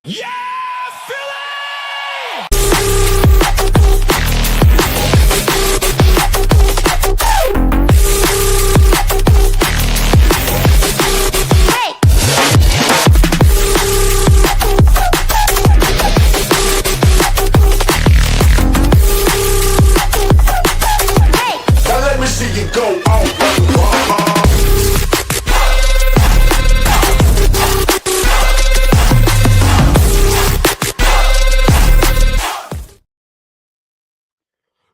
Yeah, Philly! Now let me see you go out.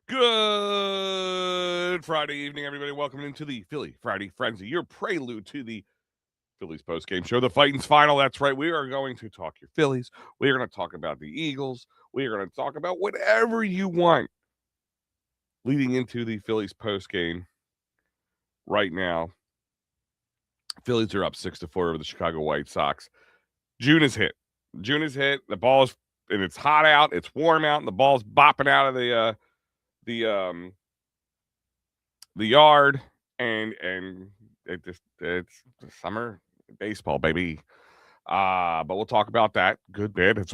Good Friday evening, everybody. Welcome into the Philly Friday Frenzy, your prelude to the Phillies postgame show, the Fighting's Final. That's right. We are going to talk your Phillies. We are going to talk about the Eagles. We are going to talk about whatever you want leading into the Phillies postgame right now. Phillies are up 6-4 over the Chicago White Sox. June is hit. The ball is, and it's hot out. It's warm out, and the ball's bopping out of the yard, and it's summer baseball, baby. But we'll talk about that. Good, bad. Has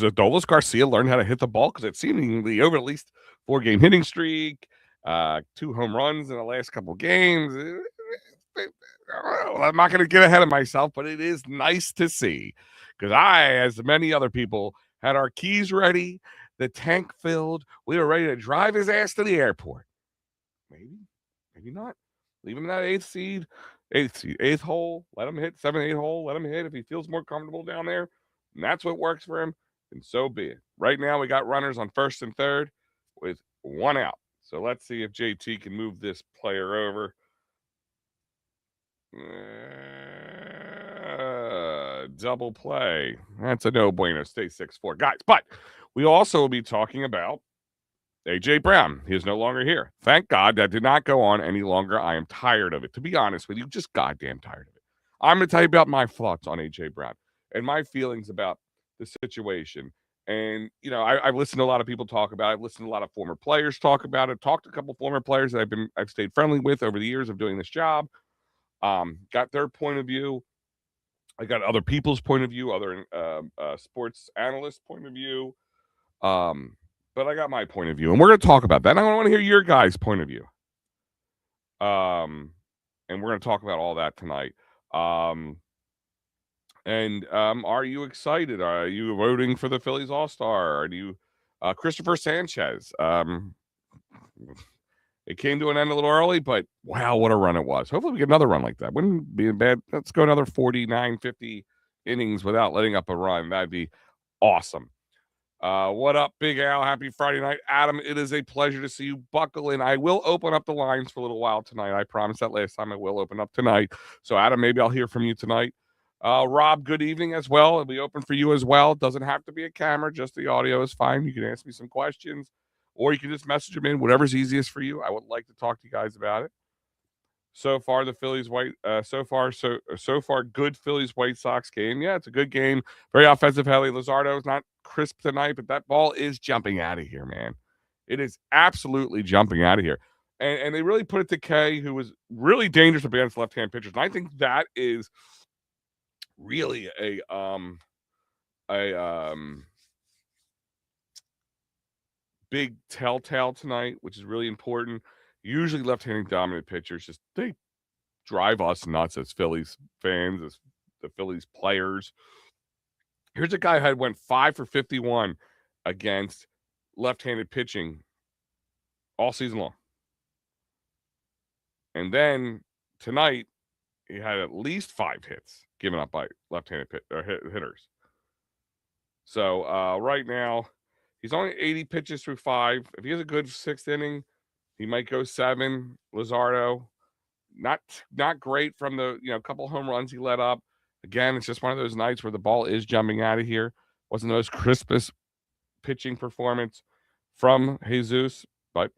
Adolis Garcia learned how to hit the ball? Because it's seemingly over at least 4-game hitting streak, 2 home runs in the last couple games. I'm not going to get ahead of myself, but it is nice to see, because I, as many other people, had our keys ready, the tank filled. We were ready to drive his ass to the airport. Maybe not. Leave him in that eighth hole. Let him hit 7, 8 hole. Let him hit if he feels more comfortable down there. And that's what works for him. And so be it. Right now, we got runners on first and third with 1 out. So let's see if JT can move this player over. Double play. That's a no bueno. Stay 6-4. Guys, but we also will be talking about A.J. Brown. He is no longer here. Thank God that did not go on any longer. I am tired of it. To be honest with you, just goddamn tired of it. I'm going to tell you about my thoughts on A.J. Brown and my feelings about the situation. And, you know, I've listened to a lot of people talk about it. I've listened to a lot of former players talk about it. Talked to a couple former players that I've stayed friendly with over the years of doing this job. Got their point of view. I got other people's point of view, other sports analysts' point of view. But I got my point of view, and we're going to talk about that. And I want to hear your guys' point of view. And we're going to talk about all that tonight. Are you excited? Are you voting for the Phillies All-Star? Are you Christopher Sanchez? It came to an end a little early, but wow, what a run it was. Hopefully we get another run like that. Wouldn't be bad. Let's go another 49, 50 innings without letting up a run. That'd be awesome. What up, Big Al? Happy Friday night. Adam, it is a pleasure to see you. Buckle in. I will open up the lines for a little while tonight. I promised that last time. I will open up tonight. So, Adam, maybe I'll hear from you tonight. Rob, good evening as well. It'll be open for you as well. It doesn't have to be a camera. Just the audio is fine. You can ask me some questions, or you can just message them in, whatever's easiest for you. I would like to talk to you guys about it. So far, the Phillies so far, good Phillies White Sox game. Yeah, it's a good game. Very offensive heavy. Luzardo's not crisp tonight, but that ball is jumping out of here, man. It is absolutely jumping out of here. And they really put it to Kay, who was really dangerous against left-hand pitchers. And I think that is really a big telltale tonight, which is really important. Usually left-handed dominant pitchers, just they drive us nuts as Phillies fans, as the Phillies players. Here's a guy who went 5 for 51 against left-handed pitching all season long. And then tonight, he had at least 5 hits given up by left-handed hitters. So right now, he's only 80 pitches through 5. If he has a good 6th inning, he might go 7. Luzardo, not great from the couple home runs he let up. Again, it's just one of those nights where the ball is jumping out of here. Wasn't the most crispest pitching performance from Jesus, but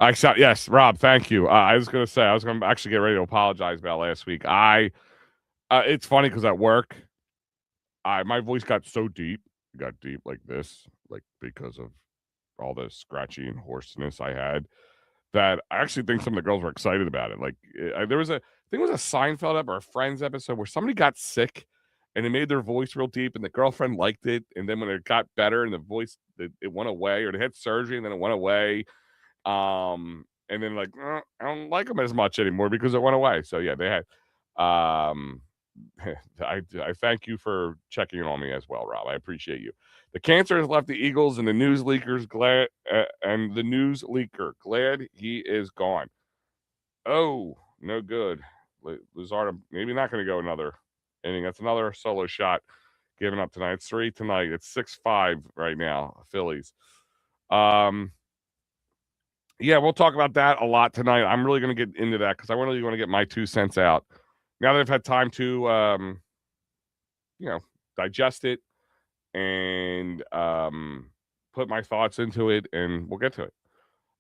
yes, Rob, thank you. I was going to say, I was going to actually get ready to apologize about last week. It's funny because at work, my voice got so deep. It got deep like this, like because of all the scratchy and hoarseness I had, that I actually think some of the girls were excited about it. Like there was a Seinfeld or a Friends episode where somebody got sick and it made their voice real deep, and the girlfriend liked it. And then when it got better and the voice it went away, or they had surgery and then it went away. And then like I don't like them as much anymore because it went away. So yeah, they had. Um, I thank you for checking in on me as well, Rob. I appreciate you. The cancer has left the Eagles, and the news leakers glad and the news leaker glad he is gone. Oh, no good. Luzardo maybe not going to go another inning. That's another solo shot given up tonight. It's 3 tonight. It's 6-5 right now. Phillies. Yeah, we'll talk about that a lot tonight. I'm really going to get into that because I really want to get my 2 cents out now that I've had time to digest it and put my thoughts into it, and we'll get to it.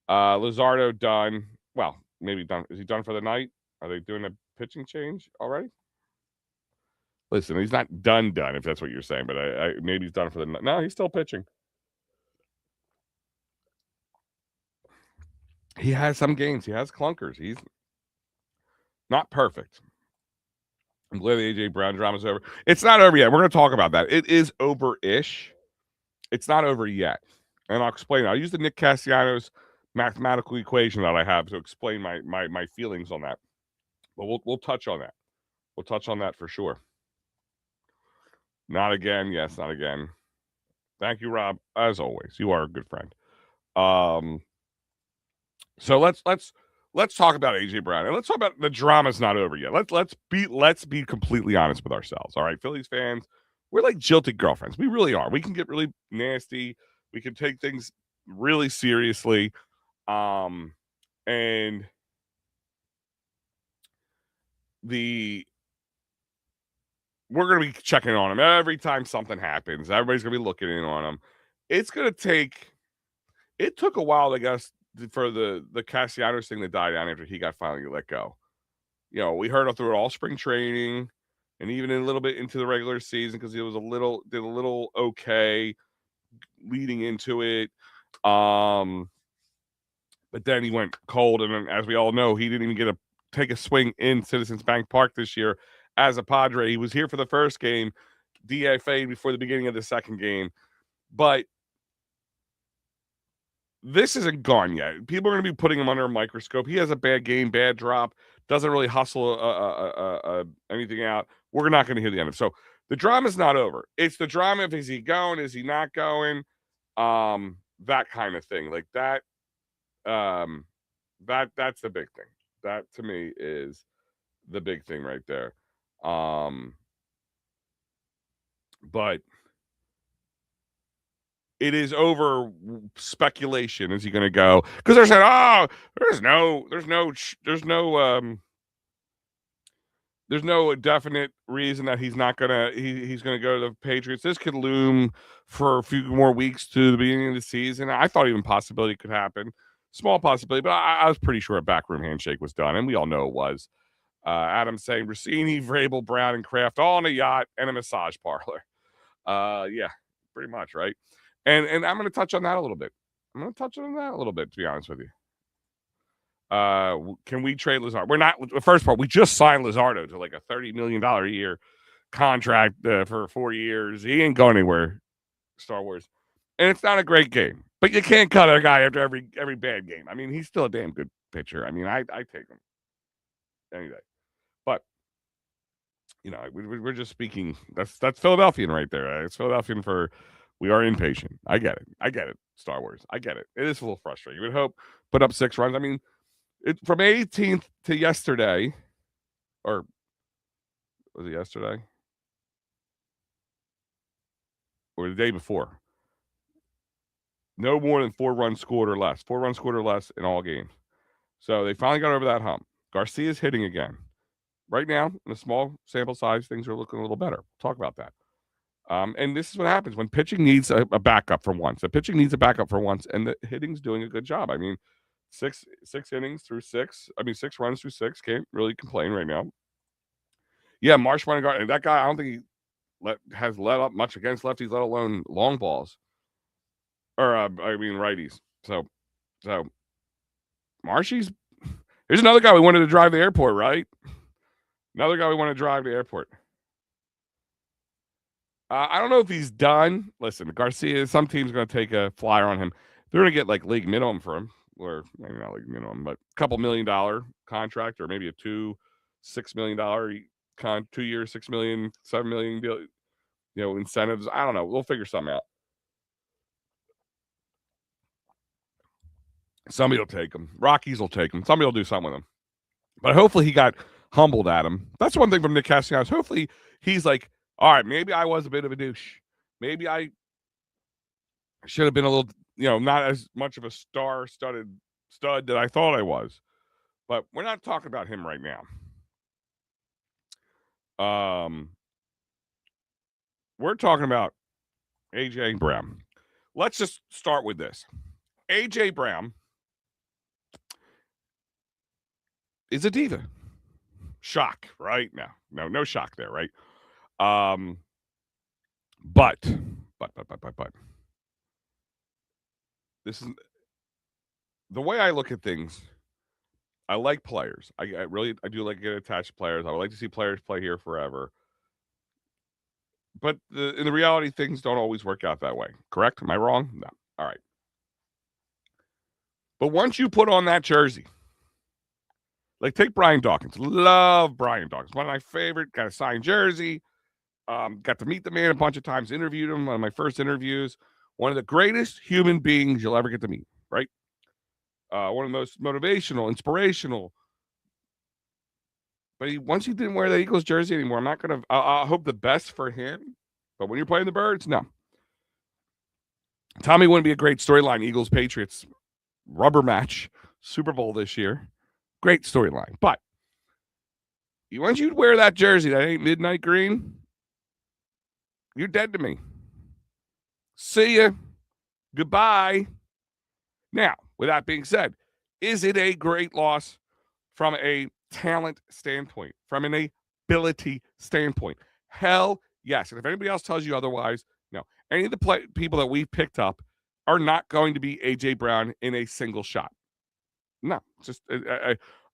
Luzardo done. Well, maybe done. Is he done for the night? Are they doing a pitching change already? Listen, he's not done, if that's what you're saying, but I maybe he's done for the night. No, he's still pitching. He has some games. He has clunkers. He's not perfect. I'm glad the AJ Brown drama's over. It's not over yet. We're going to talk about that. It is over-ish. It's not over yet. And I'll explain. I'll use the Nick Castellanos mathematical equation that I have to explain my feelings on that. But we'll touch on that. We'll touch on that for sure. Not again. Yes, not again. Thank you, Rob. As always, you are a good friend. So let's talk about AJ Brown, and let's talk about the drama's not over yet. Let's be completely honest with ourselves. All right, Phillies fans, we're like jilted girlfriends. We really are. We can get really nasty. We can take things really seriously. And we're going to be checking on him every time something happens. Everybody's going to be looking in on him. It's going to take. It took a while, I guess, for the Castellanos thing to die down after he got finally let go. We heard it through all spring training, and even a little bit into the regular season because he was did a little okay leading into it. But then he went cold, and then, as we all know, he didn't even get to take a swing in Citizens Bank Park this year as a Padre. He was here for the first game, DFA before the beginning of the second game, but this isn't gone yet. People are going to be putting him under a microscope. He has a bad game, bad drop, doesn't really hustle anything out. We're not going to hear the end of it. So the drama's not over. It's the drama of, is he going? Is he not going? That kind of thing. Like that. That's the big thing. That to me is the big thing right there. But it is over speculation. Is he going to go? Because they're saying, "Oh, there's no definite reason that he's not gonna he's gonna go to the Patriots." This could loom for a few more weeks to the beginning of the season. I thought even possibility could happen, small possibility, but I was pretty sure a backroom handshake was done, and we all know it was. Adam saying Rossini, Vrabel, Brown, and Kraft all on a yacht and a massage parlor. Yeah, pretty much, right? And I'm going to touch on that a little bit. To be honest with you. Can we trade Luzardo? We're not. The first part, we just signed Luzardo to like a $30 million a year contract for 4 years. He ain't going anywhere. Star Wars, and it's not a great game, but you can't cut a guy after every bad game. I mean, he's still a damn good pitcher. I mean, I take him any day. But we're just speaking. That's Philadelphian right there. It's Philadelphian for. We are impatient. I get it. Star Wars. I get it. It is a little frustrating. You would hope put up 6 runs. I mean, from 18th to yesterday, or was it yesterday? Or the day before? No more than 4 runs scored or less. 4 runs scored or less in all games. So they finally got over that hump. Garcia's hitting again. Right now, in a small sample size, things are looking a little better. We'll talk about that. And this is what happens when pitching needs a backup for once. The pitching needs a backup for once, and the hitting's doing a good job. I mean, six innings through 6. I mean, 6 runs through 6. Can't really complain right now. Yeah, Marsh Montgomery, that guy, I don't think he has let up much against lefties, let alone long balls. Or, righties. So Marshy's, here's another guy we wanted to drive to the airport, right? Another guy we want to drive to the airport. I don't know if he's done. Listen, Garcia, some team's going to take a flyer on him. They're going to get like league minimum for him, or maybe not league minimum, but a couple $1 million contract, or maybe a $6 million 2 years, 6 million, 7 million deal, incentives. I don't know. We'll figure something out. Somebody will take him. Rockies will take him. Somebody will do something with him. But hopefully he got humbled at him. That's one thing from Nick Castellanos. Hopefully he's like, all right, maybe I was a bit of a douche. Maybe I should have been a little, not as much of a star-studded stud that I thought I was. But we're not talking about him right now. We're talking about A.J. Brown. Let's just start with this. A.J. Brown is a diva. Shock, right? No shock there, right? But this is the way I look at things. I like players. I do like to get attached to players. I would like to see players play here forever. But in the reality, things don't always work out that way. Correct? Am I wrong? No. All right. But once you put on that jersey, like take Brian Dawkins. Love Brian Dawkins. One of my favorite. Got a signed jersey. Got to meet the man a bunch of times. Interviewed him. One of my first interviews. One of the greatest human beings you'll ever get to meet. Right? One of the most motivational, inspirational. But once he didn't wear that Eagles jersey anymore, I'm not going to. I hope the best for him. But when you're playing the Birds, no. Tell me, wouldn't be a great storyline. Eagles Patriots rubber match, Super Bowl this year. Great storyline. But once you wear that jersey, that ain't midnight green, you're dead to me. See ya. Goodbye. Now, with that being said, is it a great loss from a talent standpoint, from an ability standpoint? Hell yes. And if anybody else tells you otherwise, no. Any of the people that we've picked up are not going to be A.J. Brown in a single shot. No, just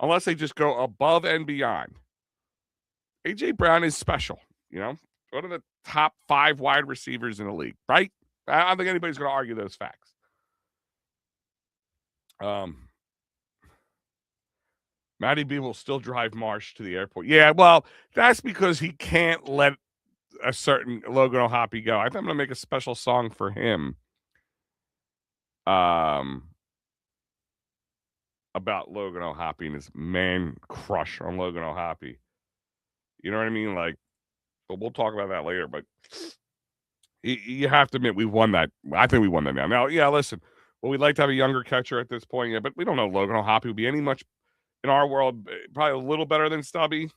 unless they just go above and beyond. A.J. Brown is special, one of the top 5 wide receivers in the league, right? I don't think anybody's going to argue those facts. Matty B will still drive Marsh to the airport. Yeah, well, that's because he can't let a certain Logan O'Hoppe go. I think I'm going to make a special song for him. About Logan O'Hoppe and his man crush on Logan O'Hoppe. You know what I mean? Like, but we'll talk about that later. But you have to admit we won that. I think we won that now. Now, yeah, listen. Well, we'd like to have a younger catcher at this point, yeah, but we don't know Logan O'Hoppe would be any much in our world. Probably a little better than Stubby.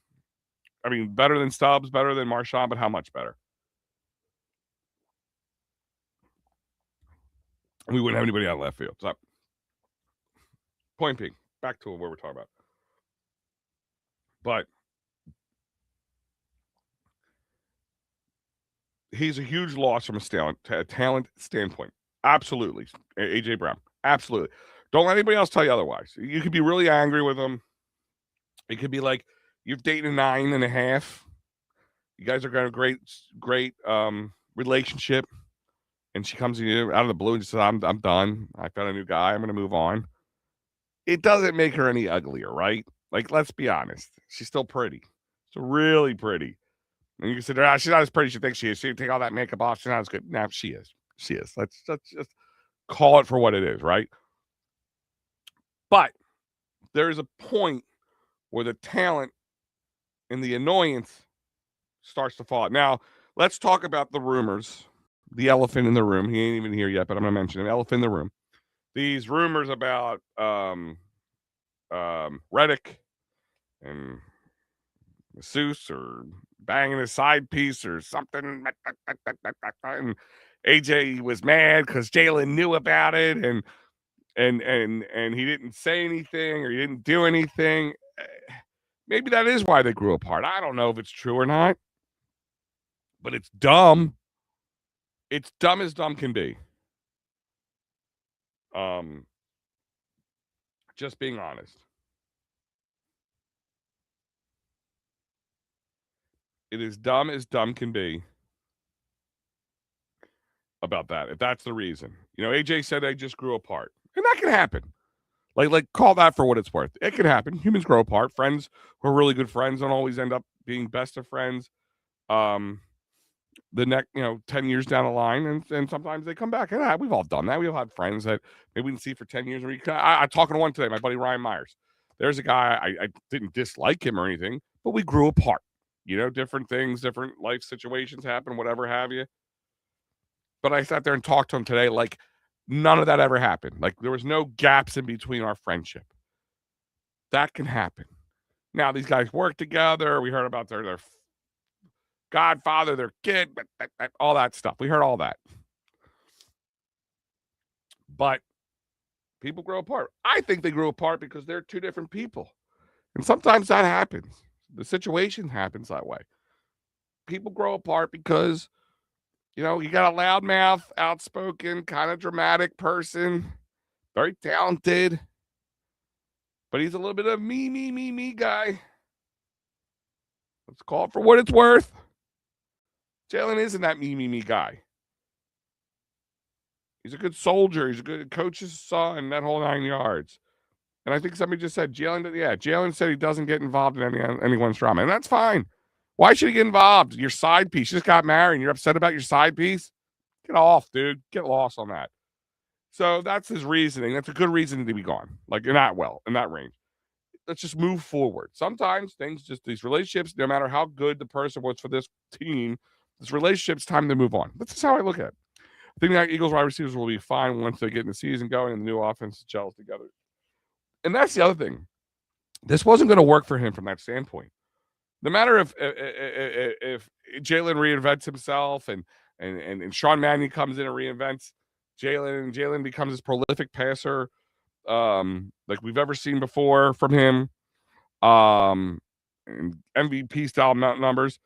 I mean, better than Stubbs, better than Marshawn, but how much better? We wouldn't have anybody out of left field. So, point being, back to where we're talking about. But he's a huge loss from a talent standpoint. Absolutely. A.J. Brown. Absolutely. Don't let anybody else tell you otherwise. You could be really angry with him. It could be like you've dated 9.5. You guys are got a great relationship. And she comes to you out of the blue and says, I'm done. I found a new guy. I'm going to move on. It doesn't make her any uglier, right? Like, let's be honest. She's still pretty. She's really pretty. And you can say, she's not as pretty as she thinks she is. She take all that makeup off. She's not as good. Now, she is. She is. Let's just call it for what it is, right? But there is a point where the talent and the annoyance starts to fall. Now, let's talk about the rumors. The elephant in the room. He ain't even here yet, but I'm going to mention an elephant in the room. These rumors about Reddick and masseuse or banging his side piece or something. And AJ was mad because Jalen knew about it and he didn't say anything or he didn't do anything. Maybe that is why they grew apart. I don't know if it's true or not, but it's dumb. It's dumb as dumb can be. Just being honest. It is dumb as dumb can be. about that. If that's the reason, AJ said they just grew apart, and that can happen. Like call that for what it's worth. It can happen. Humans grow apart. Friends who are really good friends don't always end up being best of friends. The next, 10 years down the line, and sometimes they come back. And we've all done that. We've had friends that maybe we didn't see for 10 years. I'm talking to one today, my buddy Ryan Myers. There's a guy, I didn't dislike him or anything, but we grew apart. Different things, different life situations happen, whatever have you. But I sat there and talked to him today like none of that ever happened. Like there was no gaps in between our friendship. That can happen. Now these guys work together. We heard about their godfather, their kid, all that stuff. We heard all that. But people grow apart. I think they grew apart because they're two different people. And sometimes that happens. The situation happens that way. People grow apart because, you got a loudmouth, outspoken, kind of dramatic person, very talented, but he's a little bit of me guy. Let's call it for what it's worth. Jalen isn't that me guy. He's a good soldier. He's a good coach's son, that whole 9 yards. And I think somebody just said Jalen said he doesn't get involved in anyone's drama, and that's fine. Why should he get involved? Your side piece. You just got married and you're upset about your side piece? Get off, dude. Get lost on that. So that's his reasoning. That's a good reason to be gone. Like in that range. Let's just move forward. Sometimes these relationships, no matter how good the person was for this team, this relationship's time to move on. That's just how I look at it. I think the Eagles wide receivers will be fine once they get in the season going and the new offense gels together. And that's the other thing. This wasn't going to work for him from that standpoint. No matter if Jalen reinvents himself and Sean Mannion comes in and reinvents Jalen becomes this prolific passer like we've ever seen before from him, and MVP style numbers.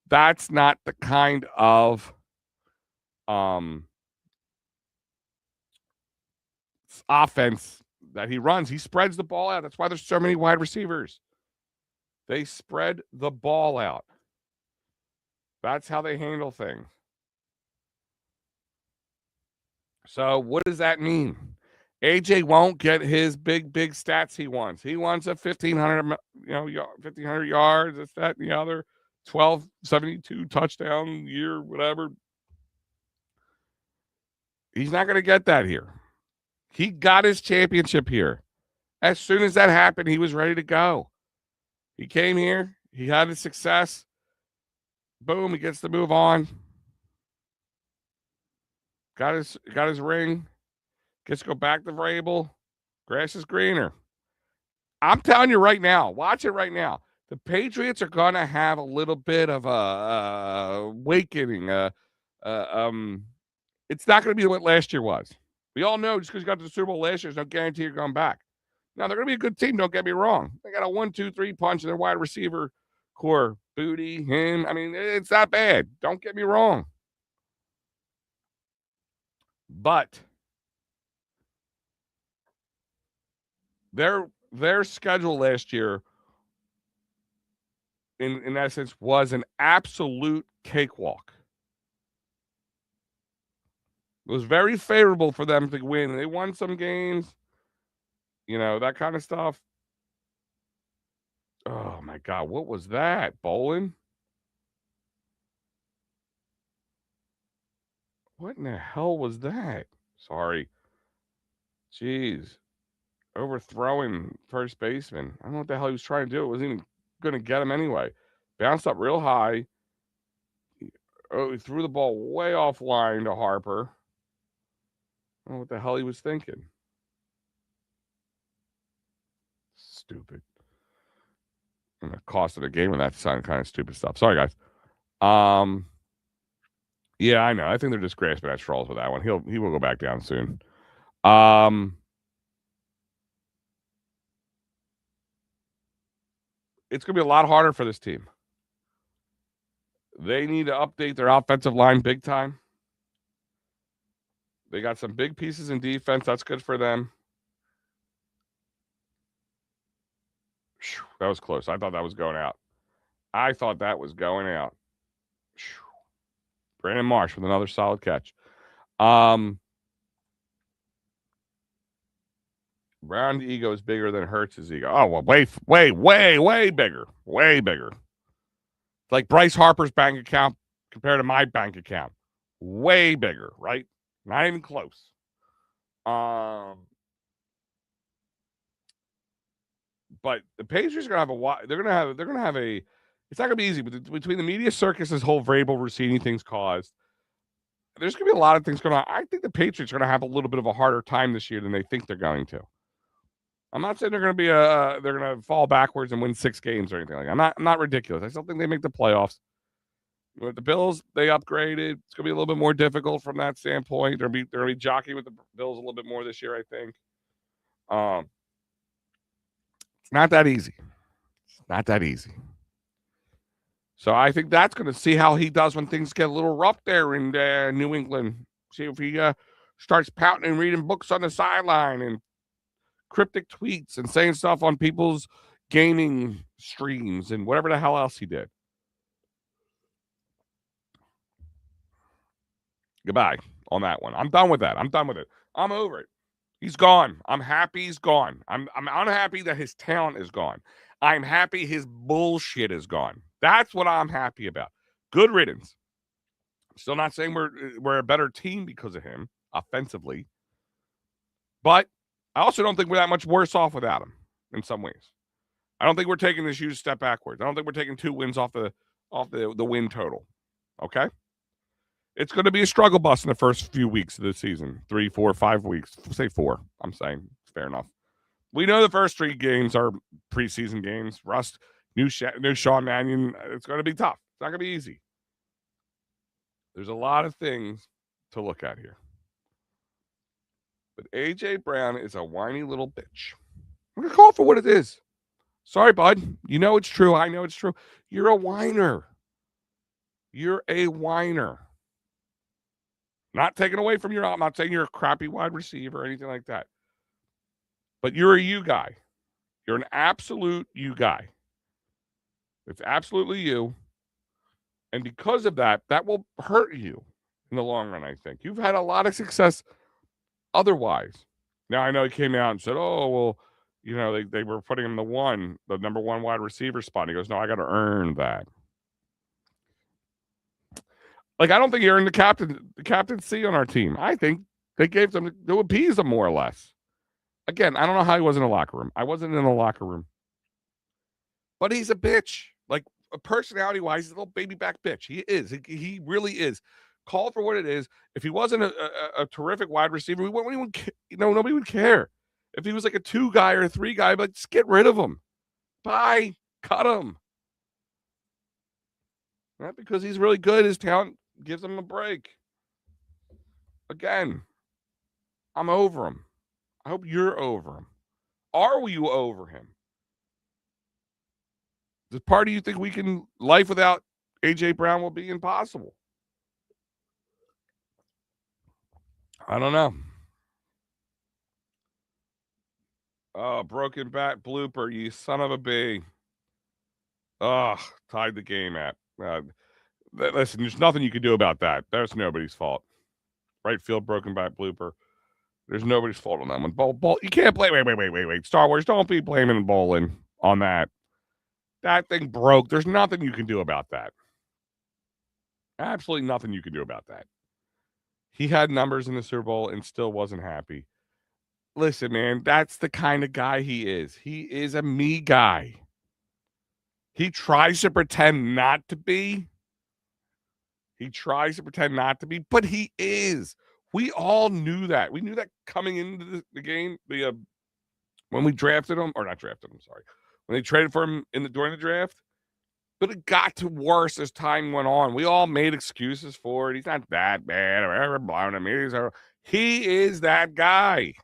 That's not the kind of offense that he runs. He spreads the ball out. That's why there's so many wide receivers. They spread the ball out. That's how they handle things. So what does that mean? AJ won't get his big stats he wants. He wants a 1,500 yards, this, that, and the other, 1272 touchdown year, whatever. He's not going to get that here. He got his championship here. As soon as that happened, he was ready to go. He came here. He had his success. Boom, he gets to move on. Got his ring. Gets to go back to Vrabel. Grass is greener. I'm telling you right now. Watch it right now. The Patriots are going to have a little bit of a awakening. It's not going to be what last year was. We all know just because you got to the Super Bowl last year, there's no guarantee you're going back. Now, they're going to be a good team, don't get me wrong. They got a 1-2-3 punch in their wide receiver core. Booty, him. I mean, it's not bad. Don't get me wrong. But their schedule last year, in essence, was an absolute cakewalk. It was very favorable for them to win. They won some games, that kind of stuff. Oh, my God. What was that? Bowling? What in the hell was that? Sorry. Jeez. Overthrowing first baseman. I don't know what the hell he was trying to do. It wasn't even going to get him anyway. Bounced up real high. He threw the ball way offline to Harper. I don't know what the hell he was thinking. Stupid. And the cost of the game of that kind of stupid stuff. Sorry, guys. Yeah, I know. I think they're just grasping at straws with that one. He will go back down soon. It's going to be a lot harder for this team. They need to update their offensive line big time. They got some big pieces in defense. That's good for them. That was close. I thought that was going out. Brandon Marsh with another solid catch. Brown's ego is bigger than Hurts's ego. Oh, well, way bigger. Way bigger. Like Bryce Harper's bank account compared to my bank account. Way bigger, right? Not even close. But the Patriots are gonna have they're gonna have a it's not gonna be easy, but between the media circus, this whole Vrabel Rossini thing's caused, there's gonna be a lot of things going on. I think the Patriots are gonna have a little bit of a harder time this year than they think they're going to. I'm not saying they're gonna be they're gonna fall backwards and win 6 games or anything like that. I'm not ridiculous. I still think they make the playoffs. With the Bills, they upgraded. It's gonna be a little bit more difficult from that standpoint. They're gonna be jockeying with the Bills a little bit more this year, I think. It's not that easy. It's not that easy. So I think that's going to see how he does when things get a little rough there in New England. See if he starts pouting and reading books on the sideline and cryptic tweets and saying stuff on people's gaming streams and whatever the hell else he did. Goodbye on that one. I'm done with that. I'm done with it. I'm over it. He's gone. I'm happy he's gone. I'm unhappy that his talent is gone. I'm happy his bullshit is gone. That's what I'm happy about. Good riddance. Still not saying we're a better team because of him offensively, but I also don't think we're that much worse off without him in some ways. I don't think we're taking this huge step backwards. I don't think we're taking 2 wins off the win total. Okay? It's going to be a struggle bus in the first few weeks of the season. 3, 4, 5 weeks. Say 4. I'm saying fair enough. We know the first 3 games are preseason games. Rust, new Sean Mannion. It's going to be tough. It's not going to be easy. There's a lot of things to look at here. But A.J. Brown is a whiny little bitch. I'm going to call it for what it is. Sorry, bud. You know it's true. I know it's true. You're a whiner. You're a whiner. Not taken away from I'm not saying you're a crappy wide receiver or anything like that. But you're a you guy. You're an absolute you guy. It's absolutely you. And because of that, that will hurt you in the long run, I think. You've had a lot of success otherwise. Now, I know he came out and said, oh, well, you know, they were putting him the number 1 wide receiver spot. He goes, no, I got to earn that. Like, I don't think he earned the captaincy on our team. I think they gave them to appease him more or less. Again, I don't know how he was in the locker room. I wasn't in the locker room. But he's a bitch. Like, personality-wise, he's a little baby back bitch. He is. He really is. Call for what it is. If he wasn't a terrific wide receiver, nobody would care. If he was like a 2 guy or a 3 guy, but just get rid of him. Bye. Cut him. Not because he's really good. His talent gives him a break. Again, I'm over him. I hope you're over him. Are you over him? Does part of you think life without A.J. Brown will be impossible? I don't know. Oh, broken bat blooper, you son of a b. Oh, tied the game at. Listen, there's nothing you can do about that. That's nobody's fault. Right field broken bat blooper. There's nobody's fault on that one. Ball. You can't blame. Wait. Star Wars, don't be blaming bowling on that. That thing broke. There's nothing you can do about that. Absolutely nothing you can do about that. He had numbers in the Super Bowl and still wasn't happy. Listen, man, that's the kind of guy he is. He is a me guy. He tries to pretend not to be. But he is. We all knew that. We knew that coming into the game. When we drafted him, or not drafted him, sorry. When they traded for him during the draft. But it got to worse as time went on. We all made excuses for it. He's not that bad or ever blown him. He is that guy.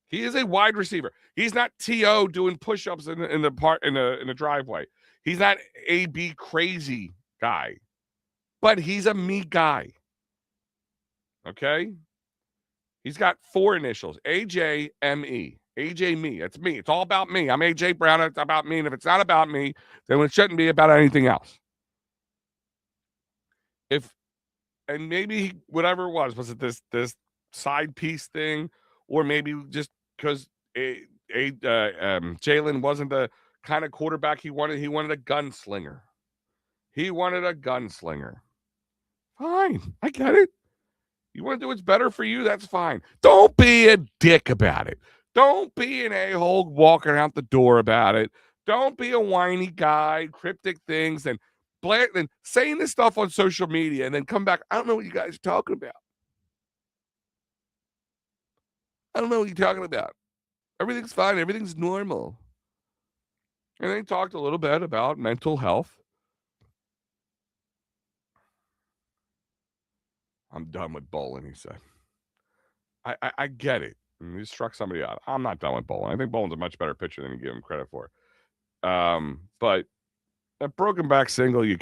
He is a wide receiver. He's not T.O. doing push-ups in the driveway. He's not A.B. crazy guy. But he's a me guy. Okay? He's got 4 initials. A.J.M.E. A.J. me. That's me. It's all about me. I'm A.J. Brown. It's about me. And if it's not about me, then it shouldn't be about anything else. If And maybe whatever it was it this side piece thing, or maybe just because Jalen wasn't the kind of quarterback he wanted. He wanted a gunslinger. He wanted a gunslinger. Fine, I get it. You want to do what's better for you? That's fine. Don't be a dick about it. Don't be an a-hole walking out the door about it. Don't be a whiny guy, cryptic things, and saying this stuff on social media and then come back. I don't know what you guys are talking about. I don't know what you're talking about. Everything's fine. Everything's normal. And they talked a little bit about mental health. I'm done with bowling, he said. I get it. And he struck somebody out. I'm not done with bowling. I think bowling's a much better pitcher than you give him credit for. But that broken back single, you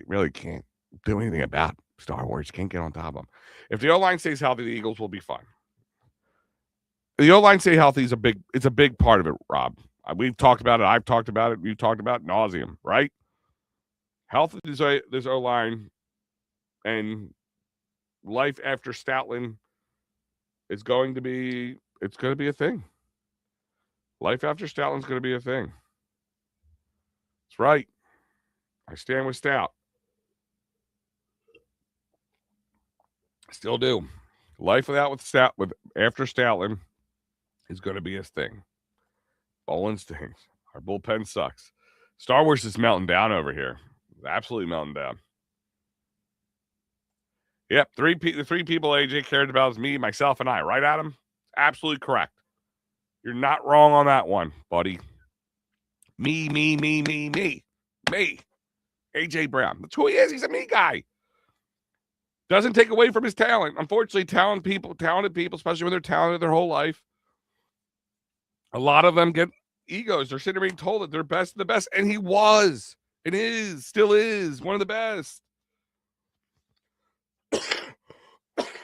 really can't do anything about. Star Wars, you can't get on top of them. If the O-line stays healthy, the Eagles will be fine. The O-line stay healthy is it's a big part of it, Rob. We've talked about it. I've talked about it. We've talked about nauseum, right? Health of this O-line and life after Stoutland is going to be a thing. Life after Stoutland's going to be a thing. That's right. I stand with Stout. Still do. Life after Stoutland is going to be a thing. Bowling stinks. Our bullpen sucks. Star Wars is melting down over here. Absolutely melting down. Yep, the three people AJ cared about is me, myself, and I. Right, Adam? Absolutely correct. You're not wrong on that one, buddy. Me. AJ Brown. That's who he is. He's a me guy. Doesn't take away from his talent. Unfortunately, talented people, especially when they're talented their whole life, a lot of them get egos. They're sitting there being told that they're best of the best. And he was. It is. Still is. One of the best.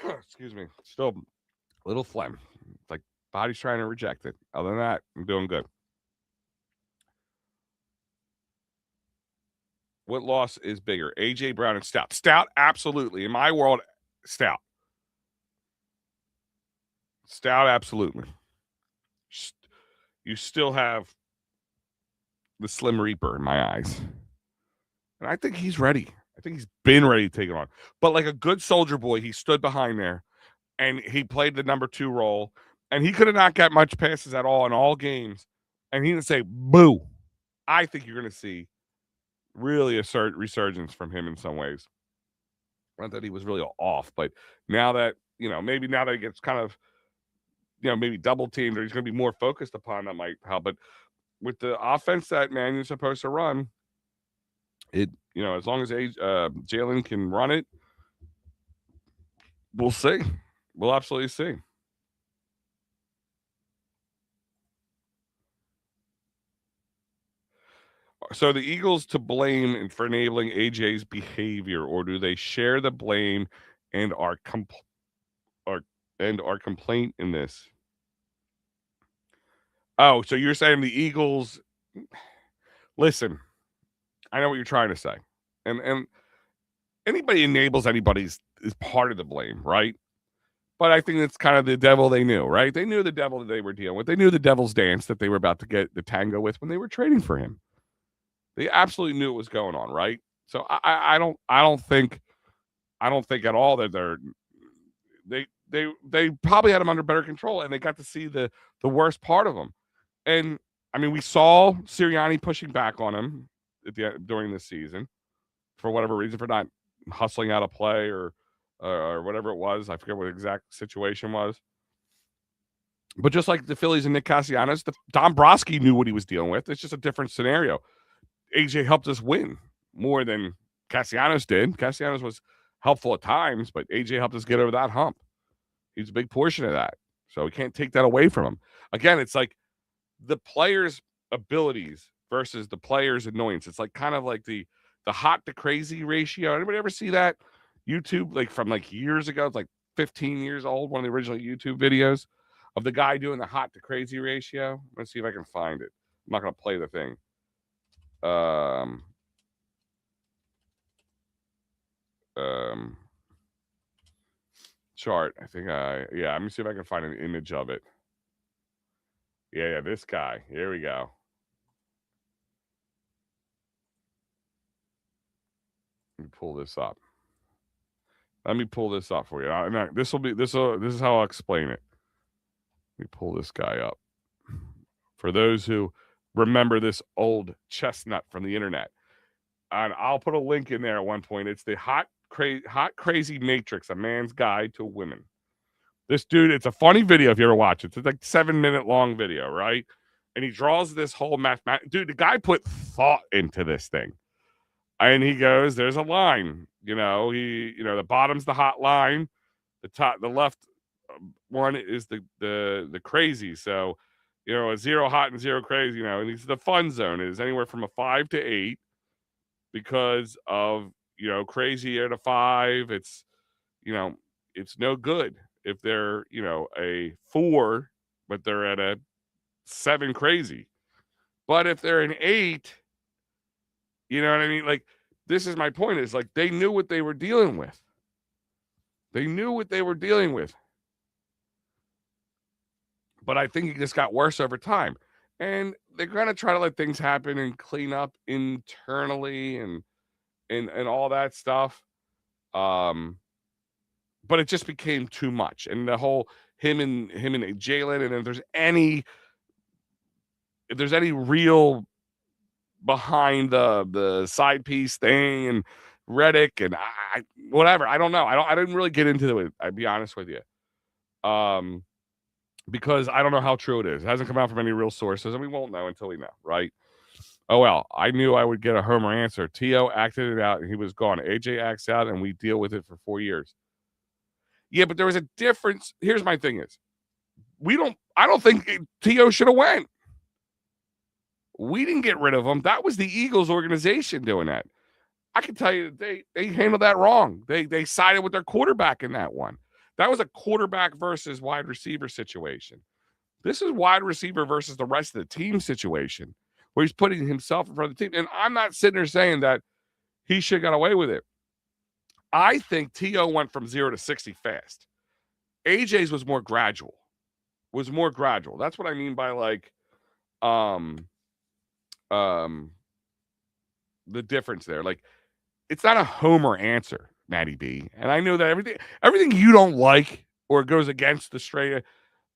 Excuse me. Still a little phlegm. It's like body's trying to reject it. Other than that, I'm doing good. What loss is bigger? AJ Brown and Stout. Stout, absolutely. In my world, Stout. Stout, absolutely. You still have the Slim Reaper in my eyes. And I think he's ready. I think he's been ready to take it on. But like a good soldier boy, he stood behind there and he played the number 2 role. And he could have not got much passes at all in all games. And he didn't say, boo. I think you're going to see really a resurgence from him in some ways. Not that he was really off, but now that, maybe now that he gets kind of, maybe double teamed or he's going to be more focused upon, that might help. But with the offense that Manion's supposed to run, as long as Jalen can run it, we'll see. We'll absolutely see. So the Eagles to blame for enabling AJ's behavior, or do they share the blame and our complaint in this? Oh, so you're saying the Eagles? Listen, I know what you're trying to say, and anybody enables anybody is part of the blame, right? But I think it's kind of the devil they knew, right? They knew the devil that they were dealing with. They knew the devil's dance that they were about to get the tango with when they were trading for him. They absolutely knew what was going on, right? So I don't think at all that they probably had him under better control, and they got to see the worst part of him. And I mean, we saw Sirianni pushing back on him during this season for whatever reason, for not hustling out a play or whatever it was. I forget what the exact situation was. But just like the Phillies and Nick Castellanos, Don Brosky knew what he was dealing with. It's just a different scenario. AJ helped us win more than Castellanos did. Castellanos was helpful at times, but AJ helped us get over that hump. He's a big portion of that. So we can't take that away from him. Again, it's like the player's abilities versus the player's annoyance. It's like kind of like the hot to crazy ratio. Anybody ever see that YouTube from years ago? It's like 15 years old, one of the original YouTube videos of the guy doing the hot to crazy ratio. Let's see if I can find it. I'm not going to play the thing. chart. I think let me see if I can find an image of it. Yeah, this guy. Here we go. Let me pull this up. Let me pull this up for you. This is how I'll explain it. Let me pull this guy up. For those who remember this old chestnut from the internet. And I'll put a link in there at one point. It's the hot crazy matrix, a man's guide to women. This dude, it's a funny video if you ever watch it. It's like 7-minute long video, right? And he draws this whole dude, the guy put thought into this thing. And he goes, there's a line, the bottom's the hot line, the left one is the crazy. So, a 0 hot and 0 crazy, and he's the fun zone is anywhere from a 5 to 8 because of, crazy at a 5. It's, it's no good if they're, a 4, but they're at a 7 crazy. But if they're an 8, you know what I mean? Like, this is my point, is like they knew what they were dealing with. They knew what they were dealing with. But I think it just got worse over time. And they're going to try to let things happen and clean up internally and all that stuff. But it just became too much. And the whole him and Jalen, and if there's any real behind the side piece thing and Reddick and whatever, I don't know. I didn't really get into it. I'd be honest with you. Because I don't know how true it is. It hasn't come out from any real sources, and we won't know until we know, right? Oh, well, I knew I would get a Homer answer. T.O. acted it out, and he was gone. A.J. acts out, and we deal with it for 4 years. Yeah, but there was a difference. Here's my thing is, I don't think T.O. should have went. We didn't get rid of him. That was the Eagles organization doing that. I can tell you they handled that wrong. They sided with their quarterback in that one. That was a quarterback versus wide receiver situation. This is wide receiver versus the rest of the team situation, where he's putting himself in front of the team. And I'm not sitting there saying that he should have got away with it. I think T.O. went from 0 to 60 fast. AJ's was more gradual. That's what I mean by like the difference there. Like, it's not a Homer answer, Matty B. And I know that everything you don't like or goes against the straight is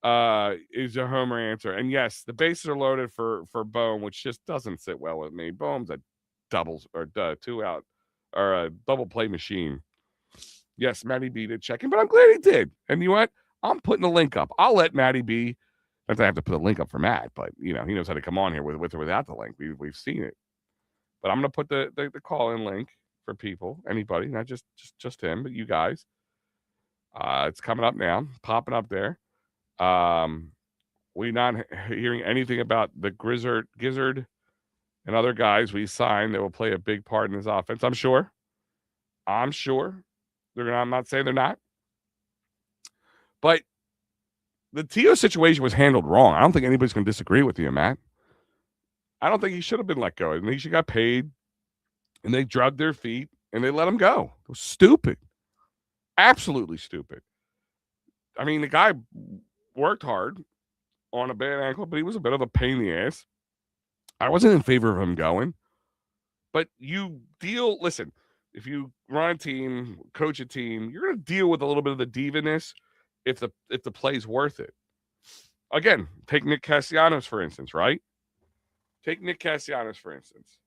a Homer answer. And yes, the bases are loaded for Bohm, which just doesn't sit well with me. Bohm's a doubles or 2 out or a double play machine. Yes, Matty B did check in, but I'm glad he did. And you know what? I'm putting the link up. I'll let Matty B. Not that I have to put a link up for Matt, but he knows how to come on here with or without the link. We've seen it. But I'm gonna put the call in link for people, anybody, not just him, but you guys. It's coming up now, popping up there. We not hearing anything about the Gizzard and other guys we signed that will play a big part in this offense. I'm sure. I'm not saying they're not. But the T.O. situation was handled wrong. I don't think anybody's going to disagree with you, Matt. I don't think he should have been let go. I think he should have got paid, and they drugged their feet, and they let him go. It was stupid. Absolutely stupid. I mean, the guy worked hard on a bad ankle, but he was a bit of a pain in the ass. I wasn't in favor of him going. But listen, if you run a team, coach a team, you're going to deal with a little bit of the diva-ness if the play's worth it. Again, take Nick Castellanos, for instance, right? Take Nick Castellanos, for instance.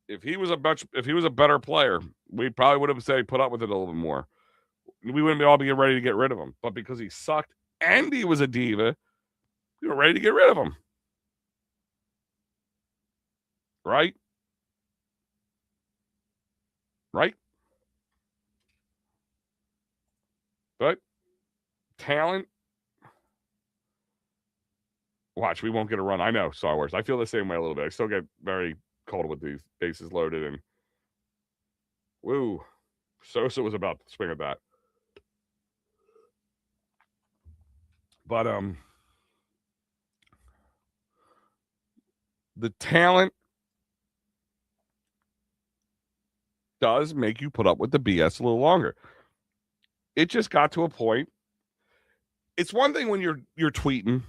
If he was a better player, we probably would have said put up with it a little bit more. We wouldn't all be ready to get rid of him. But because he sucked and he was a diva, we were ready to get rid of him. Right? Right? But talent. Watch, we won't get a run. I know, Star Wars. I feel the same way a little bit. I still get very cold with these bases loaded. And woo, Sosa was about to swing at that. But the talent does make you put up with the BS a little longer. it just got to a point. It's one thing when you're tweeting.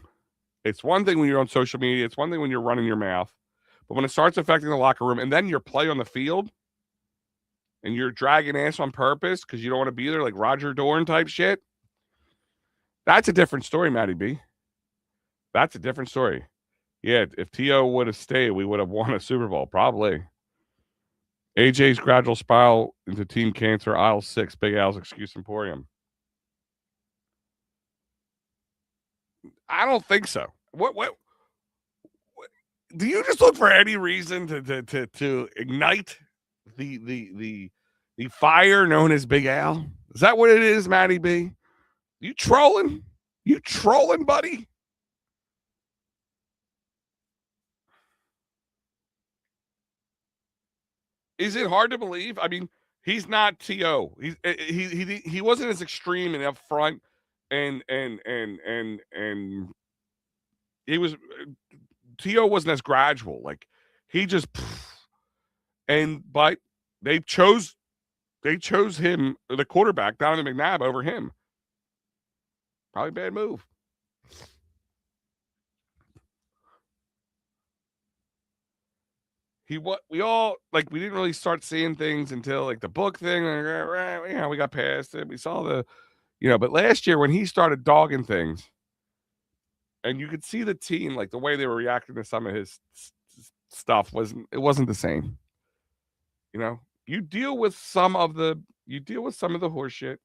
It's one thing when you're on social media. It's one thing when you're running your mouth. But when it starts affecting the locker room and then your play on the field and you're dragging ass on purpose because you don't want to be there like Roger Dorn type shit, that's a different story, Matty B. That's a different story. Yeah, if T.O. would have stayed, we would have won a Super Bowl, probably. AJ's gradual spiral into team cancer, aisle 6, Big Al's excuse emporium. I don't think so. What do you just look for any reason to ignite the fire known as Big Al? Is that what it is, Matty B? You trolling? You trolling, buddy? Is it hard to believe? I mean, he's not T.O. He wasn't as extreme and up front, and he was T.O. wasn't as gradual. Like he just but they chose him, the quarterback, Donovan McNabb, over him. Probably a bad move. We all like we didn't really start seeing things until like the book thing. Like, we got past it. We saw but last year when he started dogging things, and you could see the team, like the way they were reacting to some of his stuff wasn't the same. You deal with some of the horseshit.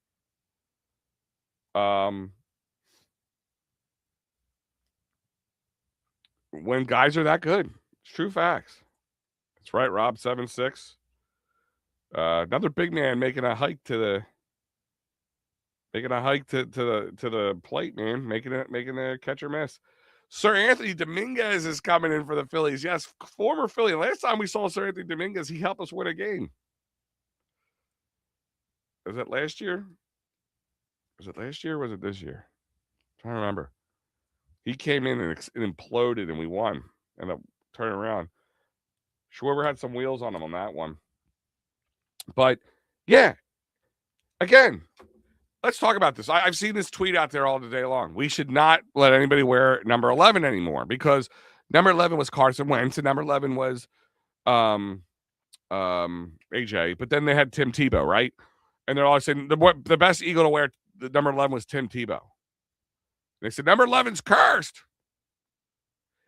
When guys are that good, it's true facts. That's right, Rob 7-6. Another big man making a hike to the plate, man, making the catcher miss. Sir Anthony Dominguez is coming in for the Phillies. Yes, former Philly. Last time we saw Sir Anthony Dominguez, he helped us win a game. Was it last year? Was it last year or was it this year? I'm trying to remember. He came in and imploded, and we won. And a turn around. Schwarber had some wheels on him on that one. But, yeah. Again, let's talk about this. I've seen this tweet out there all the day long. We should not let anybody wear number 11 anymore because number 11 was Carson Wentz and number 11 was AJ. But then they had Tim Tebow, right? And they're all saying the best Eagle to wear the number 11 was Tim Tebow. They said number 11's cursed.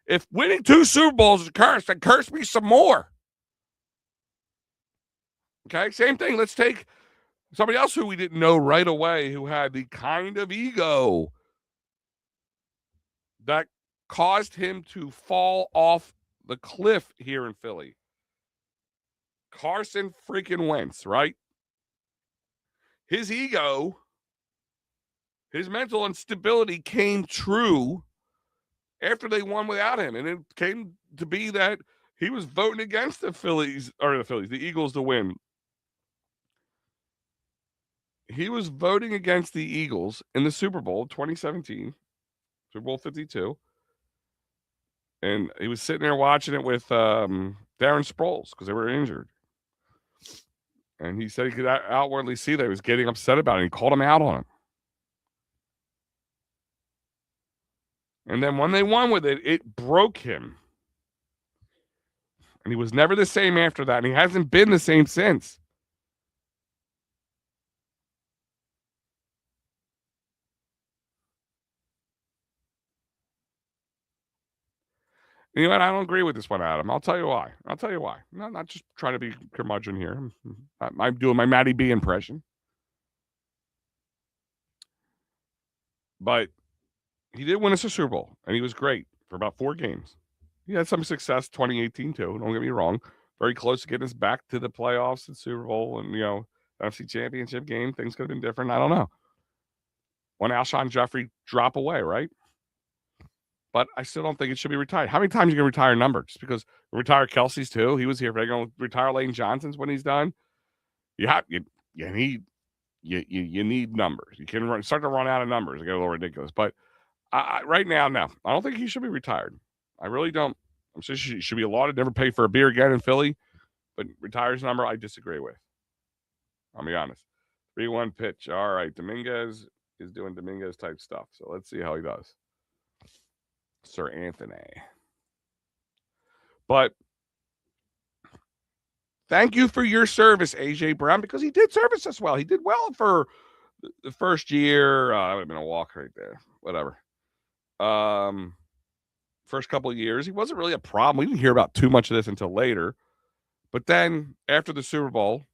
If winning 2 Super Bowls is cursed, then curse me some more. Okay, same thing. Let's take somebody else who we didn't know right away who had the kind of ego that caused him to fall off the cliff here in Philly. Carson freaking Wentz, right? His ego, his mental instability came true after they won without him. And it came to be that he was voting against the Eagles to win. He was voting against the Eagles in the Super Bowl 2017, Super Bowl 52. And he was sitting there watching it with Darren Sproles because they were injured. And he said he could outwardly see that he was getting upset about it. He called him out on it. And then when they won with it, it broke him. And he was never the same after that. And he hasn't been the same since. You know what? I don't agree with this one, Adam. I'll tell you why. I'm not just trying to be curmudgeon here. I'm doing my Matty B impression. But he did win us a Super Bowl, and he was great for about 4 games. He had some success 2018 too. Don't get me wrong. Very close to getting us back to the playoffs and Super Bowl and, NFC Championship game. Things could have been different. I don't know. When Alshon Jeffrey drop away, right? But I still don't think it should be retired. How many times are you going to retire a number? Just because retire Kelsey's too? He was here. They're going to retire Lane Johnson's when he's done. You need numbers. You can start to run out of numbers. It get a little ridiculous. But right now, no. I don't think he should be retired. I really don't. I'm saying he should be allowed to never pay for a beer again in Philly. But retires number, I disagree with. I'll be honest. 3-1 pitch. All right. Dominguez is doing Dominguez type stuff. So let's see how he does. Sir Anthony. But thank you for your service, AJ Brown, because he did service us well. He did well for the first year. That would have been a walk right there. Whatever. First couple of years, he wasn't really a problem. We didn't hear about too much of this until later. But then after the Super Bowl,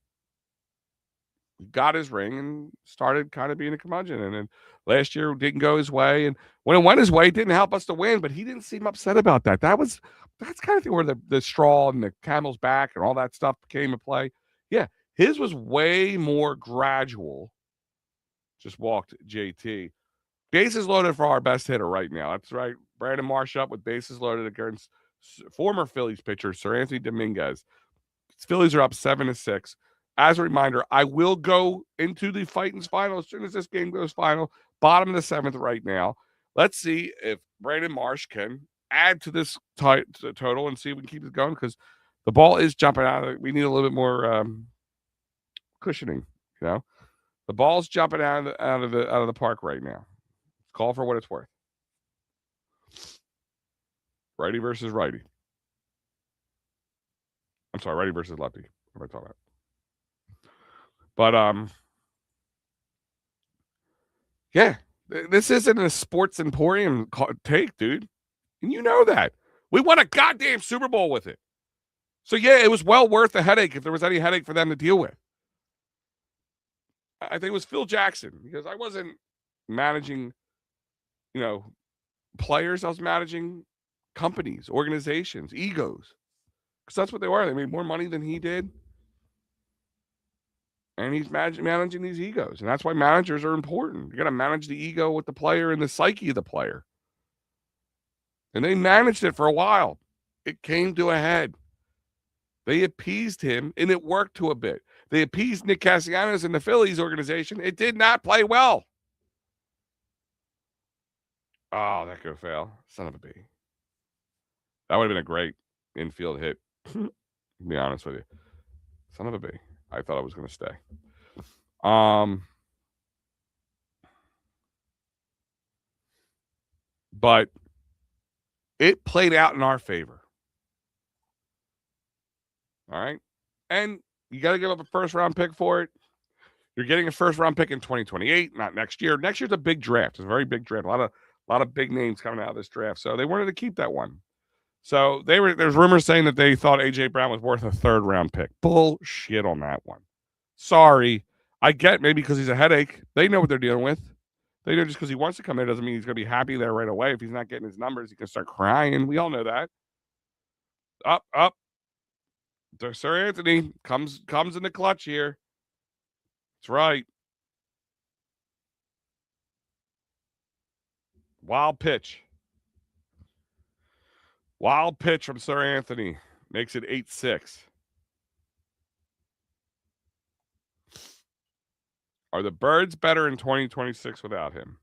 he got his ring and started kind of being a curmudgeon. And then last year didn't go his way. And when it went his way, it didn't help us to win. But he didn't seem upset about that. That's kind of thing where the straw and the camel's back and all that stuff came to play. Yeah, his was way more gradual. Just walked JT. Bases loaded for our best hitter right now. That's right. Brandon Marsh up with bases loaded against former Phillies pitcher Sir Anthony Dominguez. Phillies are up 7-6. As a reminder, I will go into the Fightins final as soon as this game goes final. Bottom of the 7th right now. Let's see if Brandon Marsh can add to this total and see if we can keep it going, because the ball is jumping out. We need a little bit more cushioning. The ball's jumping out of the park right now. Call for what it's worth. Righty versus righty. I'm sorry, righty versus lefty. What am I talking about? But yeah, this isn't a sports emporium take, dude. And you know that. We won a goddamn Super Bowl with it. So yeah, it was well worth the headache if there was any headache for them to deal with. I think it was Phil Jackson, because I wasn't managing, players. I was managing companies, organizations, egos. Because that's what they were. They made more money than he did. And he's managing these egos. And that's why managers are important. You got to manage the ego with the player and the psyche of the player. And they managed it for a while. It came to a head. They appeased him, and it worked to a bit. They appeased Nick Castellanos in the Phillies organization. It did not play well. Oh, that could fail. Son of a B. That would have been a great infield hit, to be honest with you. Son of a B. I thought I was going to stay. But it played out in our favor. All right. And you got to give up a first-round pick for it. You're getting a first-round pick in 2028, not next year. Next year's a big draft. It's a very big draft. A lot of big names coming out of this draft. So they wanted to keep that one. So there's rumors saying that they thought A.J. Brown was worth a third-round pick. Bullshit on that one. Sorry. I get maybe because he's a headache. They know what they're dealing with. They know just because he wants to come there doesn't mean he's going to be happy there right away. If he's not getting his numbers, he can start crying. We all know that. Up. Sir Anthony comes in the clutch here. That's right. Wild pitch. Wild pitch from Sir Anthony. Makes it 8-6. Are the Birds better in 2026 without him?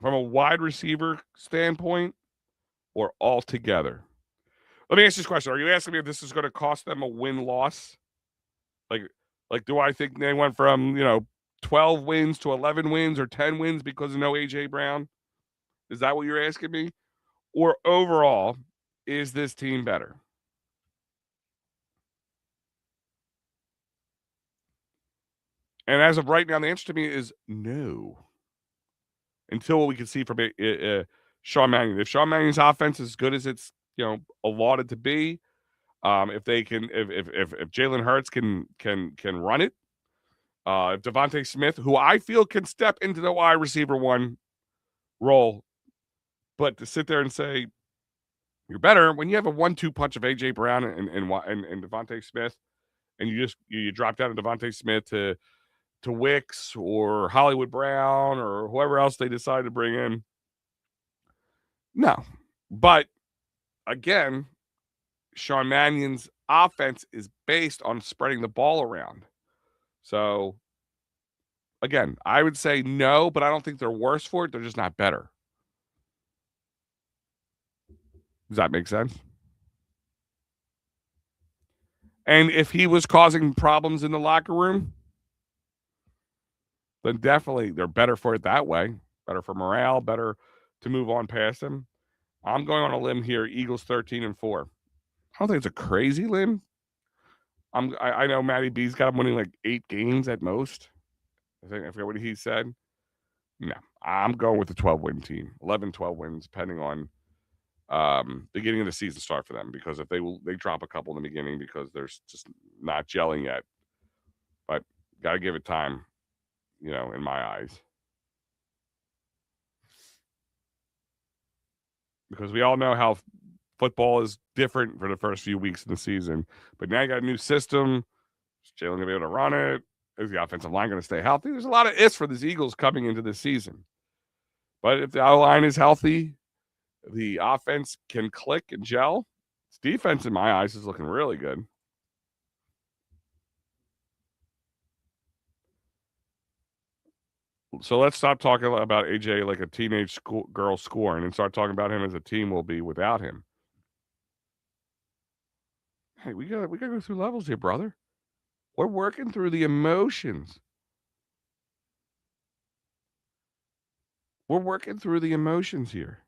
From a wide receiver standpoint or altogether? Let me ask you this question. Are you asking me if this is going to cost them a win-loss? Like, do I think they went from, 12 wins to 11 wins or 10 wins because of no A.J. Brown? Is that what you're asking me? Or overall, is this team better? And as of right now, the answer to me is no. Until what we can see from Sean Mannion. If Sean Mannion's offense is as good as it's allotted to be, if they can, if Jalen Hurts can run it, if Devontae Smith, who I feel can step into the wide receiver one role, but to sit there and say you're better when you have a 1-2 punch of AJ Brown and Devontae Smith, and you drop down to Devontae Smith to Wicks or Hollywood Brown or whoever else they decide to bring in. No. But again, Sean Mannion's offense is based on spreading the ball around. So again, I would say no, but I don't think they're worse for it. They're just not better. Does that make sense? And if he was causing problems in the locker room, then definitely they're better for it that way. Better for morale, better to move on past him. I'm going on a limb here. Eagles 13-4. I don't think it's a crazy limb. I know Matty B's got him winning like 8 games at most. I forget what he said. No, I'm going with the 12-win team. 11, 12 wins, depending on beginning of the season start for them. Because if they drop a couple in the beginning because they're just not gelling yet. But got to give it time, in my eyes. Because we all know how football is different for the first few weeks of the season. But now you got a new system. Is Jalen going to be able to run it? Is the offensive line going to stay healthy? There's a lot of ifs for these Eagles coming into this season. But if the O-line is healthy, the offense can click and gel. Its defense, in my eyes, is looking really good. So let's stop talking about AJ like a teenage girl scoring and start talking about him as a team will be without him. Hey, we gotta go through levels here, brother. We're working through the emotions. We're working through the emotions here.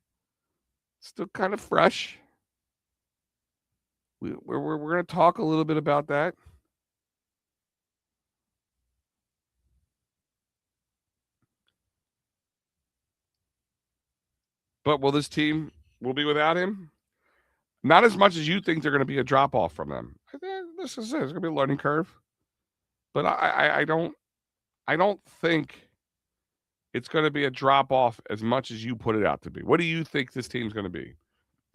Still kind of fresh. We're going to talk a little bit about that. But will this team will be without him? Not as much as you think they're going to be a drop off from them. This is it. It's going to be a learning curve. But I don't think it's going to be a drop off as much as you put it out to be. What do you think this team's going to be?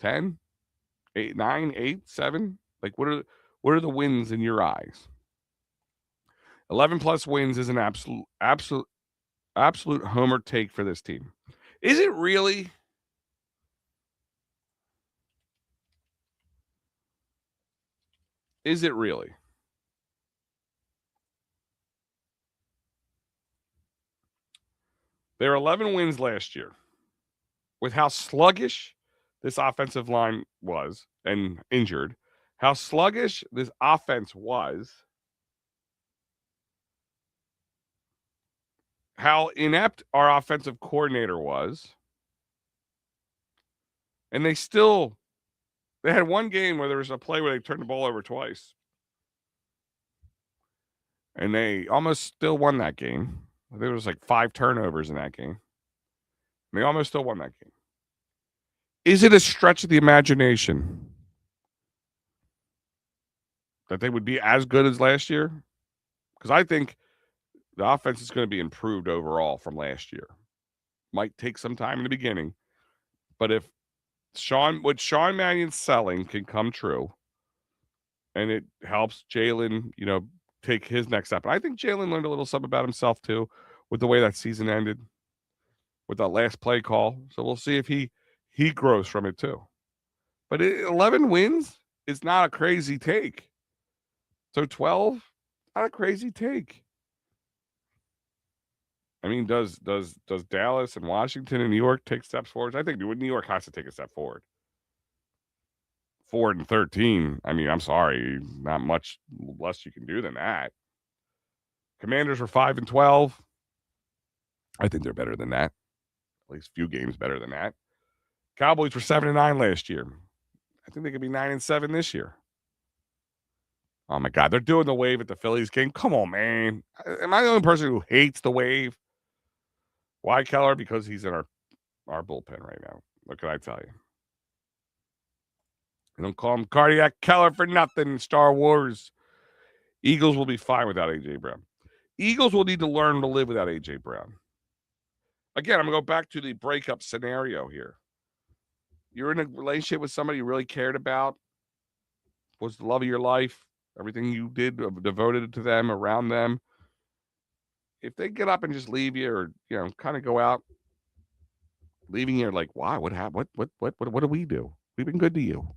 10, 8, 9, 8, 7? Like what are the wins in your eyes? 11 plus wins is an absolute homer take for this team. Is it really? Is it really? There were 11 wins last year. With how sluggish this offensive line was and injured, how sluggish this offense was, how inept our offensive coordinator was, and they had one game where there was a play where they turned the ball over twice. And they almost still won that game. There was like 5 turnovers in that game. They almost still won that game. Is it a stretch of the imagination that they would be as good as last year? Because I think the offense is going to be improved overall from last year. Might take some time in the beginning, but if Sean Mannion's selling can come true, and it helps Jalen, take his next step. And I think Jalen learned a little something about himself too, with the way that season ended, with that last play call. So we'll see if he grows from it too. But 11 wins is not a crazy take. So 12, not a crazy take. I mean, does Dallas and Washington and New York take steps forward? I think New York has to take a step forward. 4-13. I mean, I'm sorry, not much less you can do than that. Commanders were 5-12. I think they're better than that. At least a few games better than that. Cowboys were 7-9 last year. I think they could be 9-7 this year. Oh my God, they're doing the wave at the Phillies game. Come on, man. Am I the only person who hates the wave? Why, Keller? Because he's in our bullpen right now. What can I tell you? I don't call him Cardiac Keller for nothing. Star Wars. Eagles will be fine without A.J. Brown. Eagles will need to learn to live without A.J. Brown. Again, I'm going to go back to the breakup scenario here. You're in a relationship with somebody you really cared about, was the love of your life, everything you did devoted to them, around them. If they get up and just leave you or, kind of go out, leaving you like, why? What happened? What do we do? We've been good to you.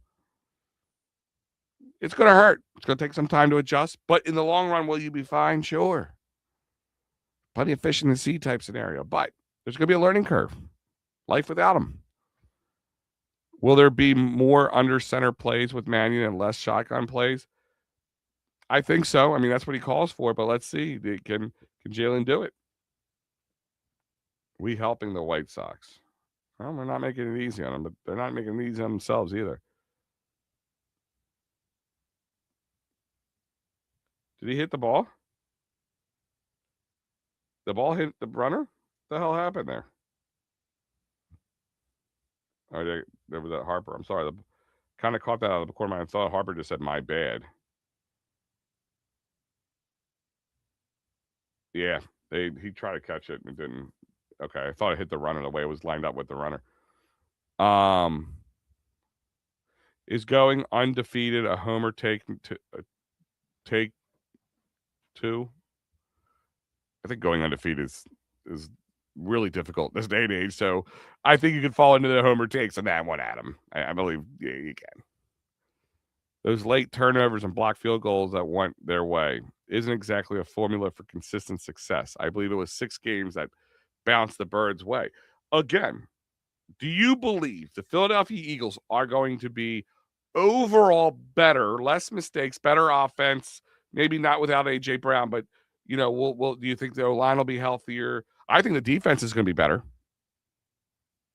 It's going to hurt. It's going to take some time to adjust. But in the long run, will you be fine? Sure. Plenty of fish in the sea type scenario. But there's going to be a learning curve. Life without them. Will there be more under center plays with Mannion and less shotgun plays? I think so. I mean, that's what he calls for, but let's see. Can Jalen do it? We helping the White Sox. Well, we're not making it easy on them, but they're not making it easy on themselves either. Did he hit the ball? The ball hit the runner? What the hell happened there? Oh, there was that Harper. I'm sorry. Kind of caught that out of the corner of my eye. I thought Harper just said, my bad. Yeah, he tried to catch it and didn't. Okay, I thought it hit the runner the way it was lined up with the runner. Is going undefeated a homer take two? I think going undefeated is really difficult this day and age. So I think you could fall into the homer takes on that one, Adam. I believe you can. Those late turnovers and blocked field goals that went their way isn't exactly a formula for consistent success. I believe it was 6 games that bounced the Birds' way. Again, do you believe the Philadelphia Eagles are going to be overall better, less mistakes, better offense? Maybe not without AJ Brown, but we'll do you think the line will be healthier? I think the defense is going to be better,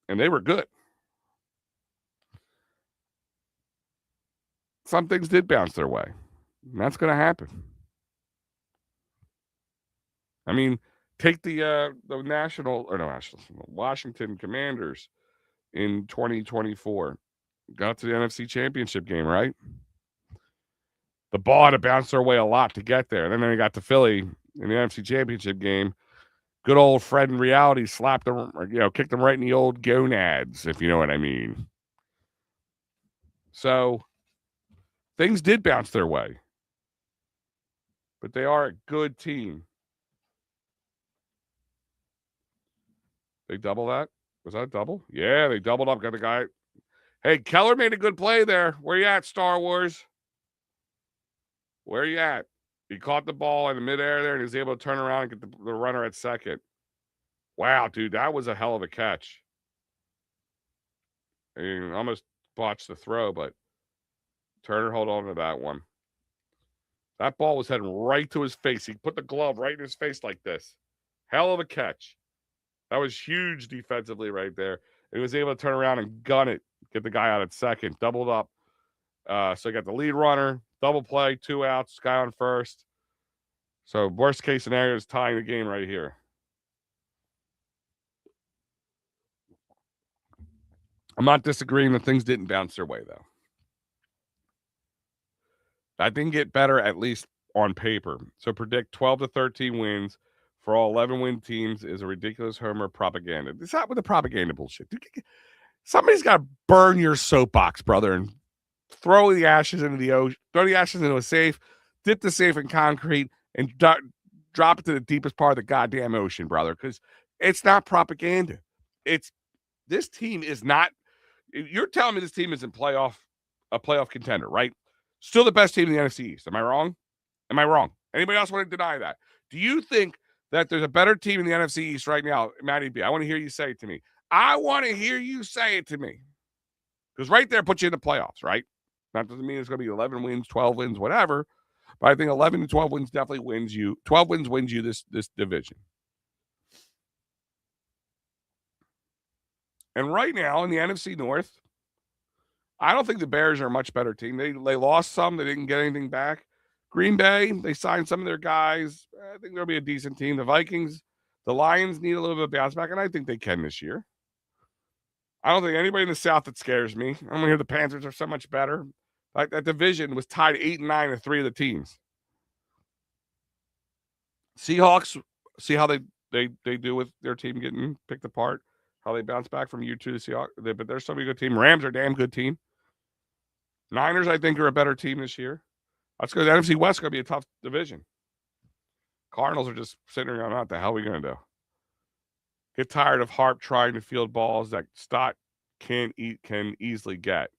and they were good. Some things did bounce their way. And that's going to happen. I mean, take the Washington Commanders in 2024. Got to the NFC Championship game, right? The ball had to bounce their way a lot to get there. Then they got to Philly in the NFC Championship game. Good old Fred in reality slapped them, kicked them right in the old gonads, if you know what I mean. So things did bounce their way, but they are a good team. They double that? Was that a double? Yeah, they doubled up. Got the guy. Hey, Keller made a good play there. Where you at, Star Wars? Where you at? He caught the ball in the midair there, and he was able to turn around and get the runner at second. Wow, dude, that was a hell of a catch. I mean, almost botched the throw, but Turner held on to that one. That ball was heading right to his face. He put the glove right in his face like this. Hell of a catch. That was huge defensively right there. And he was able to turn around and gun it, get the guy out at second, doubled up. So he got the lead runner, double play, 2 outs, guy on first. So worst case scenario is tying the game right here. I'm not disagreeing that things didn't bounce their way, though. That didn't get better, at least on paper. So predict 12 to 13 wins for all 11-win teams is a ridiculous homer propaganda. It's not with the propaganda bullshit. Somebody's got to burn your soapbox, brother, and throw the ashes into the ocean, throw the ashes into a safe, dip the safe in concrete, and drop it to the deepest part of the goddamn ocean, brother, because it's not propaganda. This team is not. You're telling me this team is a playoff contender, right? Still the best team in the NFC East. Am I wrong? Am I wrong? Anybody else want to deny that? Do you think that there's a better team in the NFC East right now, Matty B? I want to hear you say it to me. I want to hear you say it to me. Because right there puts you in the playoffs, right? That doesn't mean it's going to be 11 wins, 12 wins, whatever. But I think 11 to 12 wins definitely wins you. 12 wins wins you this division. And right now in the NFC North, I don't think the Bears are a much better team. They lost some. They didn't get anything back. Green Bay, they signed some of their guys. I think they'll be a decent team. The Vikings, the Lions need a little bit of bounce back, and I think they can this year. I don't think anybody in the South that scares me. I'm going to hear the Panthers are so much better. Like that division was tied 8-9 of 3 of the teams. Seahawks, see how they do with their team getting picked apart, how they bounce back from year 2 to Seahawks. But they're still a good team. Rams are a damn good team. Niners, I think, are a better team this year. Let's go. The NFC West is going to be a tough division. Cardinals are just sitting around. What the hell are we going to do? Get tired of Harp trying to field balls that Stott can easily get.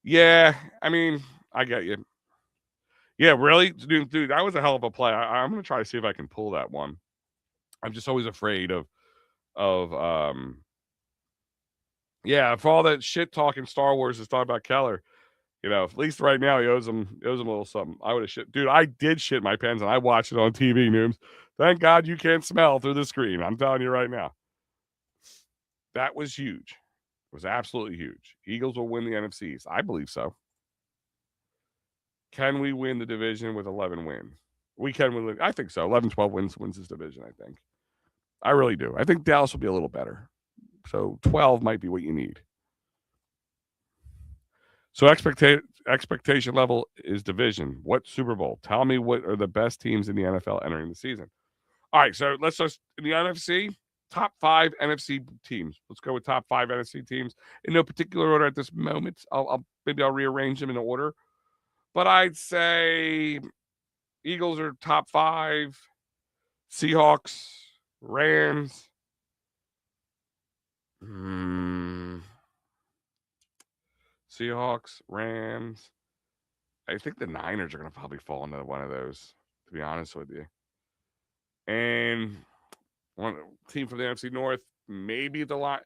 Yeah, I mean, I get you. Yeah, really, dude, that was a hell of a play. I'm going to try to see if I can pull that one. I'm just always afraid of yeah, for all that shit talking Star Wars is talking about Keller. At least right now he owes him a little something. I would have shit. Dude, I did shit my pants and I watched it on TV, Nooms. Thank God you can't smell through the screen. I'm telling you right now. That was huge. It was absolutely huge. Eagles will win the NFC East. I believe so. Can we win the division with 11 wins? We can win. I think so. 11, 12 wins this division, I think. I really do. I think Dallas will be a little better. So 12 might be what you need. So expectation level is division. What Super Bowl? Tell me what are the best teams in the NFL entering the season. All right, so let's just in the NFC, top 5 NFC teams. Let's go with top 5 NFC teams in no particular order at this moment. I'll rearrange them in order, but I'd say Eagles are top 5, Seahawks, Rams. Seahawks, Rams. I think the Niners are going to probably fall into one of those, to be honest with you. And one team from the NFC North, maybe the Lions.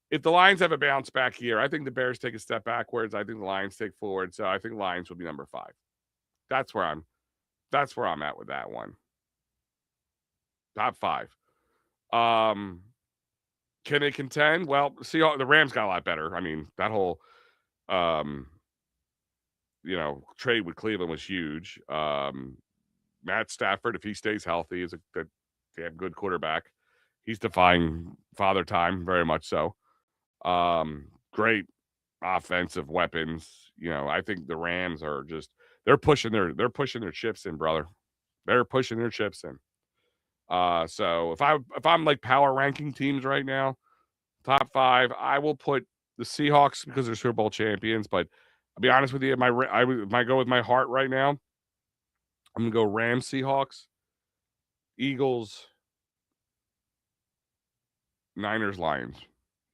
If the Lions have a bounce back year, I think the Bears take a step backwards. I think the Lions take forward. So I think Lions will be number 5. That's where I'm at with that one. Top 5. Can they contend? Well, see, the Rams got a lot better. I mean, that whole trade with Cleveland was huge. Matt Stafford, if he stays healthy, is a damn good quarterback. He's defying father time, very much so. Great offensive weapons. I think the Rams are just they're pushing their chips in, brother. They're pushing their chips in. So if I'm like power ranking teams right now, top 5, I will put the Seahawks because they're Super Bowl champions. But I'll be honest with you, I go with my heart right now. I'm gonna go Rams, Seahawks, Eagles, Niners, Lions,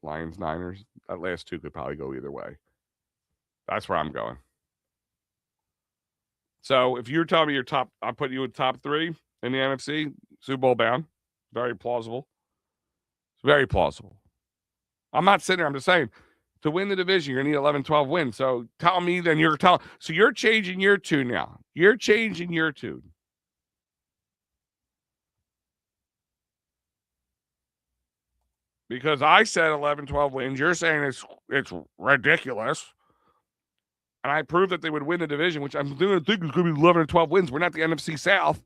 Niners. That last 2 could probably go either way. That's where I'm going. So if you're telling me you're top, I'll put you in top 3 in the NFC, Super Bowl bound. Very plausible. It's very plausible. I'm not sitting there. I'm just saying, to win the division, you're going to need 11, 12 wins. So tell me then so you're changing your tune now. You're changing your tune. Because I said 11, 12 wins. You're saying it's ridiculous. And I proved that they would win the division, which I'm going to think is going to be 11 or 12 wins. We're not the NFC South.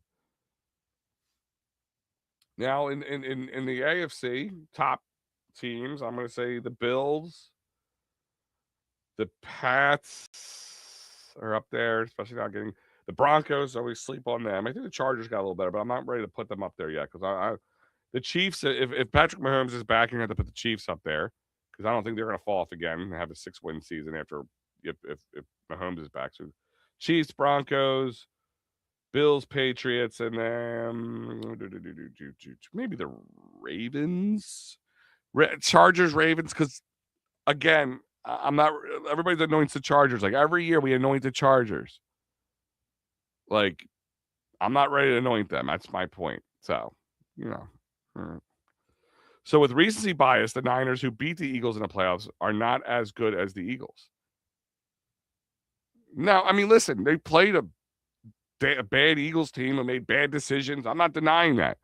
Now, in the AFC, top teams, I'm going to say the Bills, the Pats are up there, especially not getting the Broncos. Always sleep on them. I think the Chargers got a little better, but I'm not ready to put them up there yet because the Chiefs. If Patrick Mahomes is back, you're going to have to put the Chiefs up there because I don't think they're going to fall off again and have a 6-win season after if Mahomes is back. So Chiefs, Broncos, Bills, Patriots, and then maybe the Ravens, Chargers, Ravens. Because again, I'm not. Everybody anoints the Chargers. Like every year, we anoint the Chargers. Like I'm not ready to anoint them. That's my point. So So with recency bias, the Niners, who beat the Eagles in the playoffs, are not as good as the Eagles. Now, I mean, listen, they played a bad Eagles team and made bad decisions. I'm not denying that.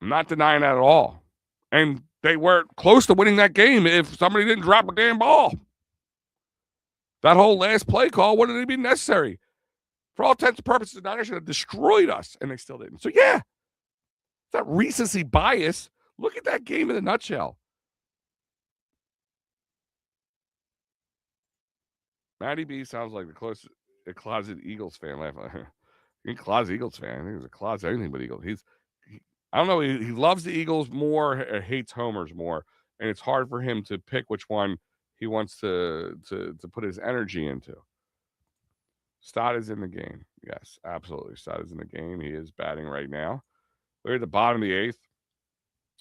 I'm not denying that at all. And they were close to winning that game if somebody didn't drop a damn ball. That whole last play call wouldn't have been necessary. For all intents and purposes, the Niners should have destroyed us, and they still didn't. So, yeah, that recency bias. Look at that game in a nutshell. Matty B sounds like a closet Eagles fan. He's a closet Eagles fan. I think he's a closet anything but Eagles. I don't know. He loves the Eagles more, or hates homers more, and it's hard for him to pick which one he wants to put his energy into. Stott is in the game. Yes, absolutely. Stott is in the game. He is batting right now. We're at the bottom of the 8th.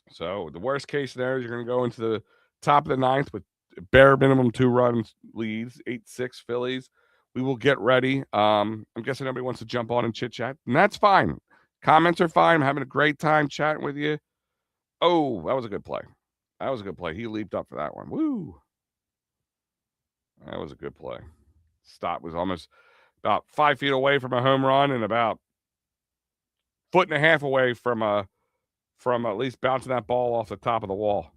So the worst case scenario is you're going to go into the top of the 9th with bare minimum 2 runs leads, 8-6 Phillies. We will get ready. I'm guessing everybody wants to jump on and chit chat, and that's fine. Comments are fine. I'm having a great time chatting with you. Oh, that was a good play. He leaped up for that one. Woo. That was a good play. Stott was almost about 5 feet away from a home run and about foot and a half away from at least bouncing that ball off the top of the wall.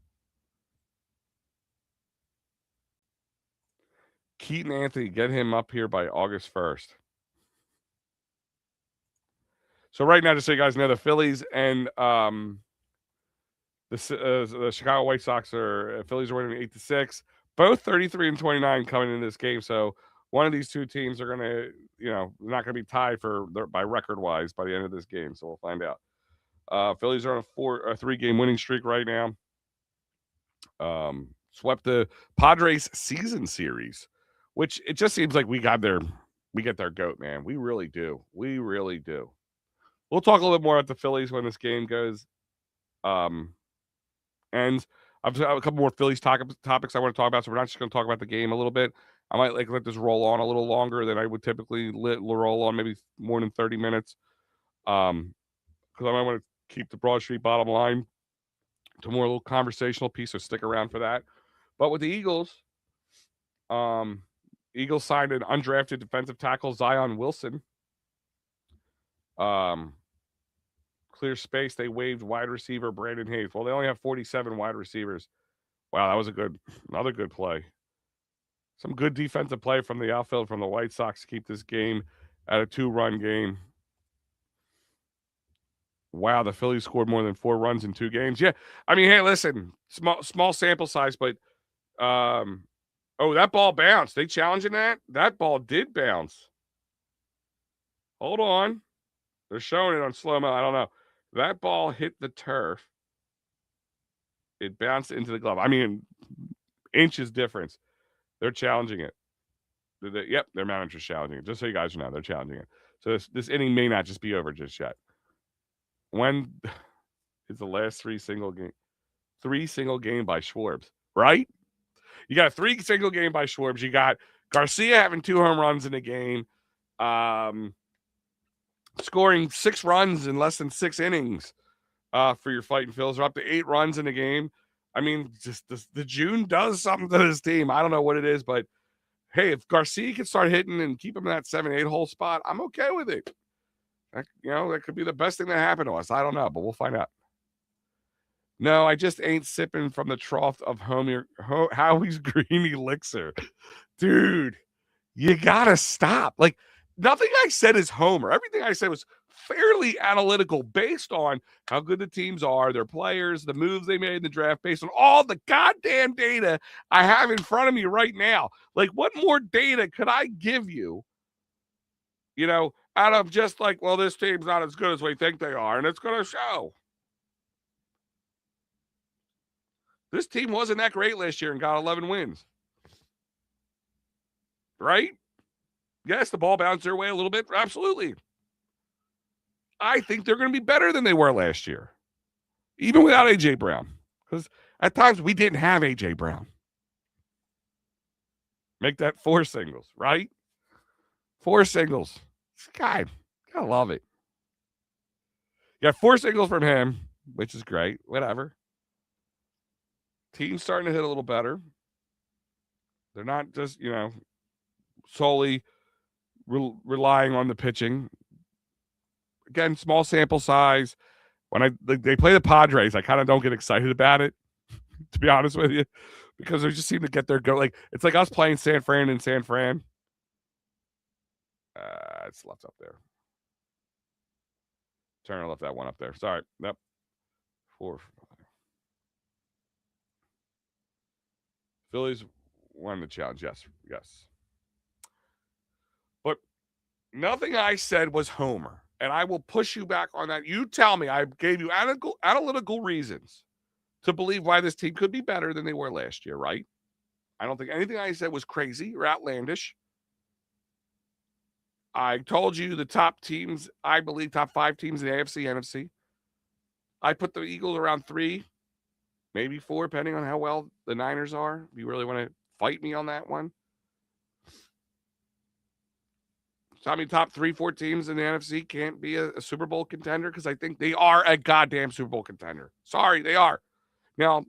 Keaton Anthony, get him up here by August 1st. So right now, just so you guys know, the Phillies and the Chicago White Sox Phillies are winning 8-6. Both 33 and 29 coming into this game. So one of these two teams are gonna, not gonna be tied by record wise by the end of this game. So we'll find out. Phillies are on a 3-game winning streak right now. Swept the Padres season series, which it just seems like we get their goat, man. We really do. We really do. We'll talk a little bit more about the Phillies when this game goes. And I've got a couple more Phillies topics I want to talk about, so we're not just going to talk about the game a little bit. I might let this roll on a little longer than I would typically roll on, maybe more than 30 minutes. Because I might want to keep the Broad Street bottom line to more little conversational piece, so stick around for that. But with the Eagles, Eagles signed an undrafted defensive tackle, Zion Wilson. Clear space. They waived wide receiver Brandon Hayes. Well, they only have 47 wide receivers. Wow, that was another good play. Some good defensive play from the outfield from the White Sox to keep this game at a 2-run game. Wow, the Phillies scored more than 4 runs in 2 games. Yeah, I mean, hey, listen, small sample size, but that ball bounced. They challenging that? That ball did bounce. Hold on. They're showing it on slow-mo. I don't know. That ball hit the turf. It bounced into the glove. I mean, inches difference. They're challenging it. Yep, their manager's challenging it. Just so you guys know, they're challenging it. So this inning may not just be over just yet. When is the last 3 single game by Schwartz, right? You got a 3 single game by Schwartz. You got Garcia having 2 home runs in a game, scoring 6 runs in less than 6 innings for your Fighting Phils. They're up to 8 runs in a game. I mean, just the June does something to this team. I don't know what it is, but hey, if Garcia can start hitting and keep him in that 7-8 hole spot, I'm okay with it. That could be the best thing that happened to us. I don't know, but we'll find out. No, I just ain't sipping from the trough of Howie's green elixir. Dude, you gotta stop. Like, nothing I said is homer. Everything I said was fairly analytical based on how good the teams are, their players, the moves they made in the draft, based on all the goddamn data I have in front of me right now. Like, what more data could I give you, out of just like, well, this team's not as good as we think they are, and it's going to show. This team wasn't that great last year and got 11 wins. Right? Yes, the ball bounced their way a little bit. Absolutely. I think they're going to be better than they were last year, even without A.J. Brown. Because at times we didn't have A.J. Brown. Make that 4 singles, right? 4 singles. This guy, gotta love it. You got 4 singles from him, which is great. Whatever. Team's starting to hit a little better. They're not just, solely relying on the pitching. Again, small sample size. When they play the Padres, I kind of don't get excited about it, to be honest with you, because they just seem to get their go. Like, it's like us playing San Fran in San Fran. It's left up there. Turner left that one up there. Sorry. Yep. 4. Phillies won the challenge. Yes. But nothing I said was homer. And I will push you back on that. You tell me. I gave you analytical reasons to believe why this team could be better than they were last year, right? I don't think anything I said was crazy or outlandish. I told you the top teams, I believe top 5 teams in the AFC, NFC. I put the Eagles around 3, maybe 4, depending on how well the Niners are. If you really want to fight me on that one. Tell me top 3, 4 teams in the NFC can't be a Super Bowl contender, because I think they are a goddamn Super Bowl contender. Sorry, they are. Now,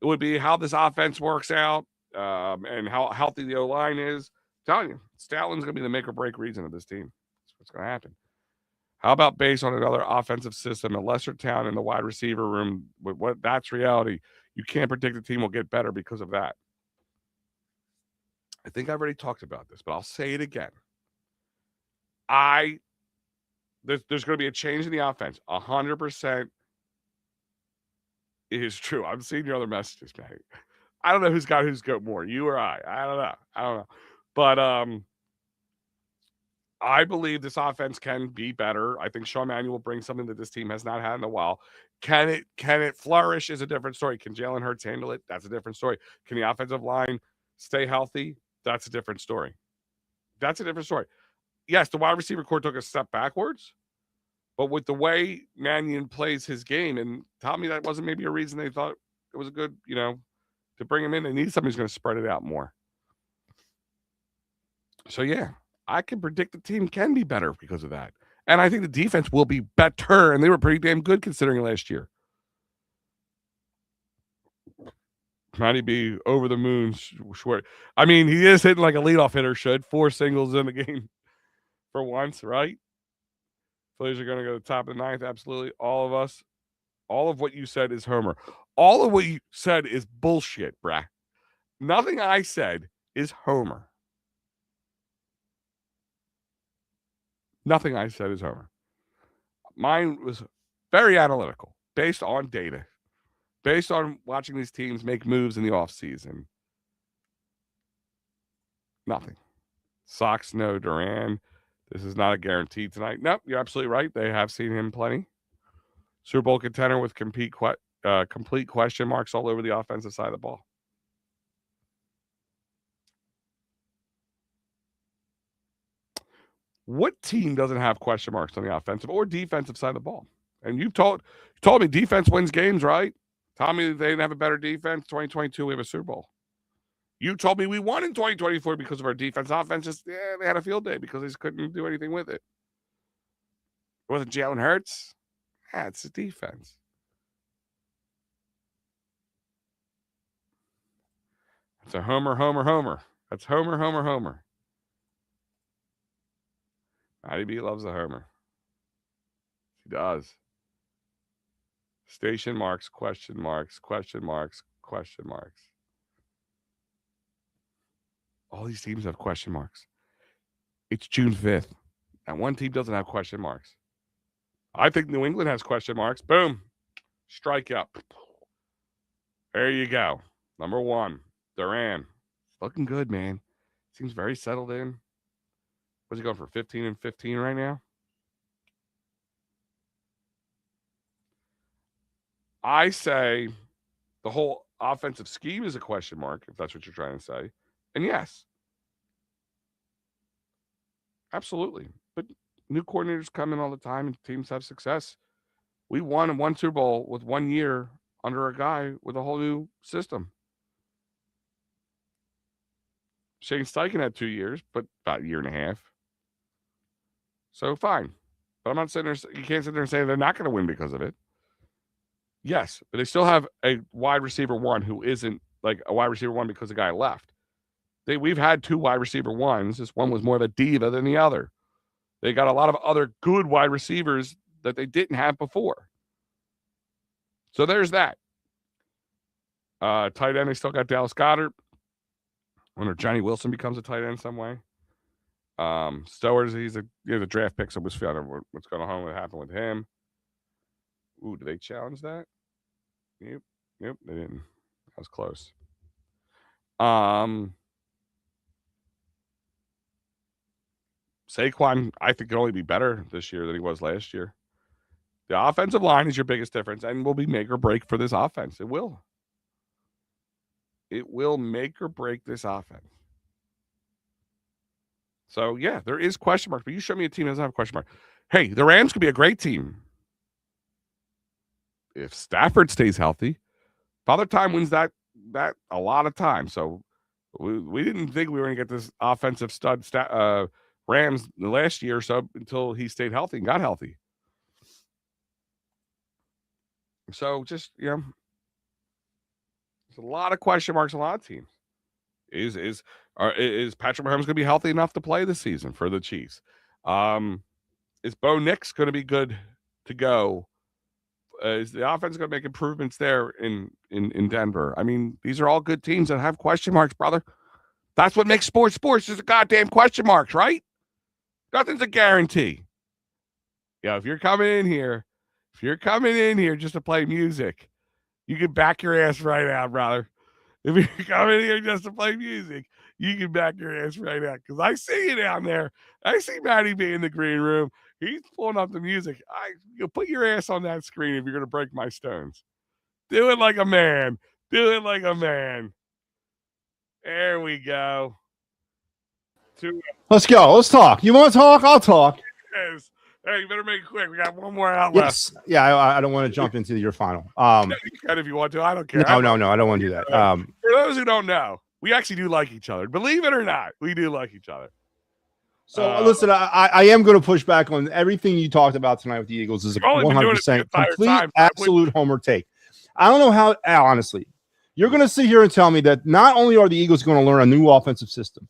it would be how this offense works out. and how healthy the O-line is. I'm telling you, Stallin's going to be the make or break reason of this team. That's what's going to happen. How about based on another offensive system, a lesser talent in the wide receiver room? What that's reality. You can't predict the team will get better because of that. I think I've already talked about this, but I'll say it again. There's going to be a change in the offense. 100% is true. I'm seeing your other messages, man. I don't know who's got who's goat more, you or I. I don't know. But I believe this offense can be better. I think Sean Mannion will bring something that this team has not had in a while. Can it flourish is a different story. Can Jalen Hurts handle it? That's a different story. Can the offensive line stay healthy? That's a different story. That's a different story. Yes, the wide receiver core took a step backwards, but with the way Mannion plays his game, and tell me that wasn't maybe a reason they thought it was a good, to bring him in. They need somebody who's going to spread it out more. So yeah, I can predict the team can be better because of that. And I think the defense will be better, and they were pretty damn good considering last year. Might be over the moon. I mean, he is hitting like a leadoff hitter should. 4 singles in the game for once, right? Phillies are going to go to the top of the ninth. Absolutely. All of us. All of what you said is Homer. All of what you said is bullshit, brah. Nothing I said is Homer. Nothing I said is Homer. Mine was very analytical, based on data, based on watching these teams make moves in the offseason. Nothing. Sox, no. Duran. This is not a guarantee tonight. Nope, you're absolutely right. They have seen him plenty. Super Bowl contender with complete question marks all over the offensive side of the ball. What team doesn't have question marks on the offensive or defensive side of the ball? And you told me defense wins games, right? Tell me they didn't have a better defense. 2022, we have a Super Bowl. You told me we won in 2024 because of our defense. Offense just, they had a field day because they just couldn't do anything with it. It wasn't Jalen Hurts. Yeah, it's the defense. It's a homer. That's homer. Matty B loves a homer. He does. Station marks, question marks. All these teams have question marks. It's June 5th, and one team doesn't have question marks. I think New England has question marks. Boom. Strikeout. There you go. Number 1, Duran. Looking good, man. Seems very settled in. What's he going for, 15 and 15 right now? I say the whole offensive scheme is a question mark, if that's what you're trying to say. And yes, absolutely. But new coordinators come in all the time and teams have success. We won one Super Bowl with 1 year under a guy with a whole new system. Shane Steichen had 2 years, but about a year and a half. So fine. But I'm not sitting there, you can't sit there and say they're not going to win because of it. Yes, but they still have a wide receiver 1 who isn't like a wide receiver 1 because the guy left. We've had 2 wide receiver 1s. This one was more of a diva than the other. They got a lot of other good wide receivers that they didn't have before. So there's that. Tight end, they still got Dallas Goedert. I wonder if Johnny Wilson becomes a tight end some way. Stowers, he's a draft pick, so we'll see what's going to happen with him. Ooh, did they challenge that? Yep, they didn't. That was close. Saquon, I think, can only be better this year than he was last year. The offensive line is your biggest difference and will be make or break for this offense. It will. It will make or break this offense. So, yeah, there is question marks, but you show me a team that doesn't have a question mark. Hey, the Rams could be a great team if Stafford stays healthy. Father Time wins that a lot of time. So we didn't think we were going to get this offensive stud Rams the last year or so until he stayed healthy and got healthy. So just, there's a lot of question marks, a lot of teams. Is Patrick Mahomes going to be healthy enough to play this season for the Chiefs? Is Bo Nix going to be good to go? Is the offense going to make improvements there in Denver? I mean, these are all good teams that have question marks, brother. That's what makes sports. Is a goddamn question marks, right? Nothing's a guarantee. Yeah, if you're coming in here just to play music, you can back your ass right out, brother. If you're coming here just to play music, you can back your ass right out. Because I see you down there. I see Matty B in the green room. He's pulling up the music. You'll put your ass on that screen if you're going to break my stones. Do it like a man. Do it like a man. There we go. Let's go. Let's talk. You want to talk? I'll talk. Yes. Hey, you better make it quick. We got one more out left. Yeah, I don't want to jump into your final. You can if you want to. I don't care. No, I don't want to do that. For those who don't know, we actually do like each other. Believe it or not, we do like each other. So listen, I am going to push back on everything you talked about tonight with the Eagles. Is a 100% complete, absolute homer take. I don't know how, honestly, you're going to sit here and tell me that not only are the Eagles going to learn a new offensive system,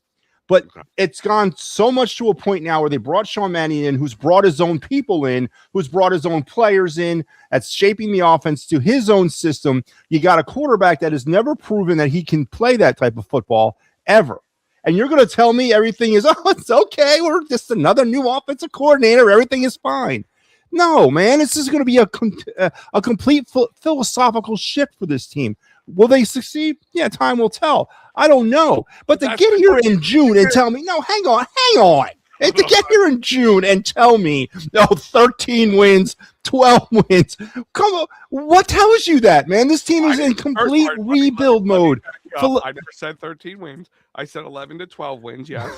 but it's gone so much to a point now where they brought Sean Mannion in, who's brought his own people in, who's brought his own players in, that's shaping the offense to his own system. You got a quarterback that has never proven that he can play that type of football ever. And you're going to tell me everything is, it's okay. We're just another new offensive coordinator. Everything is fine. No, man, this is going to be a complete philosophical shift for this team. Will they succeed? Yeah, time will tell. I don't know. But to get here in June and tell me, no, hang on. And to get here in June and tell me, 13 wins, 12 wins. Come on. What tells you that, man? This team is in complete rebuild mode. I never said 13 wins. I said 11 to 12 wins, yes.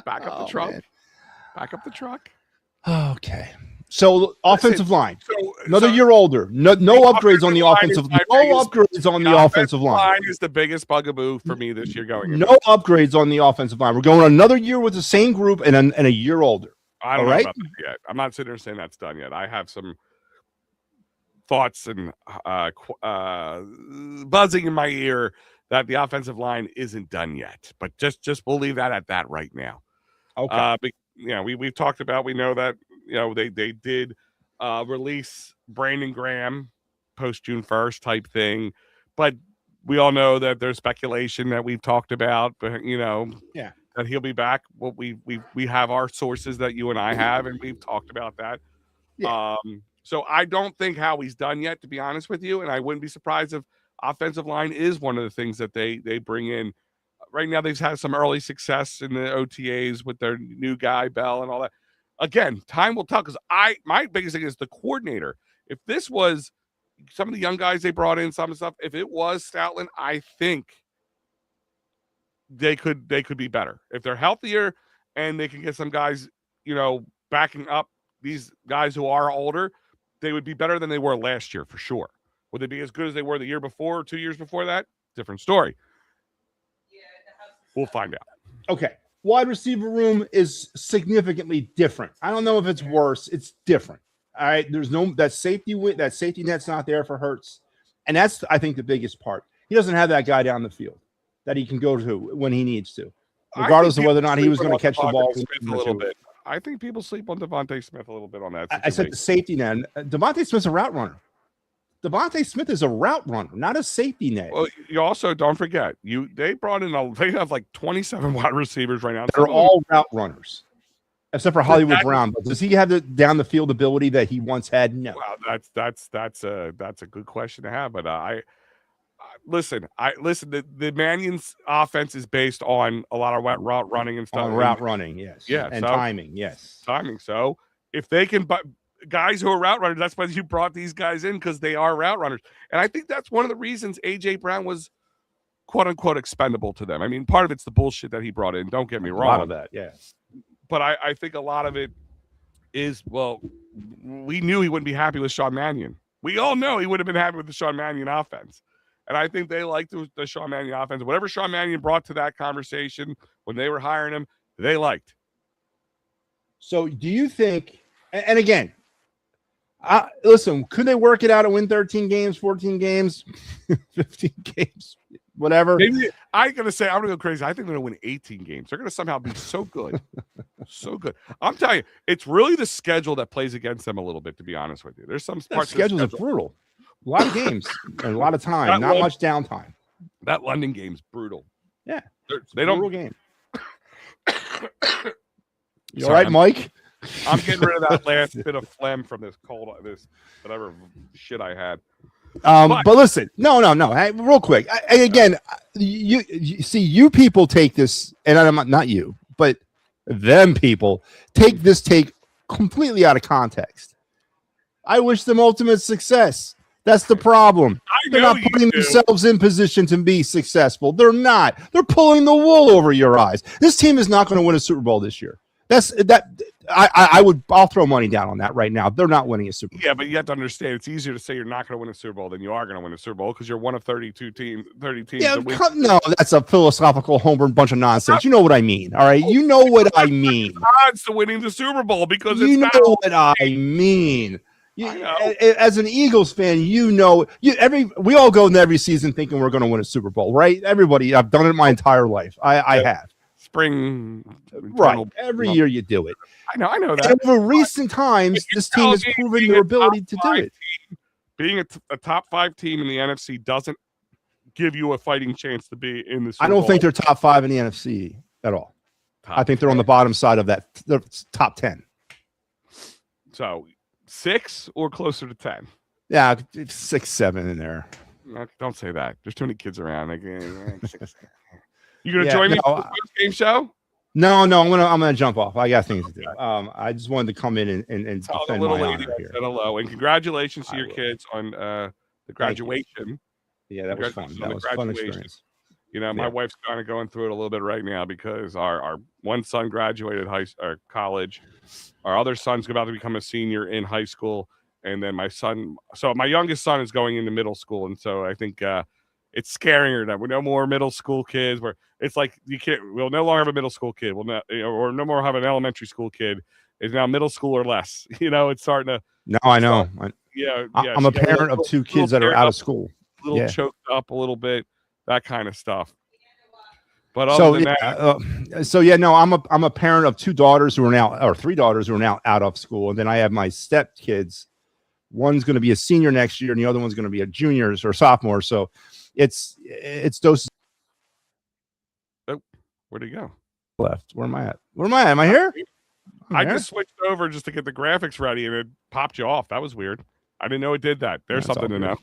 Back up the truck. Man. Back up the truck. Okay. So offensive line, another year older. No upgrades on the offensive line. No upgrades on the offensive line. Is the biggest bugaboo for me this year going. No upgrades on the offensive line. We're going another year with the same group and a year older. I don't know about that yet. I'm not sitting there saying that's done yet. I have some thoughts and buzzing in my ear that the offensive line isn't done yet. But just we'll leave that at that right now. Okay. But, we've talked about. We know that. They did release Brandon Graham post June 1st type thing, but we all know that there's speculation that we've talked about, but that he'll be back. Well, we have our sources that you and I have, and we've talked about that. Yeah. So I don't think Howie's done yet, to be honest with you, and I wouldn't be surprised if offensive line is one of the things that they bring in. Right now, they've had some early success in the OTAs with their new guy Bell and all that. Again, time will tell, because my biggest thing is the coordinator. If this was some of the young guys they brought in, some stuff, if it was Stoutland, I think they could be better. If they're healthier and they can get some guys, backing up these guys who are older, they would be better than they were last year for sure. Would they be as good as they were the year before or 2 years before that? Different story. We'll find out. Okay. Wide receiver room is significantly different. I don't know if it's worse. It's different. All right. There's that safety net's not there for Hurts. And that's, I think, the biggest part. He doesn't have that guy down the field that he can go to when he needs to, regardless of whether or not he was going to catch the ball a little bit. I think people sleep on Devontae Smith a little bit on that situation. I said the safety net. Devontae Smith's a route runner. Devontae Smith is a route runner, not a safety net. Well, you also don't forget they brought in they have like 27 wide receivers right now. They're all route runners, except for Hollywood Brown. But does he have the down the field ability that he once had? No. Well, that's a good question to have. But listen. The Mannion's offense is based on a lot of route running and stuff. On route running, yes. Yeah, and timing, yes. Timing. So if they can, guys who are route runners, that's why you brought these guys in, because they are route runners. And I think that's one of the reasons A.J. Brown was quote unquote expendable to them. I mean, part of it's the bullshit that he brought in. Don't get me wrong. A lot of that, yeah. But I think a lot of it is, we knew he wouldn't be happy with Sean Mannion. We all know he would have been happy with the Sean Mannion offense. And I think they liked the Sean Mannion offense. Whatever Sean Mannion brought to that conversation when they were hiring him, they liked. So do you think, and again, listen, could they work it out and win 13 games, 14 games, 15 games? whatever. Maybe I'm going to say, I'm going to go crazy. I think they're going to win 18 games. They're going to somehow be so good. So good. I'm telling you, it's really the schedule that plays against them a little bit, to be honest with you. There's some parts schedules are brutal. A lot of games and a lot of time, not much downtime. That London game's brutal. Yeah. They don't. Brutal game. You all right, Mike? I'm getting rid of that last bit of phlegm from this cold, this whatever shit I had. But listen, no. Hey, real quick. Again, you see, you people take this, and I'm not you, but them people take this take completely out of context. I wish them ultimate success. That's the problem. They're not putting themselves in position to be successful. They're not. They're pulling the wool over your eyes. This team is not going to win a Super Bowl this year. I'll throw money down on that right now. They're not winning a Super Bowl. Yeah, but you have to understand, it's easier to say you're not going to win a Super Bowl than you are going to win a Super Bowl because you're one of 30 teams. Yeah, no, that's a philosophical homer bunch of nonsense. You know what I mean, all right? You know what I mean. Odds to winning the Super Bowl because you know what I mean. As an Eagles fan, we all go into every season thinking we're going to win a Super Bowl, right? Everybody, I've done it my entire life. I have. Spring, right? Every year you do it. I know that. And over recent times, this team has proven their ability to do it. Being a top 5 team in the NFC doesn't give you a fighting chance to be in the Super Bowl. I don't think they're top 5 in the NFC at all. I think they're on the bottom side of that. They're top 10. So 6 or closer to 10. Yeah, 6, 7 in there. Don't say that. There's too many kids around. You gonna join me for the post game show? No, I'm gonna jump off. I got things to do. I just wanted to come in and defend my honor here. Hello, and congratulations to your kids on the graduation. Yeah, that was fun. That was a fun experience. You know, my wife's kind of going through it a little bit right now because our one son graduated college, our other son's about to become a senior in high school, and then my youngest son is going into middle school, and so I think it's scaring her that we're no more middle school kids. It's like we'll no longer have a middle school kid. We'll not, or no more have an elementary school kid. It's now middle school or less. You know, it's starting to. No, I know. I'm a parent of 2 kids that are out of school. A little choked up, a little bit, that kind of stuff. But I'm a parent of 2 daughters who are now, or 3 daughters who are now out of school, and then I have my step kids. One's going to be a senior next year, and the other one's going to be a junior or sophomore. So it's doses. Oh, where'd he go? Left. Where am I at? Am I here? I just switched over just to get the graphics ready, and it popped you off. That was weird. I didn't know it did that. There's something to know.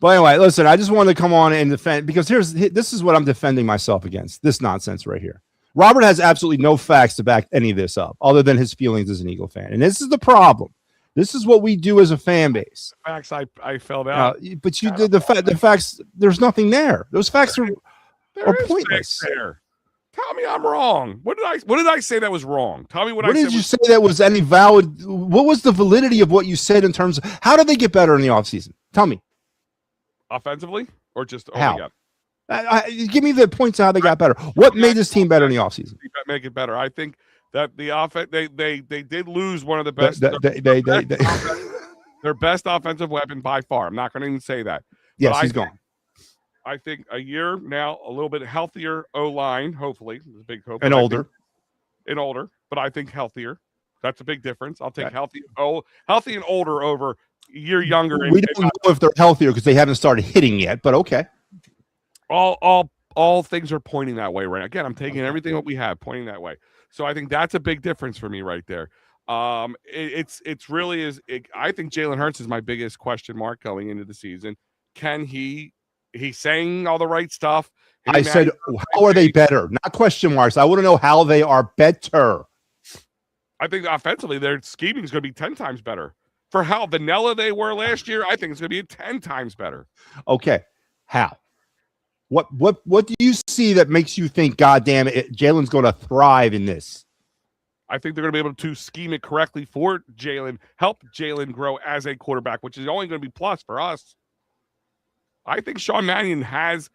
But anyway, listen, I just wanted to come on and defend, because this is what I'm defending myself against, this nonsense right here. Robert has absolutely no facts to back any of this up other than his feelings as an Eagle fan. And this is the problem. This is what we do as a fan base. Facts I felt out. But you did the facts, there's nothing there. Those facts are pointless. There. Tell me I'm wrong. What did I say that was wrong? Tell me what I said. What did you say that was any valid? What was the validity of what you said in terms of how did they get better in the offseason? Tell me. Offensively or just how? Give me the points of how they got better. What made this team better in the offseason? Make it better. I think that the offense they did lose one of the best. Their best offensive weapon by far. I'm not going to even say that. Yes, he's gone. I think a year now, a little bit healthier O-line, hopefully. There's a big hope. And older, but I think healthier. That's a big difference. I'll take healthy and older over year younger. We don't know if they're healthier because they haven't started hitting yet, but okay. All things are pointing that way right now. Again, I'm taking everything that we have pointing that way. So I think that's a big difference for me right there. It's really is. I think Jalen Hurts is my biggest question mark going into the season. Can he's saying all the right stuff. I said, how are they better? Not question marks. I want to know how they are better. I think offensively, their scheming is going to be 10 times better. For how vanilla they were last year, I think it's going to be 10 times better. Okay. How? What do you see that makes you think, God damn it, Jalen's going to thrive in this? I think they're going to be able to scheme it correctly for Jalen, help Jalen grow as a quarterback, which is only going to be plus for us. I think Sean Mannion has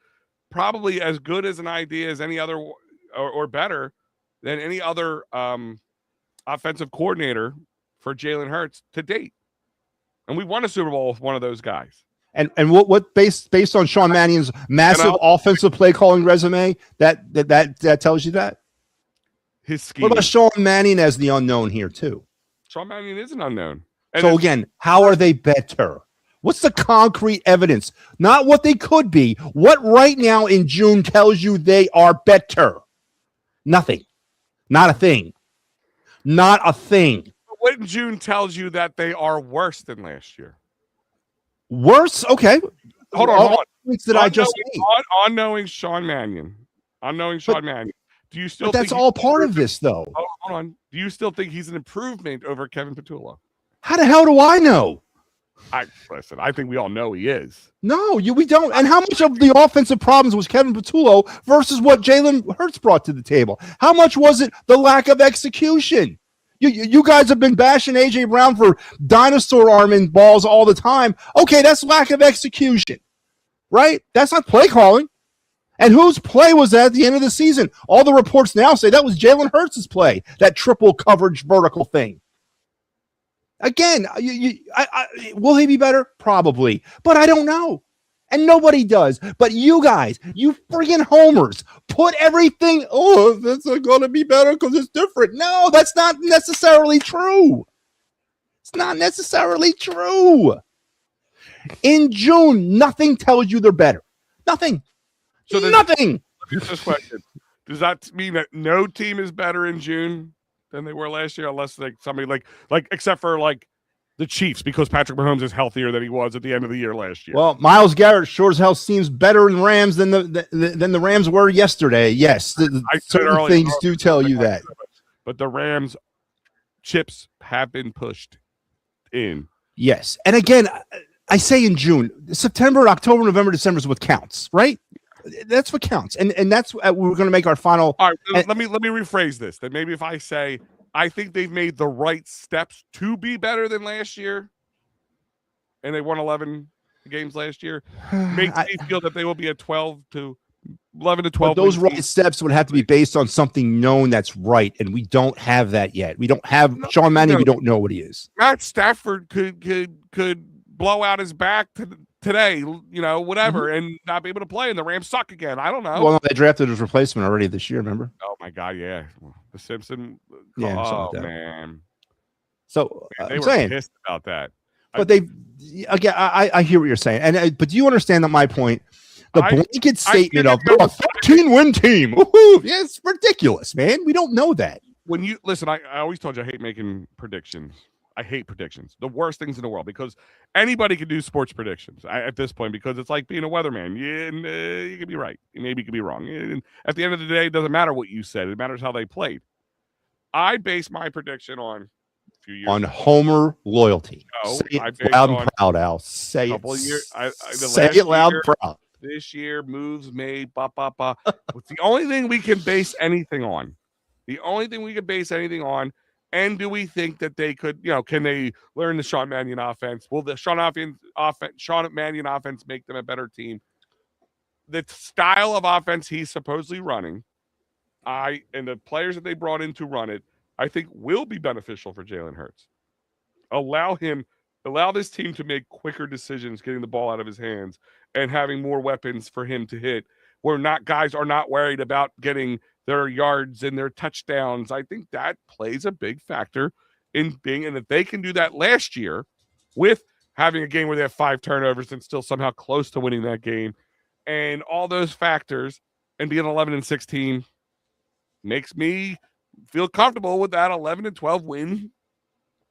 probably as good as an idea as any other or better than any other offensive coordinator for Jalen Hurts to date. And we won a Super Bowl with one of those guys. And what based on Sean Mannion's massive offensive play calling resume, that tells you that? His scheme. What about Sean Mannion as the unknown here too? Sean Mannion is an unknown. So again, how are they better? What's the concrete evidence? Not what they could be. What right now in June tells you they are better? Nothing. Not a thing. Not a thing. What in June tells you that they are worse than last year? Worse? Okay. Hold on. That I just made. Unknowing Sean Mannion. Mannion. Do you still? But that's all part of this, though. Hold on. Do you still think he's an improvement over Kevin Petullo? How the hell do I know? Listen, I think we all know he is. No, we don't. And how much of the offensive problems was Kevin Petullo versus what Jalen Hurts brought to the table? How much was it the lack of execution? You guys have been bashing A.J. Brown for dinosaur arming balls all the time. Okay, that's lack of execution, right? That's not play calling. And whose play was that at the end of the season? All the reports now say that was Jalen Hurts' play, that triple coverage vertical thing. Again, will he be better? Probably, but I don't know. And nobody does. But you guys, you friggin' homers, put everything, that's going to be better because it's different. No, that's not necessarily true. It's not necessarily true. In June, nothing tells you they're better. Nothing. So nothing. This question. Does that mean that no team is better in June than they were last year, unless somebody like except for like the Chiefs, because Patrick Mahomes is healthier than he was at the end of the year last year? Well, Myles Garrett sure as hell seems better in Rams than the Rams were yesterday. Yes, certain things do tell you that. But the Rams chips have been pushed in. Yes, and again, I say in June, September, October, November, December is what counts, right? That's what counts, and that's we're going to make our final. All right, let me rephrase this. That maybe if I say I think they've made the right steps to be better than last year, and they won 11 games last year, makes me feel that they will be a 11 to 12. Those right steps would have to be based on something known that's right, and we don't have that yet. We don't have Sean Mannion. We don't know what he is. Matt Stafford could blow out his back today, whatever, and not be able to play, and the Rams suck again. I don't know. Well, they drafted his replacement already this year, remember? Oh, my God, yeah. The Simpson. Yeah, oh, man. So, they were pissed about that. But again, I hear what you're saying. But do you understand that my point? The blanket statement of they're a 13-win team. Woo-hoo, yeah, it's ridiculous, man. We don't know that. When you listen, I always told you I hate making predictions. I hate predictions. The worst things in the world, because anybody can do sports predictions at this point, because it's like being a weatherman. You could be right. Maybe you could be wrong. And at the end of the day, it doesn't matter what you said. It matters how they played. I base my prediction on a few years on Homer loyalty. No, say it loud and proud, Al. Say it. Say it loud and proud. This year, moves made. It's the only thing we can base anything on. The only thing we can base anything on. And do we think that they could, can they learn the Sean Mannion offense? Will the Sean Mannion offense make them a better team? The style of offense he's supposedly running, and the players that they brought in to run it, I think will be beneficial for Jalen Hurts. Allow this team to make quicker decisions, getting the ball out of his hands and having more weapons for him to hit, where guys are not worried about getting their yards and their touchdowns. I think that plays a big factor in and if they can do that last year with having a game where they have 5 turnovers and still somehow close to winning that game, and all those factors, and being 11-16 makes me feel comfortable with that 11-12 win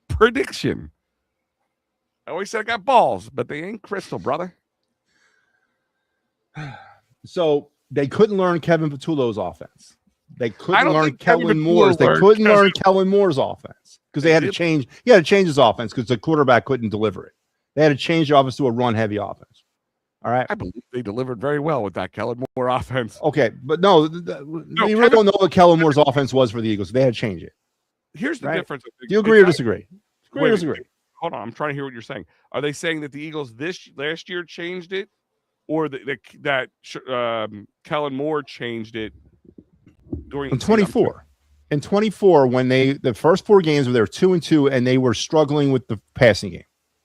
prediction. I always said I got balls, but they ain't crystal, brother. So they couldn't learn Kevin Petullo's offense. They couldn't learn Kellen Moore's. They couldn't learn Kellen Moore's offense because they had to change. He had to change his offense because the quarterback couldn't deliver it. They had to change the offense to a run-heavy offense. All right. I believe they delivered very well with that Kellen Moore offense. Okay, but we really don't know what Kellen Moore's offense was for the Eagles. They had to change it. Here's the difference. Do you agree or disagree? Agree or disagree? Hold on, I'm trying to hear what you're saying. Are they saying that the Eagles last year changed it, or that Kellen Moore changed it during in 24? In 24, when the first 4 games where they were 2-2 and they were struggling with the passing game.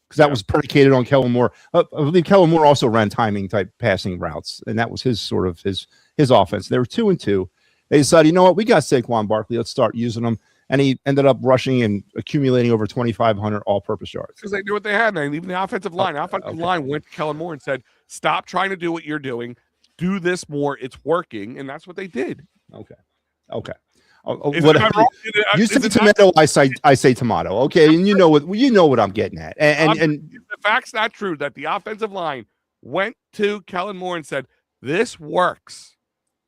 because that was predicated on Kellen Moore. I believe Kellen Moore also ran timing type passing routes, and that was his sort of his offense. They were 2-2. They decided, you know what, we got Saquon Barkley. Let's start using him. And he ended up rushing and accumulating over 2,500 all-purpose yards. Because they knew what they had. And even the offensive line. Line went to Kellen Moore and said, stop trying to do what you're doing. Do this more. It's working. And that's what they did. Okay. You say tomato, I say tomato. Okay, and you know what I'm getting at. And the fact's not true that the offensive line went to Kellen Moore and said, this works.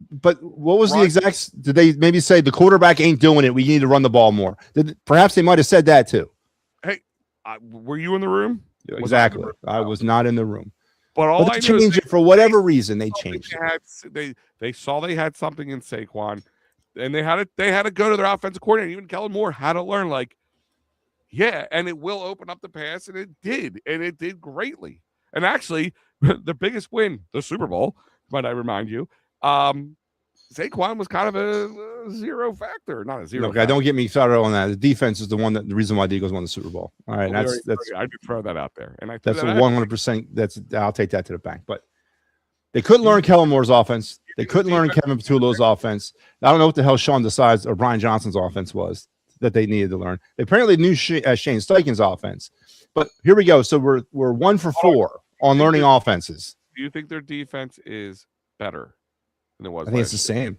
But what was the exact? Did they maybe say the quarterback ain't doing it? We need to run the ball more. Perhaps they might have said that too. Hey, were you in the room? Exactly. I was not in the room. But they changed it for whatever reason. They changed it. They saw they had something in Saquon, and they had to go to their offensive coordinator. Even Kellen Moore had to learn, and it will open up the pass, and it did greatly. And actually, the biggest win, the Super Bowl, might I remind you. Saquon was kind of a zero factor, not a zero. Okay, don't get me started on that. The defense is the reason why the Eagles won the Super Bowl. All right, that's I do throw that out there, and that's 100%. I'll take that to the bank. But they couldn't learn Kellen Moore's offense. They couldn't learn Kevin Patullo's offense. I don't know what the hell Sean Desai's or Brian Johnson's offense was that they needed to learn. They apparently knew Shane Steichen's offense. But here we go. So we're 1 for 4 on learning offenses. Do you think their defense is better? I think it's the same.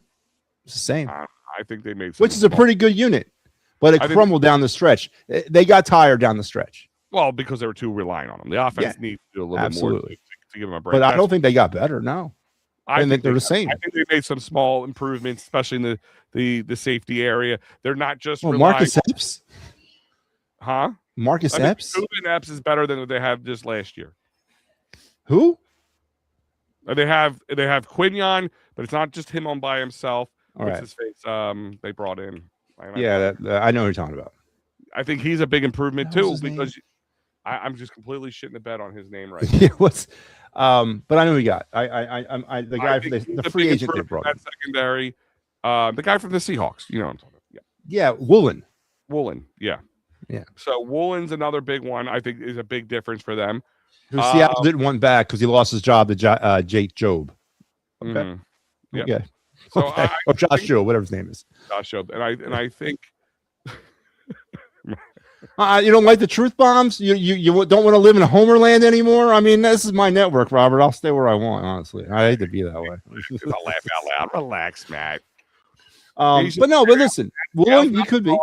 It's the same. I think they made, which is a pretty good unit, but it crumbled down the stretch. They got tired down the stretch. Well, because they were too reliant on them. The offense needs to do a little bit more to give them a break. But I don't think they got better. No, I think they're the same. I think they made some small improvements, especially in the safety area. They're not just Marcus Epps. Huh? Marcus Epps. Ruben Epps is better than what they had just last year. Who? They have Quinion, but it's not just him on by himself. What's his face? They brought in. I know who you're talking about. I think he's a big improvement too, because I'm just completely shitting the bed on his name right now. Yeah, but I know who you got. The guy for the free agent they brought. That secondary, the guy from the Seahawks. You know what I'm talking about? Yeah, Woolen. Yeah. So Woolen's another big one. I think is a big difference for them. Who Seattle didn't want back because he lost his job to Jake Job. Okay. Mm-hmm. Yeah. Okay. So okay. Or Josh Job, whatever his name is. Josh Job, and I think you don't like the truth bombs. You don't want to live in Homerland anymore. I mean, this is my network, Robert. I'll stay where I want. Honestly, I hate to be that way. I'll laugh out loud. Relax, Matt. But listen, Woolen, you could be.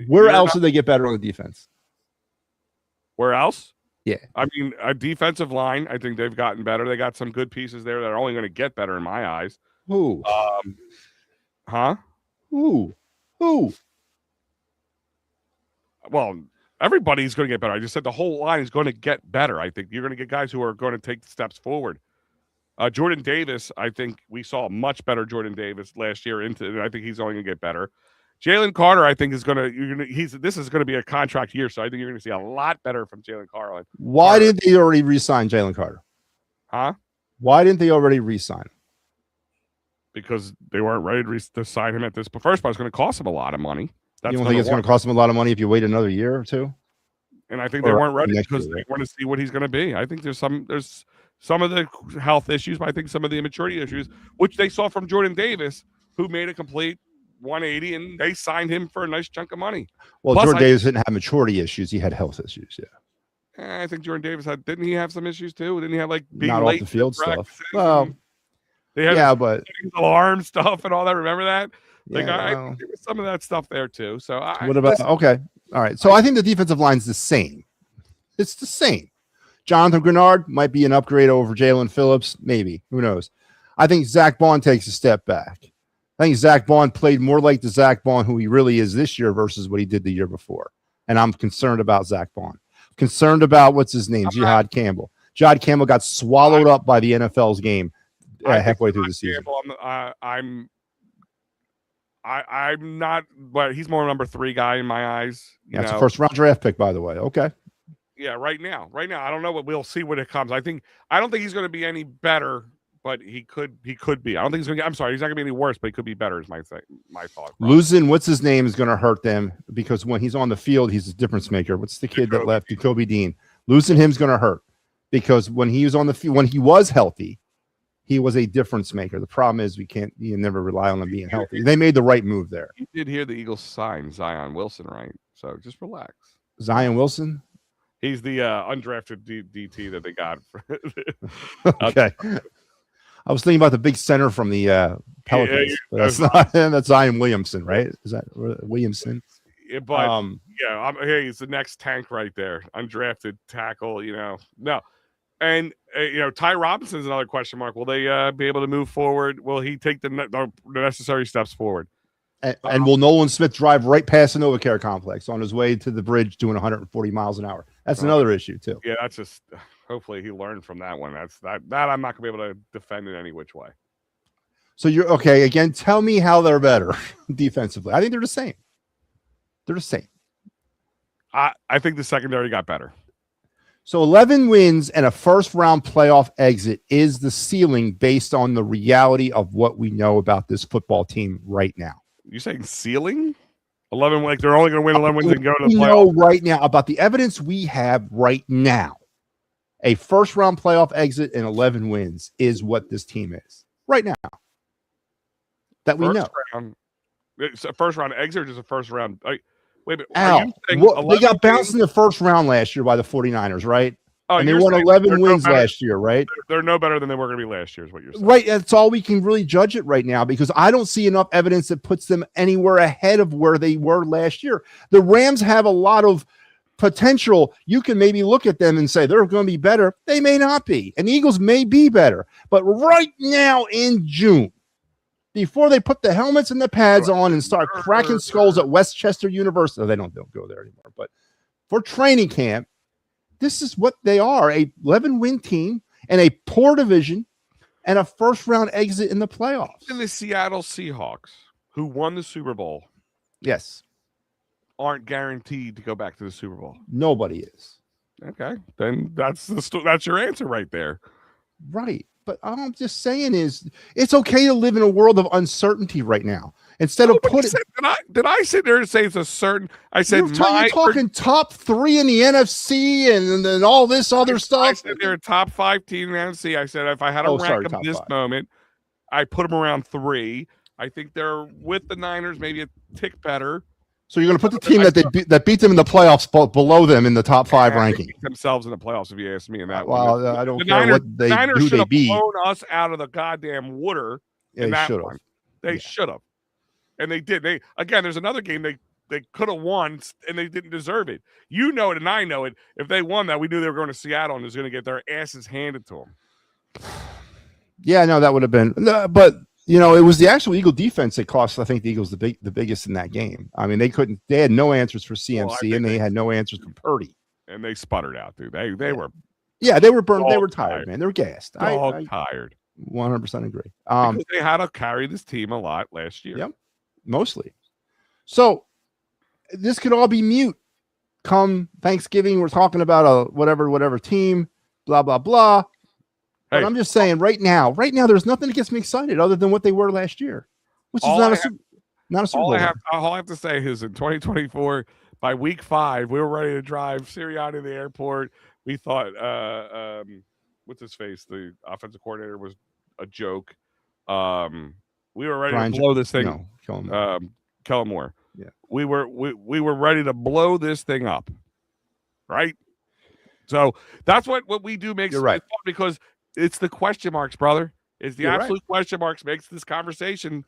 Where else did they get better on the defense? Where else? Yeah. I mean, a defensive line, I think they've gotten better. They got some good pieces there that are only going to get better in my eyes. Who? Huh? Who? Well, everybody's going to get better. I just said the whole line is going to get better. I think you're going to get guys who are going to take steps forward. Jordan Davis, I think we saw a much better Jordan Davis last year. I think he's only going to get better. Jalen Carter, I think, this is going to be a contract year, so I think you're going to see a lot better from Jalen Carter. Why didn't they already re-sign Jalen Carter? Huh? Why didn't they already re-sign him? Because they weren't ready to sign him at this. But first, it's going to cost him a lot of money. You don't think it's going to cost him a lot of money if you wait another year or two? And I think they weren't ready because they want to see what he's going to be. I think there's some of the health issues, but I think some of the immaturity issues, which they saw from Jordan Davis, who made a complete 180, and they signed him for a nice chunk of money. Well, plus, Jordan Davis didn't have maturity issues; he had health issues. Yeah, I think Jordan Davis didn't he have some issues too? Didn't he have being not late off the field stuff? Well, they had but alarm stuff and all that. Remember that? I think there was some of that stuff there too. So what about okay? All right. So I think the defensive line's the same. It's the same. Jonathan Grenard might be an upgrade over Jalen Phillips. Maybe. Who knows? I think Zach Bond takes a step back. I think Zach Bond played more like the Zach Bond who he really is this year versus what he did the year before. And I'm concerned about Zach Bond. Concerned about what's his name? Jihad Campbell. Jihad Campbell got swallowed up by the NFL's game halfway through the season. I'm not, but he's more number 3 guy in my eyes. Yeah, it's a first round draft pick, by the way. Okay. Yeah, right now, I don't know what we'll see when it comes. I don't think he's going to be any better, but he could be. I don't think he's going to. I'm sorry, he's not going to be any worse, but he could be better. Is my thought. Losing what's his name is going to hurt them because when he's on the field, he's a difference maker. What's the kid that left? Jacoby Dean. Losing him's going to hurt because when he was on the field, when he was healthy, he was a difference maker. The problem is you never rely on him being healthy. They made the right move there. You did hear the Eagles sign Zion Wilson, right? So just relax. Zion Wilson? He's the undrafted DT that they got. Okay. I was thinking about the big center from the Pelicans. But that's not him. That's Zion Williamson, right? Is that Williamson? Yeah, but hey, he's the next tank right there. Undrafted tackle, No. And, Ty Robinson's another question mark. Will they be able to move forward? Will he take the necessary steps forward? And will Nolan Smith drive right past the NovaCare complex on his way to the bridge doing 140 miles an hour? That's another issue, too. Yeah, that's just hopefully he learned from that one. That I'm not going to be able to defend in any which way. So you're okay. Again, tell me how they're better defensively. I think they're the same. They're the same. I think the secondary got better. So 11 wins and a first-round playoff exit is the ceiling based on the reality of what we know about this football team right now. You saying ceiling? 11, like they're only going to win 11 wins and go to the playoffs? We know right now about the evidence we have right now. A first-round playoff exit and 11 wins is what this team is right now. That we know. It's a first-round exit or just a first-round? Wait a minute. Al, they got bounced in the first round last year by the 49ers, right? Oh, and they won 11 wins last year, right? They're no better than they were going to be last year is what you're saying. Right. That's all we can really judge it right now because I don't see enough evidence that puts them anywhere ahead of where they were last year. The Rams have a lot of potential. You can maybe look at them and say they're going to be better. They may not be. And the Eagles may be better. But right now in June, before they put the helmets and the pads on and start cracking skulls at Westchester University. They don't go there anymore. But for training camp, this is what they are, a 11-win team and a poor division and a first-round exit in the playoffs. And the Seattle Seahawks, who won the Super Bowl, yes, aren't guaranteed to go back to the Super Bowl. Nobody is. Okay. Then that's your answer right there. Right. But all I'm just saying is it's okay to live in a world of uncertainty right now. Instead of putting, did I sit there and say it's a certain? I said you're talking top 3 in the NFC and then all this other stuff. I said they're a top 5 team in the NFC. I said if I had to rank them this moment, I put them around 3. I think they're with the Niners, maybe a tick better. So you're going to put the team that beat them in the playoffs below them in the top 5 ranking. They beat themselves in the playoffs, if you ask me. In that one, I don't care what they Niners should have blown us out of the goddamn water. Yeah, in that one. They should have, and they did. There's another game they could have won, and they didn't deserve it. You know it, and I know it. If they won that, we knew they were going to Seattle and was going to get their asses handed to them. Yeah, no, that would have been, but. It was the actual Eagle defense that cost, I think, the Eagles the biggest in that game. I mean, they had no answers for CMC, and they had no answers for Purdy. And they sputtered out, dude. They were. Yeah, they were burned. They were tired, man. They were gassed. Tired. 100% agree. Because they had to carry this team a lot last year. Yep, mostly. So this could all be mute. Come Thanksgiving, we're talking about a whatever team, blah, blah, blah. But I'm just saying right now, there's nothing that gets me excited other than what they were last year, which is not a Super Bowl. All I have to say is in 2024, by week 5, we were ready to drive Sirianni to the airport. We thought, what's his face? The offensive coordinator was a joke. We were ready to blow this thing. No, Kellen Moore. Yeah, we were ready to blow this thing up, right? So that's what we do makes it fun because. It's the question marks, brother. It's the absolute question marks makes this conversation.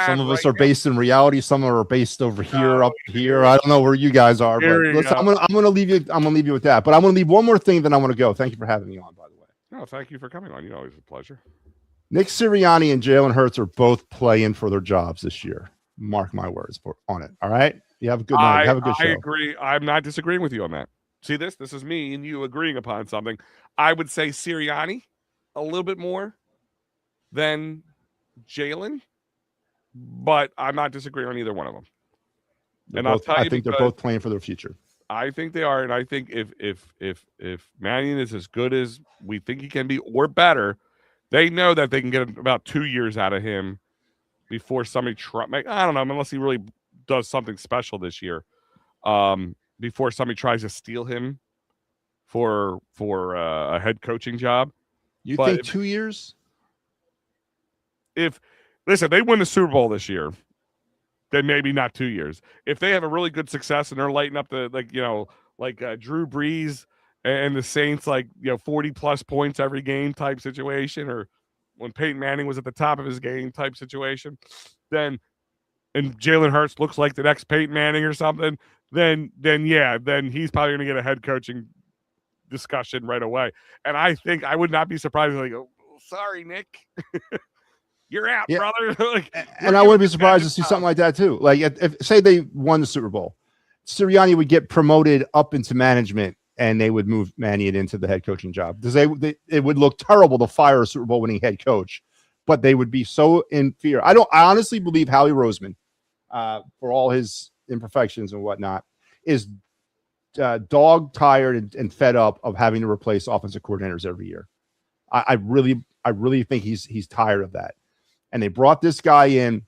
Some of us are based in reality. Some are based over here, up here. I don't know where you guys are, but listen, I'm gonna leave you. I'm gonna leave you with that. But I'm gonna leave one more thing. Then I want to go. Thank you for having me on. By the way. No, thank you for coming on. Always a pleasure. Nick Sirianni and Jalen Hurts are both playing for their jobs this year. Mark my words on it. All right. You have a good night. Have a good show. I agree. I'm not disagreeing with you on that. See this? This is me and you agreeing upon something. I would say Sirianni a little bit more than Jalen, but I'm not disagreeing on either one of them. I think they're both playing for their future. I think they are, and I think if Mannion is as good as we think he can be, or better, they know that they can get about 2 years out of him before somebody I don't know, unless he really does something special this year. Before somebody tries to steal him for a head coaching job. You think 2 years? If they win the Super Bowl this year, then maybe not 2 years. If they have a really good success and they're lighting up the Drew Brees and the Saints 40 plus points every game type situation, or when Peyton Manning was at the top of his game type situation, then and Jalen Hurts looks like the next Peyton Manning or something, then he's probably going to get a head coaching discussion right away. And I think I would not be surprised if oh, sorry, Nick. You're out, brother. And I wouldn't be surprised to see something like that too. Like if say they won the Super Bowl, Sirianni would get promoted up into management and they would move Mannion into the head coaching job. Because it would look terrible to fire a Super Bowl winning head coach, but they would be so in fear. I honestly believe Howie Roseman, for all his imperfections and whatnot, is dog tired and fed up of having to replace offensive coordinators every year. I really think he's tired of that. And they brought this guy in.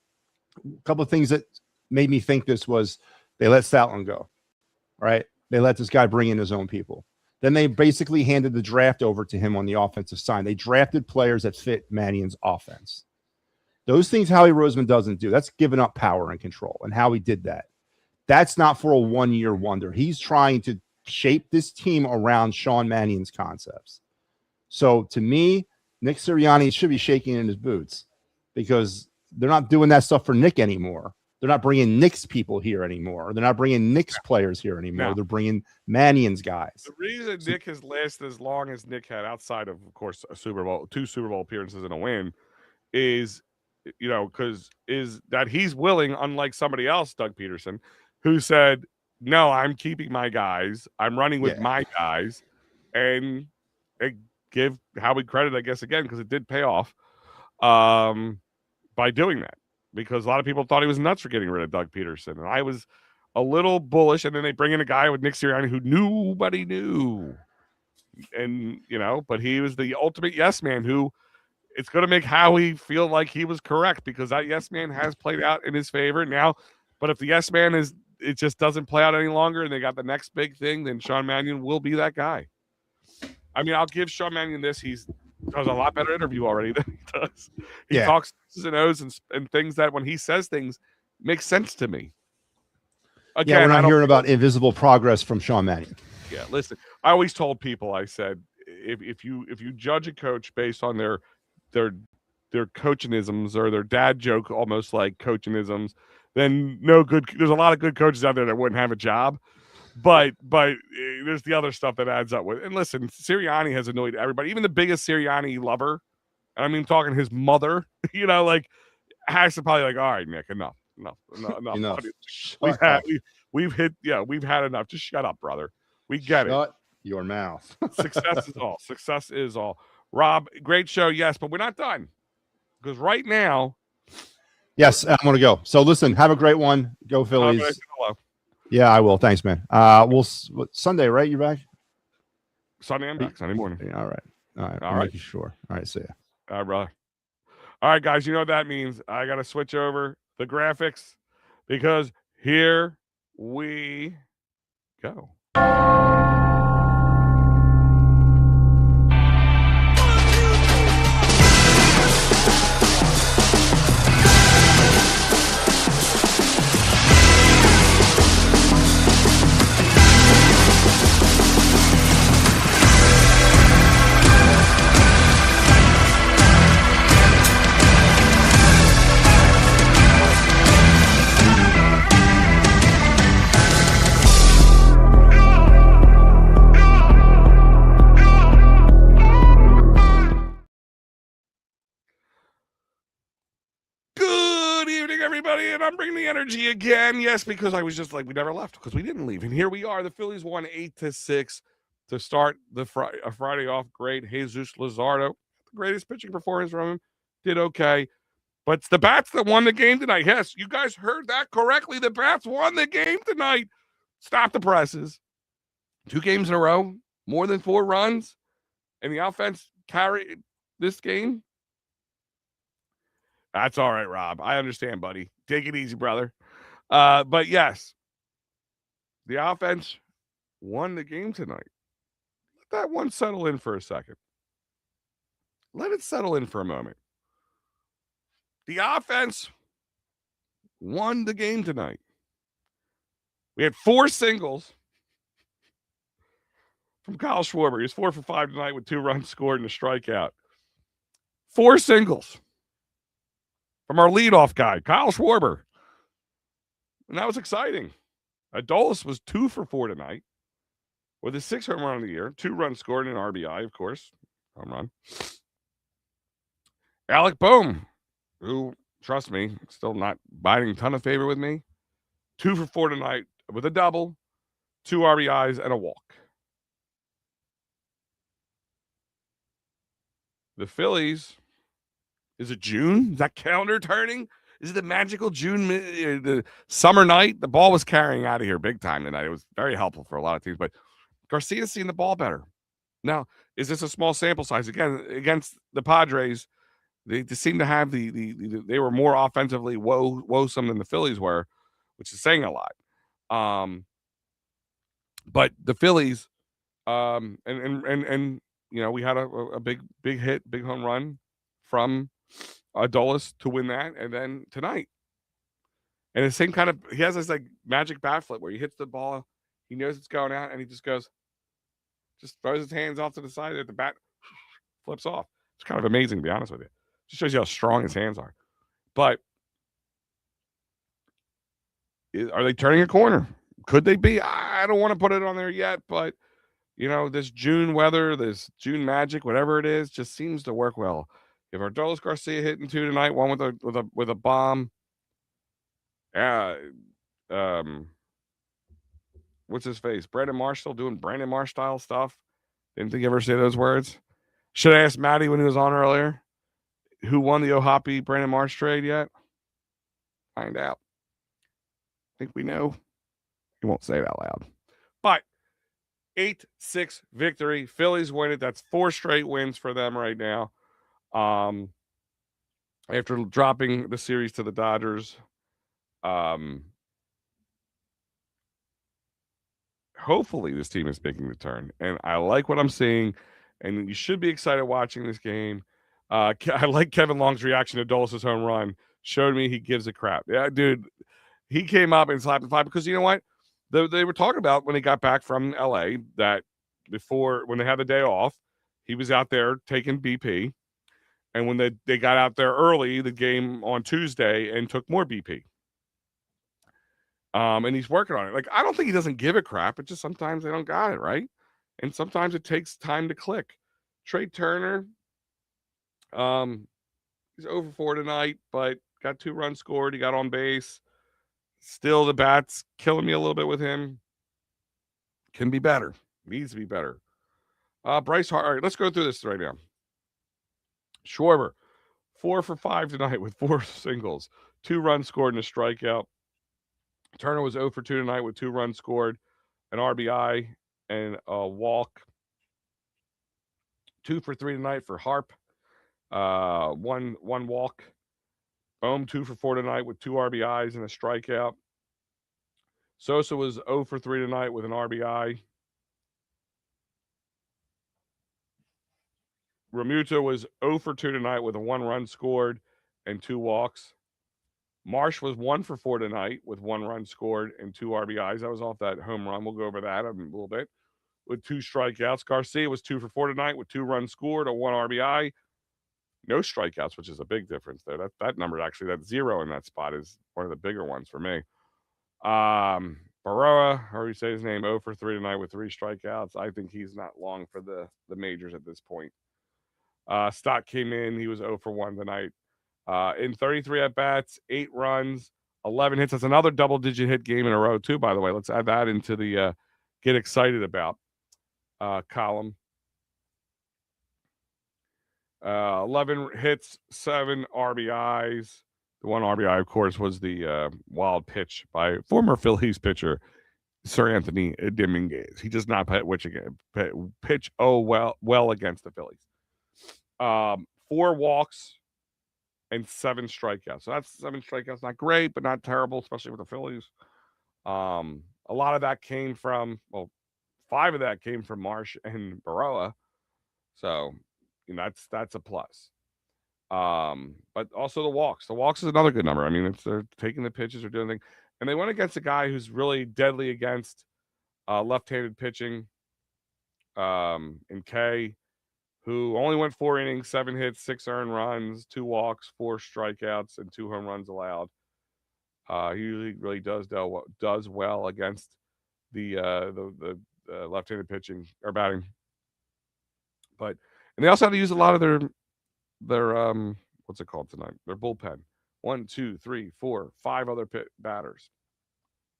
A couple of things that made me think this was they let Stoutland go, right? They let this guy bring in his own people. Then they basically handed the draft over to him on the offensive side. They drafted players that fit Mannion's offense. Those things Howie Roseman doesn't do. That's giving up power and control. And Howie did that. That's not for a one-year wonder. He's trying to shape this team around Sean Mannion's concepts. So to me, Nick Sirianni should be shaking in his boots because they're not doing that stuff for Nick anymore. They're not bringing Nick's people here anymore. They're not bringing Nick's players here anymore. No. They're bringing Mannion's guys. The reason Nick has lasted as long as Nick had, outside of course, a Super Bowl, 2 Super Bowl appearances and a win, is that he's willing, unlike somebody else, Doug Peterson, who said, no, I'm keeping my guys. I'm running with my guys. And give Howie credit, I guess, again, because it did pay off by doing that. Because a lot of people thought he was nuts for getting rid of Doug Peterson. And I was a little bullish. And then they bring in a guy with Nick Sirianni who nobody knew. And, but he was the ultimate yes man who it's going to make Howie feel like he was correct because that yes man has played out in his favor now. But if the yes man it just doesn't play out any longer and they got the next big thing, then Sean Mannion will be that guy. I mean, I'll give Sean Mannion this. He does a lot better interview already than he does. He talks X's and O's and things that when he says things make sense to me. Again, we're not hearing about invisible progress from Sean Mannion. Yeah, listen, I always told people, I said, if you judge a coach based on their coachinisms or their dad joke, almost like coachinisms, then there's a lot of good coaches out there that wouldn't have a job. But there's the other stuff that adds up with. And listen, Sirianni has annoyed everybody, even the biggest Sirianni lover. And I mean, talking his mother, has to probably all right, Nick, enough. We've had enough. Just shut up, brother. We get Shut your mouth. Success is all. Success is all. Rob, great show, yes, but we're not done because right now. Yes, I'm going to go. So listen, have a great one. Go Phillies. Yeah, I will. Thanks, man. Sunday, right? You're back? Sunday, I'm back. Sunday morning. All right. All right. Making sure. All right, see ya. All right, brother. All right, guys, you know what that means. I got to switch over the graphics because here we go. Everybody, and I'm bringing the energy again. Yes, because I was just we never left because we didn't leave. And here we are. The Phillies won 8-6 to start the Friday off. Great. Jesus Luzardo, the greatest pitching performance from him, did okay. But it's the Bats that won the game tonight. Yes, you guys heard that correctly. The Bats won the game tonight. Stop the presses. 2 games in a row, more than 4 runs, and the offense carried this game. That's all right, Rob. I understand, buddy. Take it easy, brother. But yes, the offense won the game tonight. that one settle in for a second. Let it settle in for a moment. The offense won the game tonight. We had 4 singles from Kyle Schwarber. He was 4 for 5 tonight with 2 runs scored and a strikeout. 4 singles from our leadoff guy, Kyle Schwarber. And that was exciting. Adolis was 2 for 4 tonight with his 6th home run of the year, 2 runs scored and an RBI, of course. Home run. Alec Boehm, who, trust me, still not biting a ton of favor with me. 2 for 4 tonight with a double, 2 RBIs, and a walk. The Phillies, is it June? Is that calendar turning? Is it the magical June, the summer night? The ball was carrying out of here big time tonight. It was very helpful for a lot of teams, but Garcia's seeing the ball better. Now, is this a small sample size? Again, against the Padres, they seem to have they were more offensively woesome than the Phillies were, which is saying a lot. But the Phillies, and we had a big hit, big home run from Adolis to win that, and then tonight, and the same kind of he has this like magic bat flip where he hits the ball, he knows it's going out, and he just throws his hands off to the side, and the bat flips off. It's kind of amazing, to be honest with you. Just shows you how strong his hands are. But are they turning a corner? Could they be? I don't want to put it on there yet, but this June weather, this June magic, whatever it is, just seems to work well. If Adolis Garcia hitting 2 tonight, one with a bomb. What's his face? Brandon Marsh still doing Brandon Marsh style stuff. Didn't think you ever say those words. Should I ask Maddie when he was on earlier? Who won the Ohapi Brandon Marsh trade yet? Find out. I think we know. He won't say it out loud. But 8-6 victory. Phillies win it. That's 4 straight wins for them right now. After dropping the series to the Dodgers. Hopefully this team is making the turn. And I like what I'm seeing. And you should be excited watching this game. I like Kevin Long's reaction to Adolis' home run. Showed me he gives a crap. Yeah, dude. He came up and slapped the 5 because you know what? They were talking about when he got back from LA that when they had the day off, he was out there taking BP. And when they got out there early, the game on Tuesday, and took more BP. And he's working on it. Like, I don't think he doesn't give a crap. It's just sometimes they don't got it, right? And sometimes it takes time to click. Trey Turner, he's over 4 tonight, but got 2 runs scored. He got on base. Still, the bat's killing me a little bit with him. Can be better. Needs to be better. Bryce Hart. All right, let's go through this right now. Schwarber, 4 for 5 tonight with 4 singles, 2 runs scored and a strikeout. Turner was 0 for 2 tonight with 2 runs scored, an RBI, and a walk. 2 for 3 tonight for Harp. One walk. Boehm 2 for 4 tonight with 2 RBIs and a strikeout. Sosa was 0 for 3 tonight with an RBI. Remuta was 0 for 2 tonight with a 1 run scored and 2 walks. Marsh was 1 for 4 tonight with 1 run scored and 2 RBIs. That was off that home run. We'll go over that in a little bit. With 2 strikeouts. Garcia was 2 for 4 tonight with 2 runs scored, a 1 RBI. No strikeouts, which is a big difference there. That number, actually, that 0 in that spot is one of the bigger ones for me. Baroa, however you say his name, 0 for 3 tonight with 3 strikeouts. I think he's not long for the majors at this point. Stott came in. He was 0 for 1 tonight. In 33 at-bats, 8 runs, 11 hits. That's another double-digit hit game in a row, too, by the way. Let's add that into the get excited about column. 11 hits, 7 RBIs. The 1 RBI, of course, was the wild pitch by former Phillies pitcher Sir Anthony Dominguez. He does not pitch well against the Phillies. 4 walks and 7 strikeouts. So that's 7 strikeouts. Not great, but not terrible, especially with the Phillies. A lot of that came from, 4 5 of that came from Marsh and Baroa. So, that's a plus. But also the walks. The walks is another good number. I mean, if they're taking the pitches or doing things, and they went against a guy who's really deadly against left-handed pitching. In K, who only went 4 innings, 7 hits, 6 earned runs, 2 walks, 4 strikeouts, and 2 home runs allowed. He usually really does well against the left-handed pitching or batting. And they also had to use a lot of their what's it called tonight? Their bullpen. 1, 2, 3, 4, 5 other batters.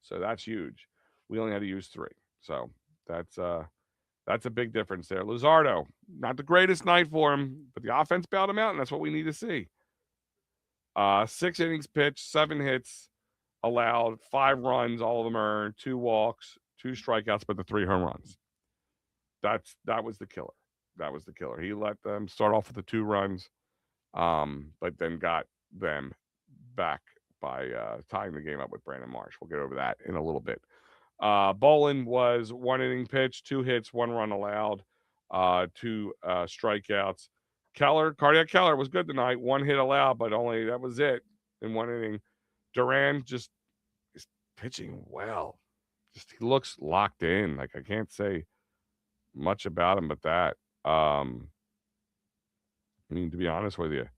So that's huge. We only had to use 3. So that's a big difference there. Luzardo, not the greatest night for him, but the offense bailed him out, and that's what we need to see. 6 innings pitched, 7 hits allowed, 5 runs, all of them earned, 2 walks, 2 strikeouts, but the 3 home runs. That was the killer. That was the killer. He let them start off with the 2 runs, but then got them back by tying the game up with Brandon Marsh. We'll get over that in a little bit. Bolin was 1 inning pitch, 2 hits, 1 run allowed, 2 strikeouts. Cardiac Keller was good tonight. 1 hit allowed, but only that was it in 1 inning. Duran just is pitching well. He looks locked in. Like, I can't say much about him but that. I mean, to be honest with you.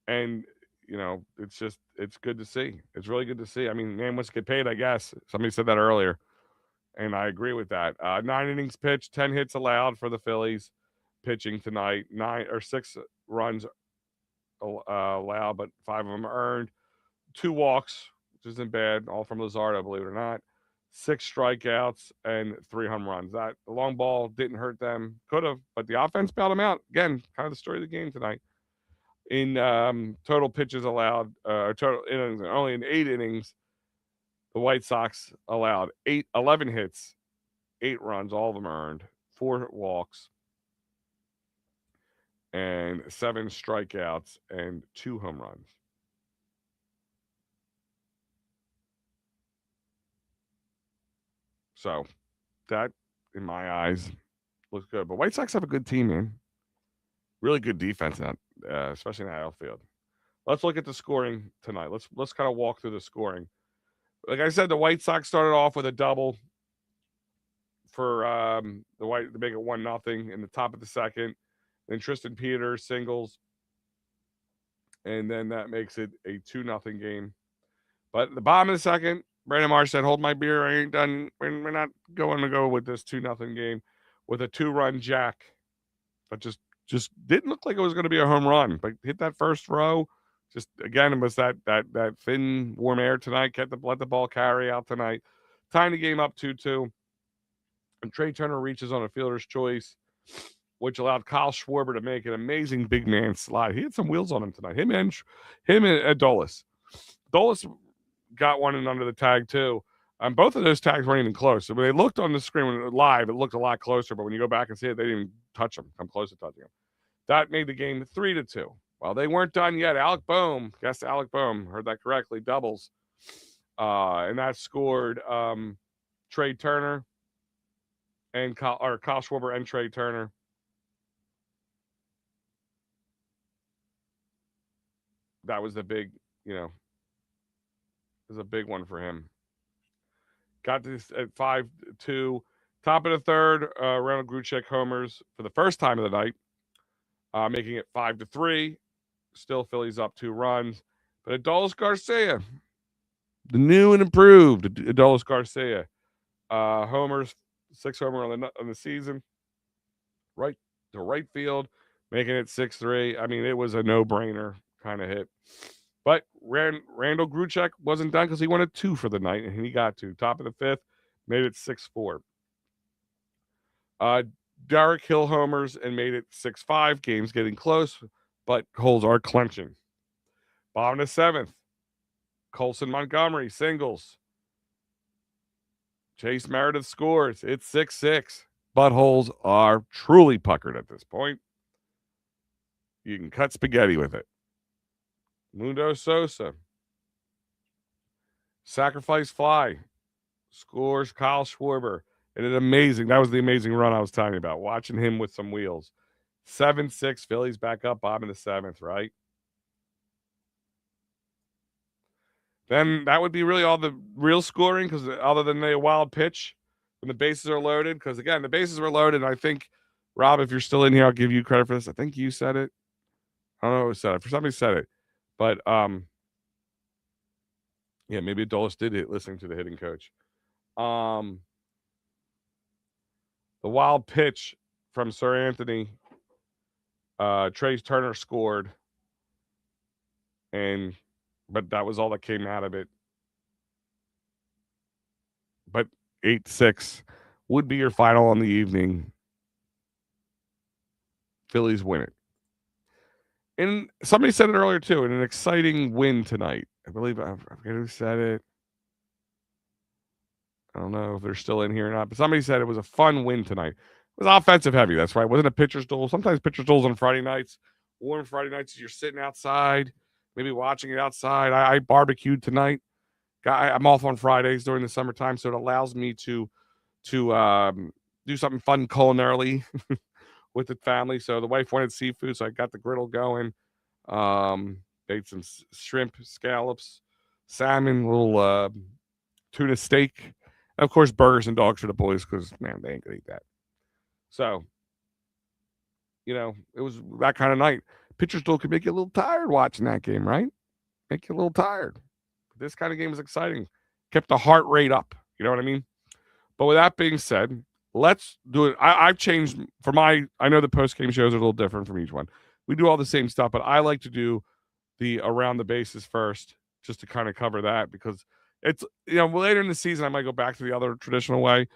And it's good to see. It's really good to see. I mean, man wants to get paid, I guess. Somebody said that earlier, and I agree with that. 9 innings pitched, 10 hits allowed for the Phillies pitching tonight. 6 runs allowed, but 5 of them earned. 2 walks, which isn't bad, all from Luzardo, believe it or not. 6 strikeouts and 3 home runs. The long ball didn't hurt them. Could have, but the offense bailed them out. Again, kind of the story of the game tonight. In total pitches allowed, total innings, only in 8 innings, the White Sox allowed 11 hits, 8 runs, all of them earned, 4 walks, and 7 strikeouts and 2 home runs. So that, in my eyes, looks good. But White Sox have a good team, man. Really good defense, especially in the outfield. Let's look at the scoring tonight. Let's kind of walk through the scoring. Like I said, the White Sox started off with a double for the White to make it 1-0 in the top of the second. Then Tristan Peters singles, and then that makes it a 2-0 game. But at the bottom of the second, Brandon Marsh said, "Hold my beer. I ain't done. We're not going to go with this 2-0 game with a 2-run jack." But just didn't look like it was going to be a home run. But hit that first row. Just again, it was that thin warm air tonight. Let the ball carry out tonight. Tying the game up 2-2. And Trey Turner reaches on a fielder's choice, which allowed Kyle Schwarber to make an amazing big man slide. He had some wheels on him tonight. Him and Adolis. Adolis got one in under the tag too. Both of those tags weren't even close. So when they looked on the screen live, it looked a lot closer. But when you go back and see it, they didn't even touch them, come close to touching them. That made the game 3-2. Well, they weren't done yet. Alec Boehm, heard that correctly, doubles. And that scored Trey Turner and Kyle Schwarber and Trey Turner. That was the big, was a big one for him. Got this at 5-2. Top of the third, Ronald Gruchek homers for the first time of the night, making it 5-3. Still Phillies up 2 runs. But Adolis Garcia, the new and improved Adolis Garcia, homers, 6 homer on the season, right to right field, making it 6-3. I mean, it was a no-brainer kind of hit. But Randall Gruchek wasn't done because he wanted 2 for the night, and he got 2. Top of the 5th, made it 6-4. Derek Hill homers and made it 6-5. Game's getting close, but holes are clenching. Bottom of the 7th, Colson Montgomery singles. Chase Meredith scores. It's 6-6. Buttholes are truly puckered at this point. You can cut spaghetti with it. Mundo Sosa Sacrifice fly. Scores Kyle Schwarber. It is amazing. That was the amazing run I was telling you about. Watching him with some wheels. 7-6. Phillies back up. Bottom of the 7th, right? Then that would be really all the real scoring, because other than the wild pitch when the bases are loaded, because again, the bases were loaded. And I think, Rob, if you're still in here, I'll give you credit for this. I think you said it. I don't know who said it. For somebody said it. But yeah, maybe Adolis did it listening to the hitting coach. The wild pitch from Sir Anthony. Trace Turner scored. But that was all that came out of it. But 8-6 would be your final on the evening. Phillies win it. And somebody said it earlier too, in an exciting win tonight. I believe, I forget who said it. I don't know if they're still in here or not, but somebody said it was a fun win tonight. It was offensive heavy. That's right. It wasn't a pitcher's duel. Sometimes pitcher's duels on Friday nights. Warm Friday nights, you're sitting outside, maybe watching it outside. I barbecued tonight. I'm off on Fridays during the summertime, so it allows me to do something fun culinarily with the family. So the wife wanted seafood, so I got the griddle going. Made some shrimp, scallops, salmon, little tuna steak, and of course burgers and dogs for the boys, because man, they ain't gonna eat that. So, it was that kind of night. Pitcher's duel could make you a little tired watching that game, right? Make you a little tired. This kind of game is exciting. Kept the heart rate up. You know what I mean? But with that being said, let's do it. I've changed I know the post-game shows are a little different from each one. We do all the same stuff, but I like to do the around the bases first, just to kind of cover that, because it's, later in the season, I might go back to the other traditional way.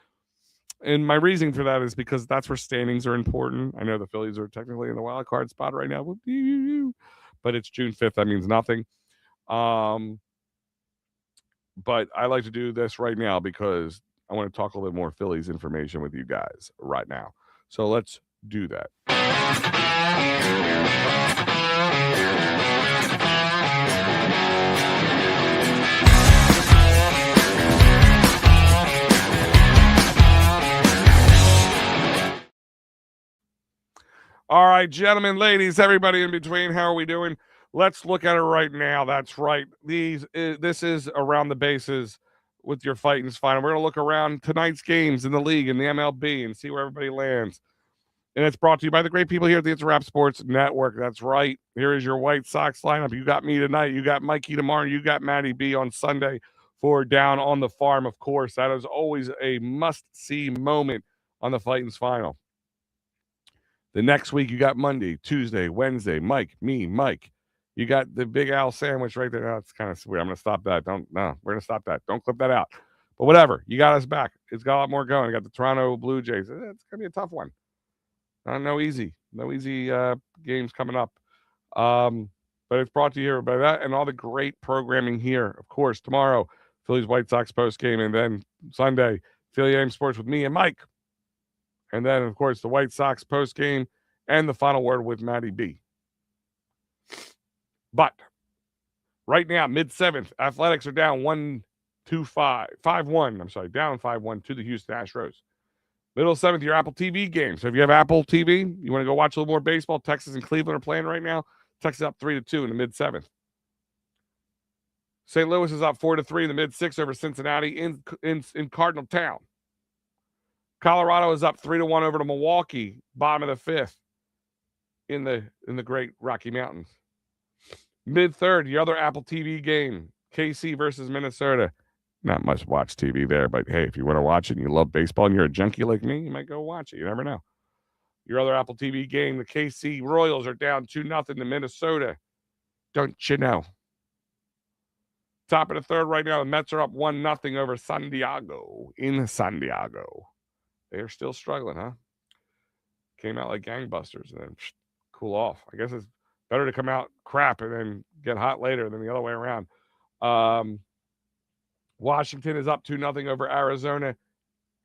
And my reasoning for that is because that's where standings are important. I know the Phillies are technically in the wild card spot right now, but it's June 5th. That means nothing. But I like to do this right now because I want to talk a little bit more Phillies information with you guys right now. So let's do that. All right, gentlemen, ladies, everybody in between, how are we doing? Let's look at it right now. That's right. This is around the bases with your Fightins final. We're going to look around tonight's games in the league and the MLB and see where everybody lands. And it's brought to you by the great people here at the It's a Wrap Sports Network. That's right. Here is your White Sox lineup. You got me tonight. You got Mikey tomorrow. You got Matty B on Sunday for Down on the Farm, of course. That is always a must-see moment on the Fightins final. The next week, you got Monday, Tuesday, Wednesday, Mike, me, Mike. You got the Big Al sandwich right there. That's kind of weird. I'm going to stop that. We're going to stop that. Don't clip that out. But whatever. You got us back. It's got a lot more going. You got the Toronto Blue Jays. It's going to be a tough one. No easy games coming up. But it's brought to you here by that and all the great programming here. Of course, tomorrow, Phillies White Sox post game, and then Sunday, Philly AM Sports with me and Mike. And then, of course, the White Sox post game and the final word with Matty B. But right now, mid-7th, Athletics are down 5-1. I'm sorry, down 5-1 to the Houston Astros. Middle 7th, your Apple TV game. So if you have Apple TV, you want to go watch a little more baseball, Texas and Cleveland are playing right now. Texas up 3-2 in the mid-7th. St. Louis is up 4-3 in the mid-6th over Cincinnati in Cardinal Town. Colorado is up 3-1 over to Milwaukee, bottom of the 5th in the Great Rocky Mountains. Mid-3rd, your other Apple TV game, KC versus Minnesota. Not much watch TV there, but hey, if you want to watch it and you love baseball and you're a junkie like me, you might go watch it. You never know. Your other Apple TV game, the KC Royals are down 2-0 to Minnesota. Don't you know? Top of the 3rd right now, the Mets are up 1-0 over San Diego in San Diego. They're still struggling, huh? Came out like gangbusters and then cool off. I guess it's better to come out crap and then get hot later than the other way around. Washington is up 2-0 over Arizona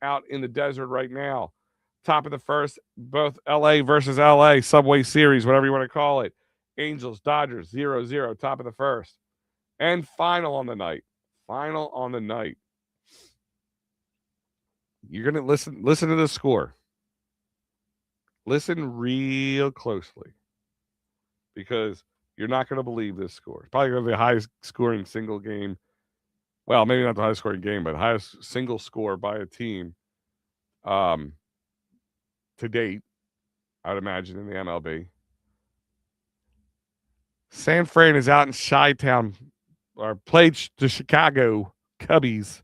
out in the desert right now. Top of the 1st, both LA versus LA, Subway Series, whatever you want to call it. Angels, Dodgers, 0-0, top of the 1st. And final on the night, Final on the night. You're going to listen to the score. Listen real closely because you're not going to believe this score. It's probably going to be the highest scoring single game. Well, maybe not the highest scoring game, but highest single score by a team to date, I'd imagine, in the MLB. San Fran is out in Chi-Town, or played the Chicago Cubbies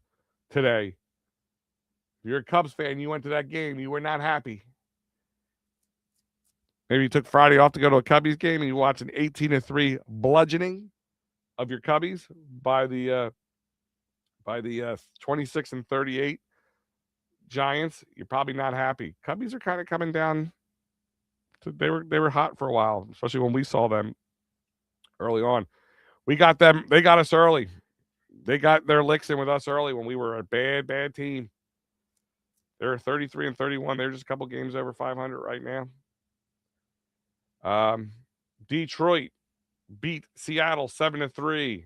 today. If you're a Cubs fan, you went to that game, you were not happy. Maybe you took Friday off to go to a Cubbies game and you watched an 18-3 bludgeoning of your Cubbies by the 26-38 Giants. You're probably not happy. Cubbies are kind of coming down. They were hot for a while, especially when we saw them early on. We got them. They got us early. They got their licks in with us early when we were a bad team. They're 33-31. They're just a couple games over 500 right now. Detroit beat Seattle 7-3.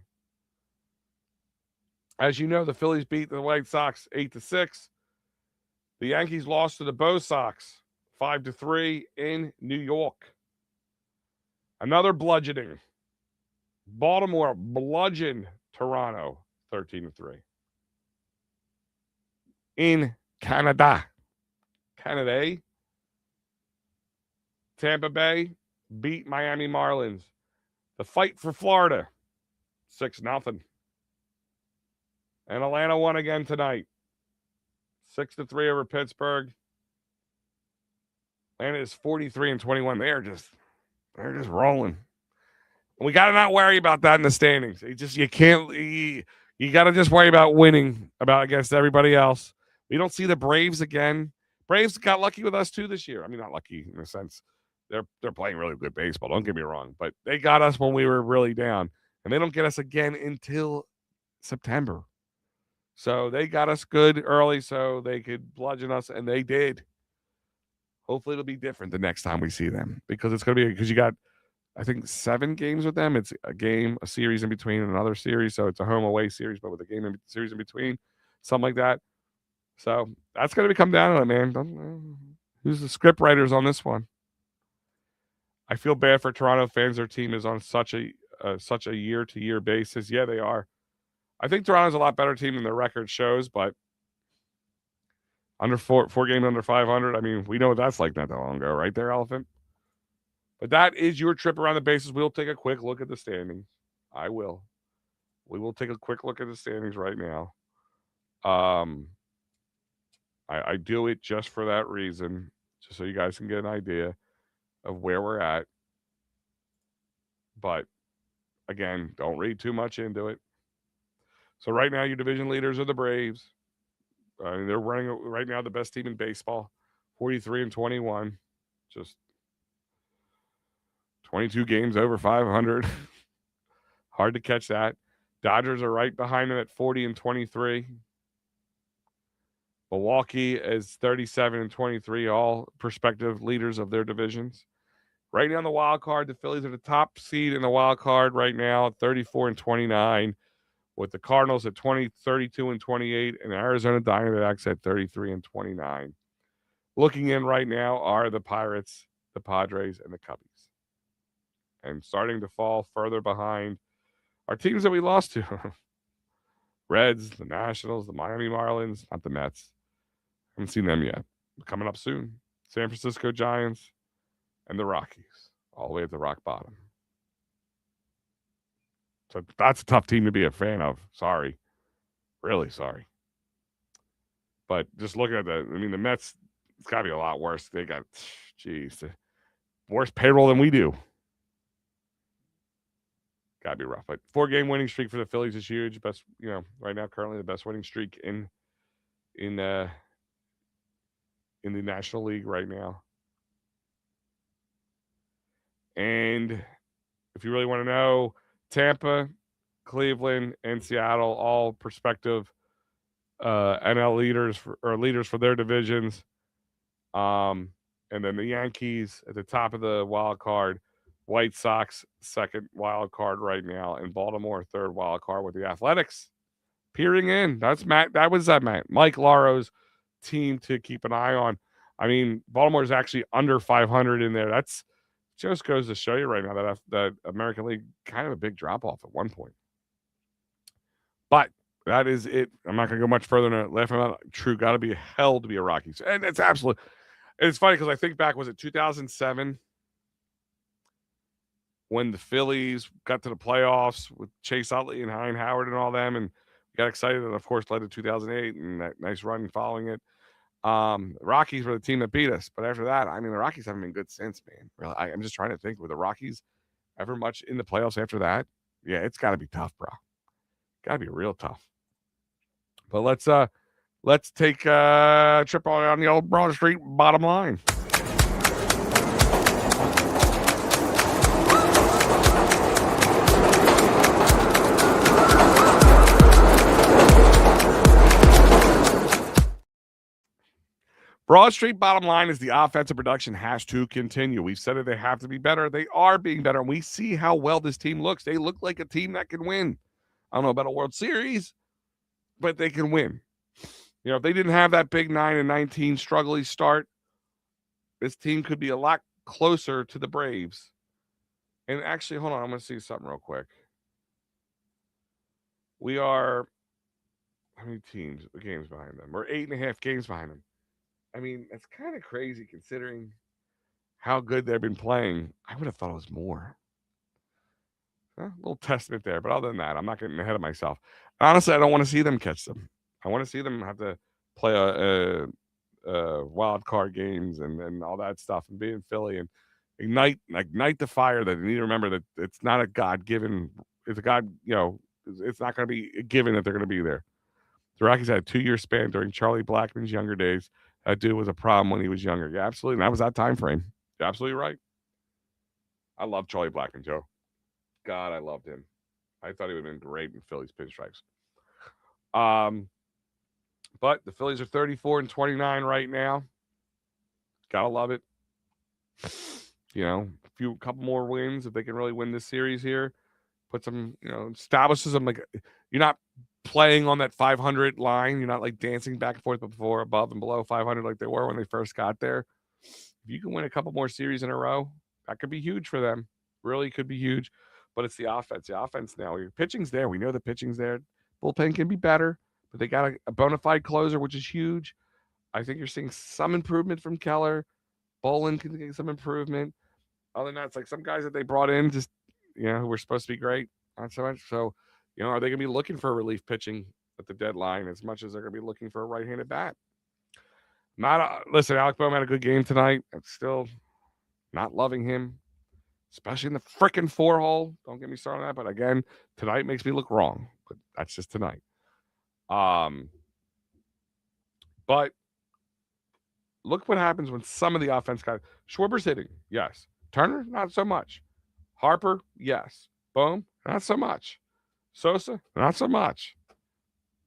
As you know, the Phillies beat the White Sox 8-6. The Yankees lost to the Bo Sox 5-3 in New York. Another bludgeoning. Baltimore bludgeoned Toronto 13-3. In Canada. Tampa Bay beat Miami Marlins. The fight for Florida, 6-0. And Atlanta won again tonight, 6-3 over Pittsburgh. Atlanta is 43-21. They're just rolling. And we got to not worry about that in the standings. You got to just worry about winning against everybody else. We don't see the Braves again. Braves got lucky with us too this year. I mean, not lucky in a sense. They're playing really good baseball. Don't get me wrong, but they got us when we were really down, and they don't get us again until September. So they got us good early, so they could bludgeon us, and they did. Hopefully, it'll be different the next time we see them because it's going to be because you got, I think, 7 games with them. It's a series in between, and another series. So it's a home away series, but with a series in between, something like that. So that's going to come down to it, man. Who's the script writers on this one? I feel bad for Toronto fans. Their team is on such a year-to-year basis. Yeah, they are. I think Toronto's a lot better team than their record shows, but under four games under 500. I mean, we know what that's like not that long ago, right there, Elephant? But that is your trip around the bases. We'll take a quick look at the standings. I will. We will take a quick look at the standings right now. I do it just for that reason, just so you guys can get an idea of where we're at. But again, don't read too much into it. So right now, your division leaders are the Braves. They're running right now the best team in baseball, 43-21, just 22 games over 500. Hard to catch that. Dodgers are right behind them at 40-23. Milwaukee is 37-23, all prospective leaders of their divisions. Right now in the wild card, the Phillies are the top seed in the wild card right now, 34-29, with the Cardinals at 32-28, and Arizona Diamondbacks at 33-29. Looking in right now are the Pirates, the Padres, and the Cubbies. And starting to fall further behind are teams that we lost to. Reds, the Nationals, the Miami Marlins, not the Mets. Haven't seen them yet. Coming up soon. San Francisco Giants and the Rockies, all the way at the rock bottom. So that's a tough team to be a fan of. Sorry. Really sorry. But just looking at the Mets, it's got to be a lot worse. They got, worse payroll than we do. Got to be rough. But 4-game winning streak for the Phillies is huge. Best, right now, currently the best winning streak in the National League right now. And if you really want to know, Tampa, Cleveland, and Seattle, all prospective NL leaders for their divisions. And then the Yankees at the top of the wild card, White Sox second wild card right now, and Baltimore third wild card with the Athletics peering in. That's Matt. That was Mike Laro's team to keep an eye on. I mean, Baltimore's actually under 500 in there. That's just goes to show you right now that the American League kind of a big drop off at one point. But that is it. I'm not going to go much further than laughing about it. True, got to be hell to be a Rockies, and it's absolutely. It's funny because I think back, was it 2007 when the Phillies got to the playoffs with Chase Utley and Hein Howard and all them, and got excited, and of course led to 2008 and that nice run following it. The Rockies were the team that beat us, but after that, I mean, the Rockies haven't been good since, man. Really, I'm just trying to think, were the Rockies ever much in the playoffs after that? Yeah, it's got to be tough, bro. Got to be real tough. But let's take a trip on the old Broad Street bottom line. Broad Street bottom line is the offensive production has to continue. We've said it, they have to be better. They are being better, and we see how well this team looks. They look like a team that can win. I don't know about a World Series, but they can win. You know, if they didn't have that big 9-19 struggly start, this team could be a lot closer to the Braves. And actually, hold on, I'm going to see something real quick. We are, how many games behind them? We're 8.5 games behind them. I mean, it's kind of crazy considering how good they've been playing. I would have thought it was more. A little testament there, but other than that, I'm not getting ahead of myself. Honestly, I don't want to see them catch them. I want to see them have to play a wild card games and all that stuff, and be in Philly and ignite the fire. That you need to remember that it's not a God-given. It's a God. You know, it's not going to be given that they're going to be there. The Rockies had a 2-year span during Charlie Blackmon's younger days. That dude was a problem when he was younger. Yeah, absolutely. And that was that time frame. You're absolutely right. I love Charlie Blackmon, Joe. God, I loved him. I thought he would have been great in Phillies pinstripes. But the Phillies are 34-29 right now. Gotta love it. You know, a couple more wins if they can really win this series here. Put some, you know, establishes them like you're not playing on that 500 line. You're not like dancing back and forth before, above and below 500 like they were when they first got there. If you can win a couple more series in a row, that could be huge for them. Really could be huge. But it's the offense. The offense now. Your pitching's there. We know the pitching's there. Bullpen can be better, but they got a bona fide closer, which is huge. I think you're seeing some improvement from Keller. Bolin can get some improvement. Other than that, it's like some guys that they brought in just, you know, who were supposed to be great. Not so much. So, you know, are they going to be looking for relief pitching at the deadline as much as they're going to be looking for a right-handed bat? Listen, Alec Boehm had a good game tonight. I'm still not loving him, especially in the frickin' 4-hole. Don't get me started on that. But again, tonight makes me look wrong. But that's just tonight. But look what happens when some of the offense guys. Schwarber's hitting, yes. Turner, not so much. Harper, yes. Boehm, not so much. Sosa, not so much.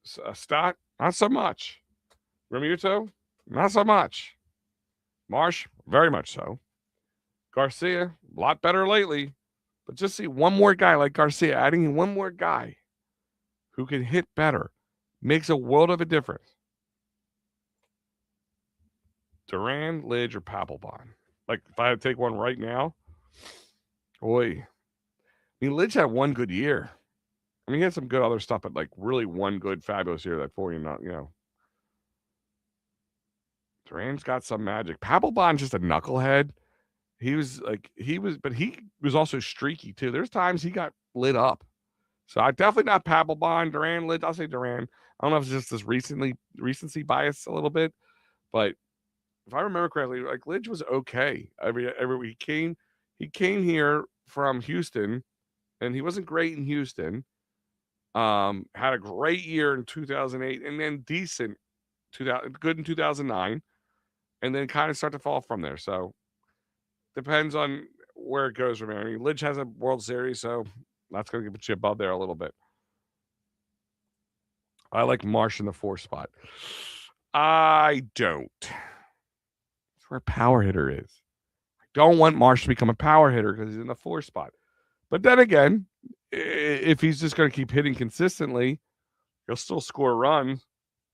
Stott, not so much. Realmuto, not so much. Marsh, very much so. Garcia, a lot better lately. But just see one more guy like Garcia, adding in one more guy who can hit better makes a world of a difference. Duran, Lidge, or Papelbon. Like, if I had to take one right now, boy. I mean, Lidge had one good year. I mean, he had some good other stuff, but like really one good fabulous year that 40, you know. Duran's got some magic. Papelbon's just a knucklehead. He was also streaky too. There's times he got lit up. So I definitely not Papelbon, Duran, Lidge. I'll say Duran. I don't know if it's just this recency bias a little bit, but if I remember correctly, like Lidge was okay. Every he came here from Houston, and he wasn't great in Houston. Had a great year in 2008, and then decent, good in 2009, and then kind of start to fall from there. So depends on where it goes from there. I mean, Lidge has a World Series, so that's going to put you above there a little bit. I like Marsh in the 4 spot. I don't. That's where a power hitter is. I don't want Marsh to become a power hitter because he's in the 4 spot. But then again, if he's just going to keep hitting consistently, He'll still score runs.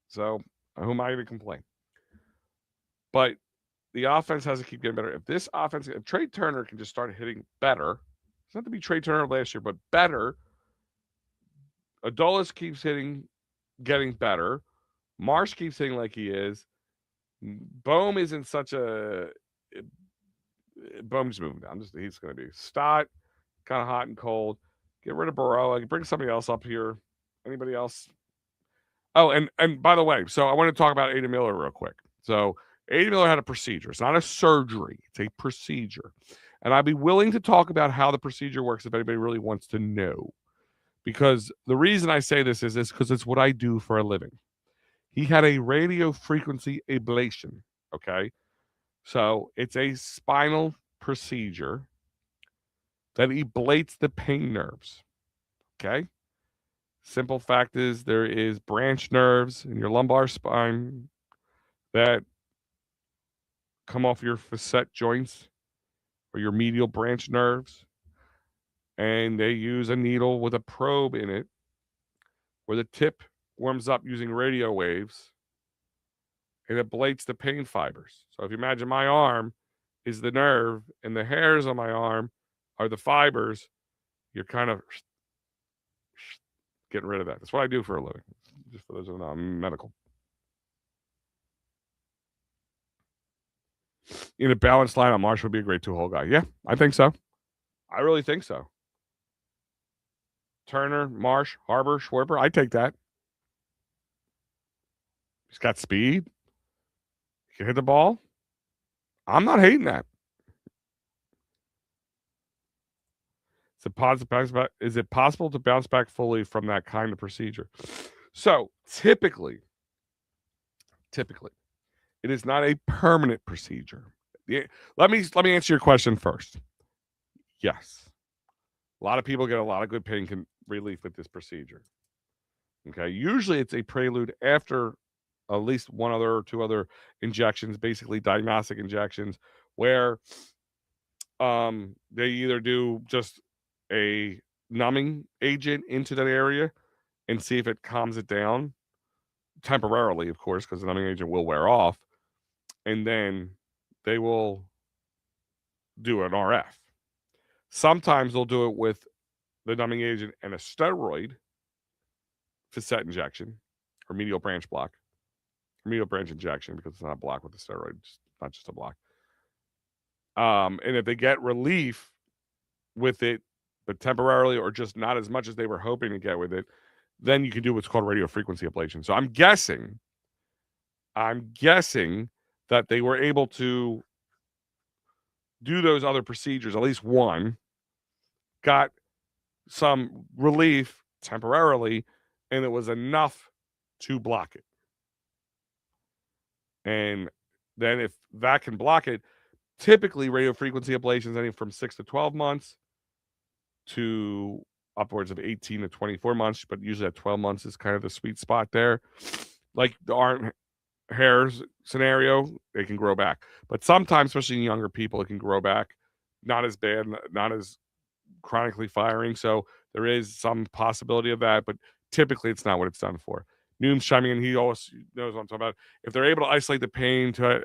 So who am I to complain? But the offense has to keep getting better. If Trey Turner can just start hitting better, it's not to be Trey Turner last year, but better. Adolis keeps getting better. Marsh keeps hitting like he is. Bohm isn't such a. Bohm's moving down. He's going to be Stott, kind of hot and cold. Get rid of Baroa. Bring somebody else up here. Anybody else? Oh, and by the way, so I want to talk about Ada Miller real quick. So Ada Miller had a procedure. It's not a surgery. It's a procedure. And I'd be willing to talk about how the procedure works if anybody really wants to know. Because the reason I say this is because it's what I do for a living. He had a radio frequency ablation. Okay. So it's a spinal procedure that ablates the pain nerves. Okay. Simple fact is there is branch nerves in your lumbar spine that come off your facet joints or your medial branch nerves. And they use a needle with a probe in it where the tip warms up using radio waves and ablates the pain fibers. So if you imagine my arm is the nerve and the hairs on my arm are the fibers, you're kind of getting rid of that. That's what I do for a living. Just for those who know, I'm medical. In a balanced lineup, Marsh would be a great two-hole guy. Yeah, I think so. I really think so. Turner, Marsh, Harbor, Schwarber, I take that. He's got speed. He can hit the ball. I'm not hating that. Is it possible to bounce back fully from that kind of procedure? So typically, it is not a permanent procedure. Let me answer your question first. Yes. A lot of people get a lot of good pain relief with this procedure. Okay. Usually it's a prelude after at least one other or two other injections, basically diagnostic injections, where they either do just a numbing agent into that area and see if it calms it down temporarily, of course, because the numbing agent will wear off. And then they will do an RF. Sometimes they'll do it with the numbing agent and a steroid facet injection or medial branch block. Medial branch injection because it's not a block with the steroid, it's not just a block. And if they get relief with it, but temporarily or just not as much as they were hoping to get with it, then you can do what's called radio frequency ablation. So I'm guessing that they were able to do those other procedures, at least one, got some relief temporarily, and it was enough to block it. And then if that can block it, typically radio frequency ablations anywhere from 6 to 12 months to upwards of 18 to 24 months, but usually at 12 months is kind of the sweet spot there. Like the arm hairs scenario, they can grow back. But sometimes, especially in younger people, it can grow back. Not as bad, not as chronically firing. So there is some possibility of that, but typically it's not what it's done for. Noom's chiming in. He always knows what I'm talking about. If they're able to isolate the pain to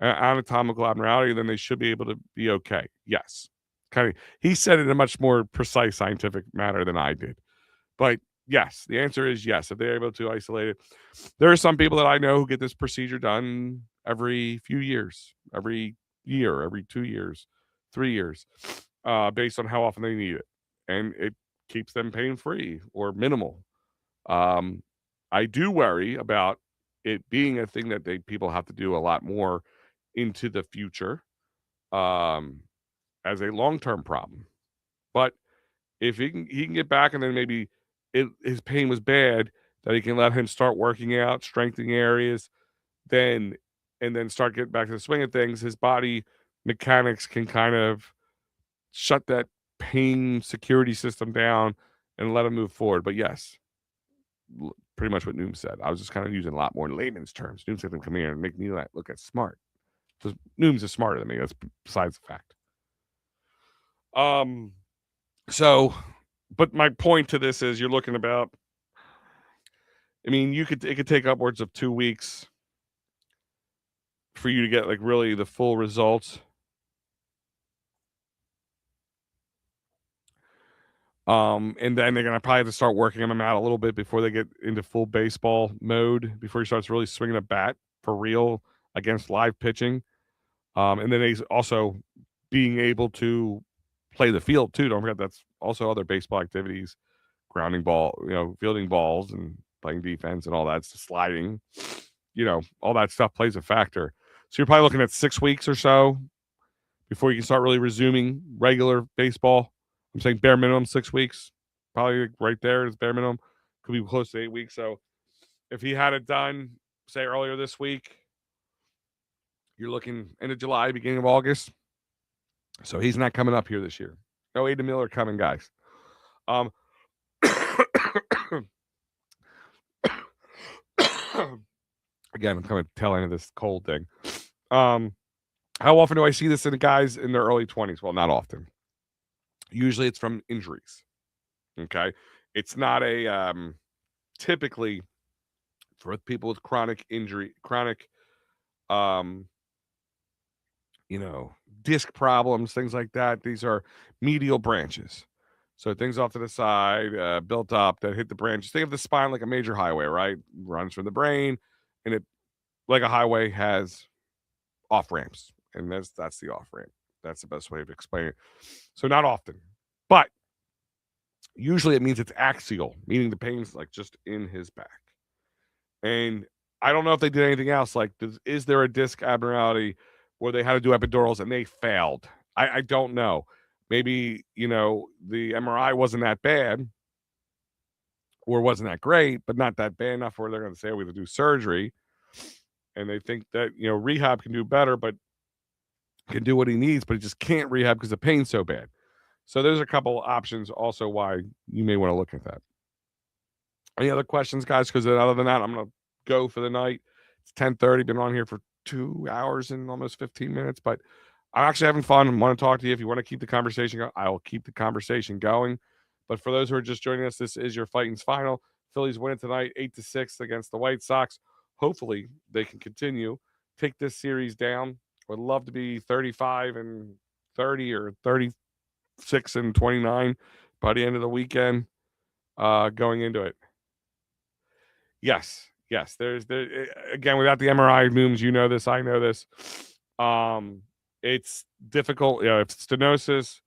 anatomical abnormality, then they should be able to be okay. Yes. Kind of. He said it in a much more precise scientific manner than I did. But yes, the answer is yes. If they're able to isolate it, there are some people that I know who get this procedure done every few years, every year, every 2 years, 3 years, based on how often they need it. And it keeps them pain-free or minimal. I do worry about it being a thing that people have to do a lot more into the future as a long-term problem. But if he can get back and then maybe his pain was bad, that he can let him start working out, strengthening areas, and then start getting back to the swing of things, his body mechanics can kind of shut that pain security system down and let him move forward. But yes, pretty much what Noom said. I was just kind of using a lot more layman's terms. Noom said, come here and make me look at smart. Because Noom's is smarter than me. That's besides the fact. So, but my point to this is you're looking about I mean, it could take upwards of 2 weeks for you to get like really the full results. And then they're gonna probably have to start working him out a little bit before they get into full baseball mode, before he starts really swinging a bat for real against live pitching. And then he's also being able to play the field too. Don't forget that's also other baseball activities, grounding ball, fielding balls and playing defense and all that, sliding, all that stuff plays a factor. So you're probably looking at 6 weeks or so before you can start really resuming regular baseball. I'm saying bare minimum 6 weeks, probably right there is bare minimum. Could be close to 8 weeks. So if he had it done, say earlier this week, you're looking end of July, beginning of August. So he's not coming up here this year. No Aiden Miller coming, guys. Again, I'm kind of tail end of this cold thing. How often do I see this in guys in their early 20s? Well, not often. Usually it's from injuries. Okay. It's not a typically for people with chronic injury, disc problems, things like that. These are medial branches. So things off to the side, built up that hit the branches. Think of the spine like a major highway, right? Runs from the brain, and it, like a highway, has off ramps, and that's the off ramp. That's the best way to explain it. So not often, but usually it means it's axial, meaning the pain's like just in his back. And I don't know if they did anything else. Like, is there a disc abnormality where they had to do epidurals and they failed? I don't know. Maybe, the MRI wasn't that bad or wasn't that great, but not that bad enough where they're going to say we have to do surgery. And they think that, rehab can do better, but can do what he needs, but he just can't rehab because the pain's so bad. So there's a couple options also why you may want to look at that. Any other questions, guys? Because other than that, I'm going to go for the night. It's 10:30. Been on here for 2 hours and almost 15 minutes, but I'm actually having fun. I want to talk to you. If you want to keep the conversation going, I will keep the conversation going. But for those who are just joining us, this is your Fighting's final. Phillies win tonight, 8-6 against the White Sox. Hopefully, they can continue, take this series down. Would love to be 35-30 or 36-29 by the end of the weekend, going into it. Yes. There's again, without the MRI mooms, this, I know this. It's difficult. It's stenosis.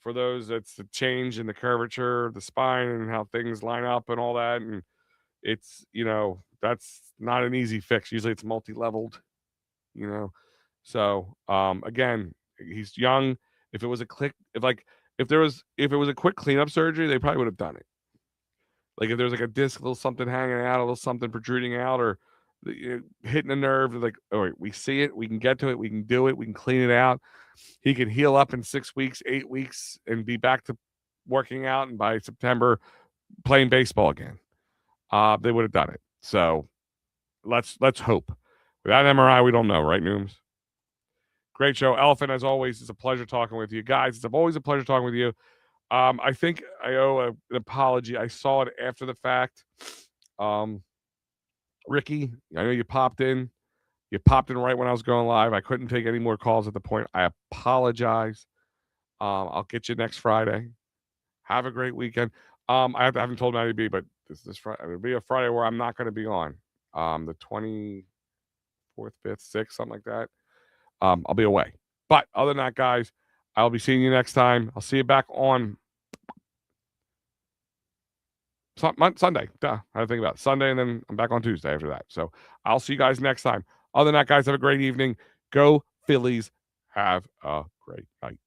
For those, it's the change in the curvature of the spine and how things line up and all that. And it's, that's not an easy fix. Usually it's multi-leveled, So, again, he's young. If it was a if it was a quick cleanup surgery, they probably would have done it. Like if there's like a disc, a little something hanging out, a little something protruding out, or hitting a nerve, like, all right, we see it, we can get to it, we can do it, we can clean it out. He can heal up in 6 weeks, 8 weeks, and be back to working out, and by September, playing baseball again. They would have done it. So let's hope. Without MRI, we don't know, right, Nooms? Great show. Elephant, as always, it's a pleasure talking with you. Guys, it's always a pleasure talking with you. I think I owe an apology. I saw it after the fact. Ricky, I know you popped in. You popped in right when I was going live. I couldn't take any more calls at the point. I apologize. I'll get you next Friday. Have a great weekend. I haven't told Maddie B, but this Friday, it'll be a Friday where I'm not going to be on. The 24th, 5th, 6th, something like that. I'll be away. But other than that, guys, I'll be seeing you next time. I'll see you back on Sunday. Duh, I had to think about it. Sunday, and then I'm back on Tuesday after that. So I'll see you guys next time. Other than that, guys, have a great evening. Go Phillies. Have a great night.